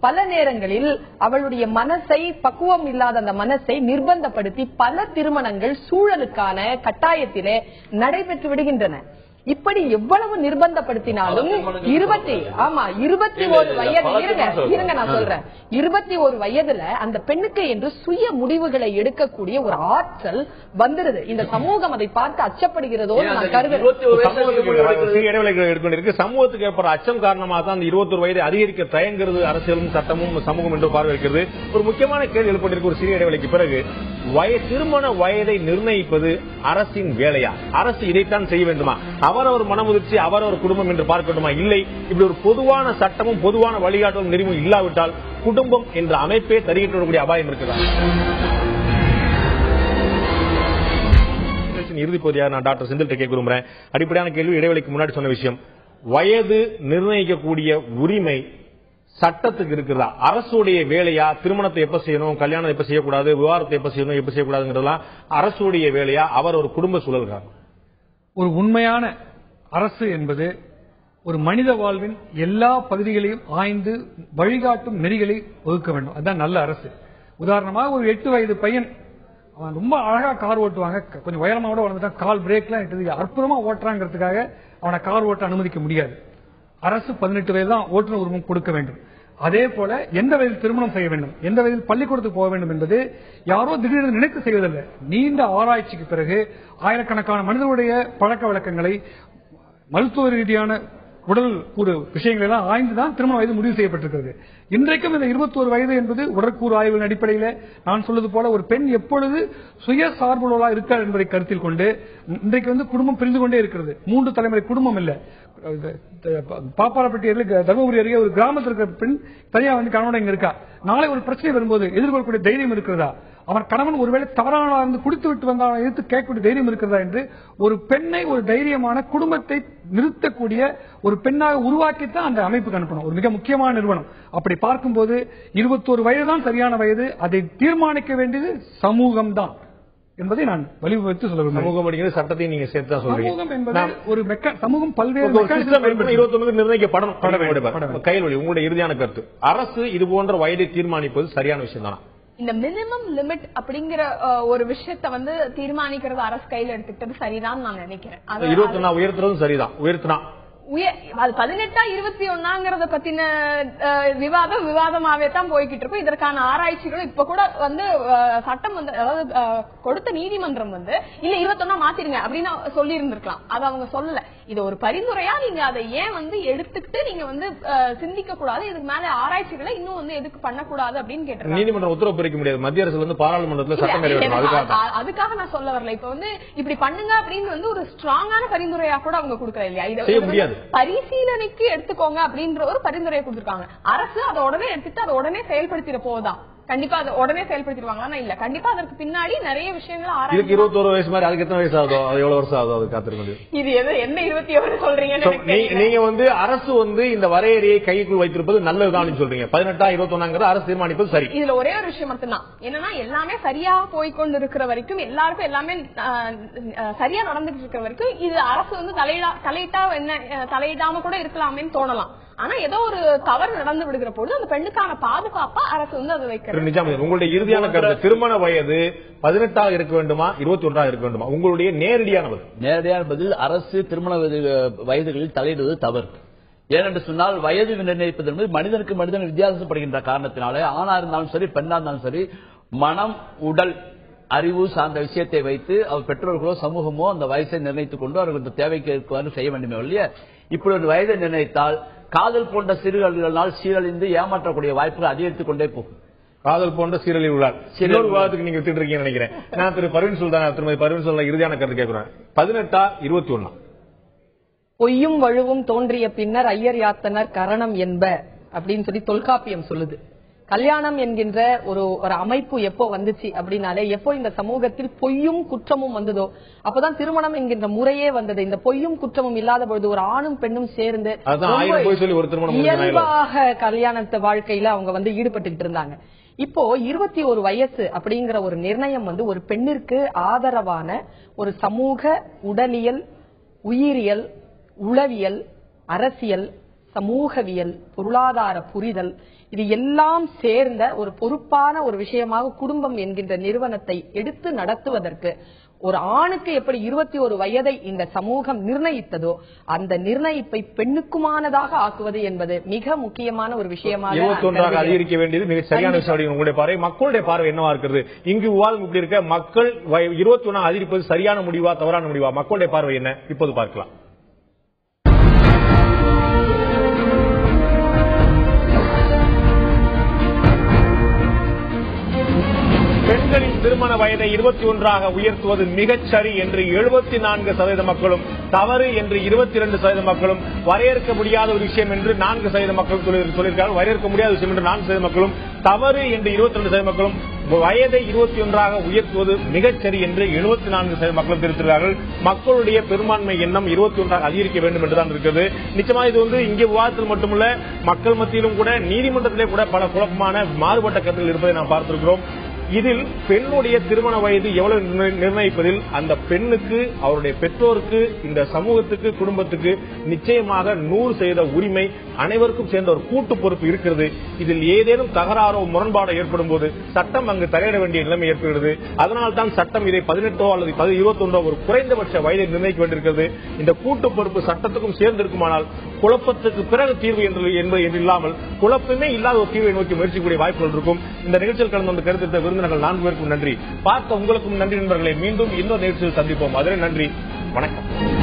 பல நேரங்களில் அவளுடைய மனசை, பக்குவம் இல்லாத அந்த மனசை நிர்பந்தப்படுத்தி பல திருமணங்கள் சூழலுக்கான கட்டாயத்திலே நடைபெற்று விடுகின்றன. இப்படி எவ்வளவு நிர்பந்தப்படுத்தினாலும் 21 வயது இருங்க நான் சொல்றேன் 21 வயதுல அந்த பெண்ணுக்கு என்று சுய முடிவுகளை எடுக்கக்கூடிய ஒரு ஆற்றல் வந்துருது. இந்த சமூகம் அதை பார்த்து அச்சப்படுகிறதோ நான் கருதுறேன். சமூகத்துக்கு ஏற்பட அச்சம் காரணமாக தான் அந்த 21 வயதை அதிகரிக்க தயங்குகிறது அரசியலும் சட்டமும் சமூகம் என்று பார்வைக்கிறது. ஒரு முக்கியமான கேள்வி எழுப்பப்பட்டிருக்க ஒரு சிறிய இடைவெளிக்கு பிறகு திருமண வயதை நிர்ணயிப்பது அரசின் வேலையா? அரசு இதைத்தான் செய்ய வேண்டுமா? அவரவர் மனமுதிர்ச்சி அவரவர் குடும்பம் என்று பார்க்க வேண்டுமா? இல்லை, இப்படி ஒரு பொதுவான சட்டமும் பொதுவான வழிகாட்டும் நெறிமும் இல்லாவிட்டால் குடும்பம் என்ற அமைப்பே தருகின்ற அபாயம் இருக்குதா? இறுதி பகுதியாக நான் டாக்டர் செந்தில் கேட்க விரும்புகிறேன். அடிப்படையான கேள்வி இடைவெளிக்கு முன்னாடி சொன்ன விஷயம், வயது நிர்ணயிக்கக்கூடிய உரிமை சட்டத்துக்கு இருக்கிறதா? அரசுடைய வேலையா? திருமணத்தை எப்ப செய்யணும், கல்யாணம் எப்ப செய்யக்கூடாது, விவாதத்தை எப்ப செய்யணும், எப்ப செய்யக்கூடாதுங்கிறதெல்லாம் அரசுடைய வேலையா? அவர் ஒரு குடும்ப சூழல்காரர். ஒரு உண்மையான அரசு என்பது ஒரு மனித வாழ்வின் எல்லா பகுதிகளையும் ஆய்ந்து வழிகாட்டும் நெறிகளை ஒதுக்க வேண்டும். அதுதான் நல்ல அரசு. உதாரணமாக ஒரு 8 வயது பையன், அவன் ரொம்ப அழகா கார் ஓட்டுவாங்க, கொஞ்சம் உயரமாவோட வளர்ந்துட்டான், கால் பிரேக்லாம் இட்டு அற்புதமா ஓட்டுறாங்கிறதுக்காக அவனை கார் ஓட்ட அனுமதிக்க முடியாது. அரசு 18 வயது தான் ஓட்டுநர் உரிமம் கொடுக்க வேண்டும். அதே போல எந்த வயதில் திருமணம் செய்ய வேண்டும், எந்த வயதில் பள்ளிக்கூடத்துக்கு போக வேண்டும் என்பது யாரோ திடீரென நினைத்து செய்வதில்லை. நீண்ட ஆராய்ச்சிக்கு பிறகு ஆயிரக்கணக்கான மனிதனுடைய பழக்க வழக்கங்களை, மருத்துவ ரீதியான உடல் கூறு விஷயங்கள் எல்லாம் ஆய்ந்துதான் திருமண வயது முடிவு செய்யப்பட்டிருக்கிறது. இன்றைக்கும் இந்த 21 வயது என்பது உடற்கூறு ஆய்வின் அடிப்படையில் நான் சொல்வது போல ஒரு பெண் எப்பொழுது சுய சார்புள்ளவளா இருக்கார் என்பதை கருத்தில் கொண்டு இன்றைக்கு குடும்பம் பிரிந்து கொண்டே இருக்கிறது. 3 தலைமுறை குடும்பம் இல்ல. பாப்பாரப்பட்டி தர்மபுரி அருகே ஒரு கிராமத்தில் இருக்கிற பெண் தனியா கணவன் இங்க இருக்கா. நாளை ஒரு பிரச்சனை வரும்போது எதிர்கொள்ளக்கூடிய தைரியம் இருக்கிறதா? அவன் கணவன் ஒருவேளை தவறான இருந்து குடித்து விட்டு வந்தால் எதிர்த்து கேட்கக்கூடிய தைரியம் இருக்கிறதா என்று ஒரு பெண்ணை ஒரு தைரியமான குடும்பத்தை நிறுத்தக்கூடிய ஒரு பெண்ணாக உருவாக்கித்தான் அந்த அமைப்புக்கு அனுப்பணும். ஒரு மிக முக்கியமான நிறுவனம். அப்படி பார்க்கும்போது 21 வயதுதான் சரியான வயது. அதை தீர்மானிக்க வேண்டியது சமூகம்தான் என்பதை நான் வலியுறுத்தி சொல்ல வேண்டும். சமூகம் அப்படிங்கிறது சட்டத்தையும் நீங்க சேர்த்து தான் சொல்றீங்க. சமூகம் என்பது ஒரு சமூகம் பல்வேறு 21 நிர்ணயிக்கப்படும் கையில். உங்களுடைய இறுதியான கருத்து, அரசு இது போன்ற வயதை தீர்மானிப்பது சரியான விஷயம் தானா? இந்த மினிமம் லிமிட் அப்படிங்கிற ஒரு விஷயத்தை தீர்மானிக்கிறது அரசு கையில் எடுத்துக்கிட்டது சரிதான் நான் நினைக்கிறேன். 21 உயர்த்துறதும் சரிதான். உயர்த்தினா 18 21 பத்தின விவாதமாவே தான் போய்கிட்டு இருக்கும். இதற்கான ஆராய்ச்சிகளும் இப்ப கூட சட்டம் அதாவது கொடுத்த நீதிமன்றம் இல்ல 21 மாத்திருங்க அப்படின்னு சொல்லி இருந்திருக்கலாம். அது அவங்க சொல்லல. இது ஒரு பரிந்துரையா நீங்க அதை ஏன் எடுத்துக்கிட்டு நீங்க சிந்திக்க கூடாது, இதுக்கு மேல ஆராய்ச்சிகளை இன்னும் எதுக்கு பண்ணக்கூடாது அப்படின்னு கேட்டு நீதிமன்றம் உத்தரவு பிறக்க முடியாது. மத்திய அரசு பாராளுமன்றத்தில் சட்டம் அதுக்காக நான் சொல்ல வரல. இப்ப இப்படி பண்ணுங்க அப்படின்னு ஒரு ஸ்ட்ராங்கான பரிந்துரையா கூட அவங்க கொடுக்கல இல்லையா? இதை பரிசீலனைக்கு எடுத்துக்கோங்க அப்படின்ற ஒரு பரிந்துரையை கொடுத்திருக்காங்க. அரசு அதை உடனே எடுத்துட்டு அதை உடனே செயல்படுத்திட போதான். கண்டிப்பா அதை உடனே செயல்படுத்திடுவாங்களா? இல்ல, கண்டிப்பா அதற்கு பின்னாடி நிறைய விஷயங்கள் ஆராய்ச்சி. 21 வயசு மாதிரி அதுக்கு எத்தனை வயசு ஆகுதோ, அது எவ்வளவு வருஷம் ஆகுதோ அது காத்திருக்க. இது என்ன 21 சொல்றீங்க? நீங்க அரசு இந்த வரையறையை கைக்குள் வைத்திருப்பது நல்லதுதான் சொல்றீங்க. 18 21 அரசு தீர்மானிப்பது சரி. இதுல ஒரே ஒரு விஷயம் மட்டும்தான் என்னன்னா, எல்லாமே சரியா போய்கொண்டு இருக்கிற வரைக்கும், எல்லாருக்கும் எல்லாமே சரியா நடந்துட்டு இருக்கிற வரைக்கும் இது அரசு தலையிட்டா என்ன தலையிடாம கூட இருக்கலாமேன்னு தோணலாம். ஆனா ஏதோ ஒரு தவறு நடந்து விடுகிற போது அந்த பெண்ணுக்கான பாதுகாப்பா அரசு அதை வைக்கிறது. உங்களுடைய இறுதியான கருத்து, திருமண வயது 18 இருக்க வேண்டுமா 21 இருக்க வேண்டுமா? உங்களுடைய நேரடியான பதில் அரசு திருமண வயதுகளில் தலையிடுவது தவறு. ஏனென்று சொன்னால் வயது நிர்ணயிப்பது என்பது மனிதனுக்கு மனிதன் வித்தியாசப்படுகின்ற காரணத்தினாலே, ஆணா இருந்தாலும் சரி பெண்ணா இருந்தாலும் சரி, மனம் உடல் அறிவு சார்ந்த விஷயத்தை வைத்து அவர் பெற்றோர்களோ சமூகமோ அந்த வயசை நிர்ணயித்துக் கொண்டு அவர்கள் தேவைக்கு செய்ய வேண்டுமே இல்லையா? இப்படி ஒரு வயதை நிர்ணயித்தால் காதல் போன்ற சீரழிவுகளால் சீரழிந்து ஏமாற்றக்கூடிய வாய்ப்புகள் அதிகரித்துக் கொண்டே போகும். காதல் போன்ற சீரழிவுகளால் இன்னொரு விவாதத்துக்கு நீங்க வித்துட்டு இருக்கீங்கன்னு நினைக்கிறேன். நான் திருமதி பர்வீன் சுல்தான் இறுதியான கருத்து கேட்கிறேன். 18 21 பொய்யும் வழுவும் தோன்றிய பின்னர் ஐயர் யாத்தனர் கரணம் என்ப அப்படின்னு சொல்லி தொல்காப்பியம் சொல்லுது. கல்யாணம் என்கின்ற ஒரு அமைப்பு எப்போ வந்துச்சு அப்படின்னாலே, எப்போ இந்த சமூகத்தில் பொய்யும் குற்றமும் வந்ததோ அப்பதான் திருமணம் என்கின்ற முறையே வந்தது. இந்த பொய்யும் குற்றமும் இல்லாத பொழுது ஒரு ஆணும் பெண்ணும் சேர்ந்து இயல்பாக கல்யாணத்தை வாழ்க்கையில அவங்க ஈடுபட்டுக்கிட்டு இருந்தாங்க. இப்போ 21 வயசு அப்படிங்கிற ஒரு நிர்ணயம் ஒரு பெண்ணிற்கு ஆதரவான ஒரு சமூக உடலியல், உயிரியல், உளவியல், அரசியல், சமூகவியல், பொருளாதார புரிதல், இது எல்லாம் சேர்ந்த ஒரு பொறுப்பான ஒரு விஷயமாக குடும்பம் என்கின்ற நிறுவனத்தை எடுத்து நடத்துவதற்கு ஒரு ஆணுக்கு எப்படி 21 வயதை இந்த சமூகம் நிர்ணயித்ததோ அந்த நிர்ணயிப்பை பெண்ணுக்குமானதாக ஆக்குவது என்பது மிக முக்கியமான ஒரு விஷயமாக 21 அதிகரிக்க வேண்டியது மிக சரியான விஷயம். உங்களுடைய பார்வை, மக்களுடைய பார்வை என்னவா இருக்கிறது? இங்கு விவாதம் இப்படி இருக்க, மக்கள் 21 அதிகரிப்பது சரியான முடிவா தவறான முடிவா? மக்களுடைய பார்வை என்ன? இப்போது பார்க்கலாம். பெண்களின் திருமண வயதை 21 உயர்த்துவது மிகச் சரி என்று 74% மக்களும், தவறு என்று 22% மக்களும், வரையறுக்க முடியாத ஒரு விஷயம் என்று 4% மக்களும் சொல்லியிருக்கார்கள். வரையறுக்க முடியாத விஷயம் என்று 4% மக்களும், தவறு என்று 22% மக்களும், வயதை 21 உயர்த்துவது மிகச் சரி என்று 74% மக்களும் தெரிவித்திருக்கிறார்கள். மக்களுடைய பெரும்பான்மை எண்ணம் 21 அதிகரிக்க வேண்டும் என்றுதான் இருக்கிறது. நிச்சயமாக இது வந்து இங்கே விவாதத்தில் மட்டுமல்ல, மக்கள் மத்தியிலும் கூட, நீதிமன்றத்திலே கூட பல குழப்பமான மாறுபட்ட கருத்துகள் இருப்பதை நாம் பார்த்திருக்கிறோம். இதில் பெண்ணுடைய திருமண வயது எவ்வளவு நிர்ணயிப்பதில் அந்த பெண்ணுக்கு, அவருடைய பெற்றோருக்கு, இந்த சமூகத்துக்கு, குடும்பத்துக்கு நிச்சயமாக 100% உரிமை, அனைவருக்கும் சேர்ந்த ஒரு கூட்டு பொறுப்பு இருக்கிறது. இதில் ஏதேனும் தகராறோ முரண்பாடோ ஏற்படும் போது சட்டம் அங்கு தலையிட வேண்டிய நிலைமை ஏற்படுகிறது. அதனால்தான் சட்டம் இதை 18 அல்லது 21 ஒரு குறைந்தபட்ச வயதை நிர்ணயிக்க வேண்டியிருக்கிறது. இந்த கூட்டு பொறுப்பு சட்டத்துக்கும் சேர்ந்திருக்குமானால் குழப்பத்துக்கு பிறகு தீர்வு என்பது இல்லாமல் குழப்பமே இல்லாத ஒரு தீர்வை நோக்கி முயற்சிக்கூடிய வாய்ப்புகள் இருக்கும். இந்த நிகழ்ச்சியில் கலந்து வந்து கருத்து விருந்தினர்கள் 4 பேருக்கும் நன்றி. பார்த்த உங்களுக்கும் நன்றி நண்பர்களை. மீண்டும் இன்னொரு நிகழ்ச்சியில் சந்திப்போம். அதுவரை நன்றி, வணக்கம்.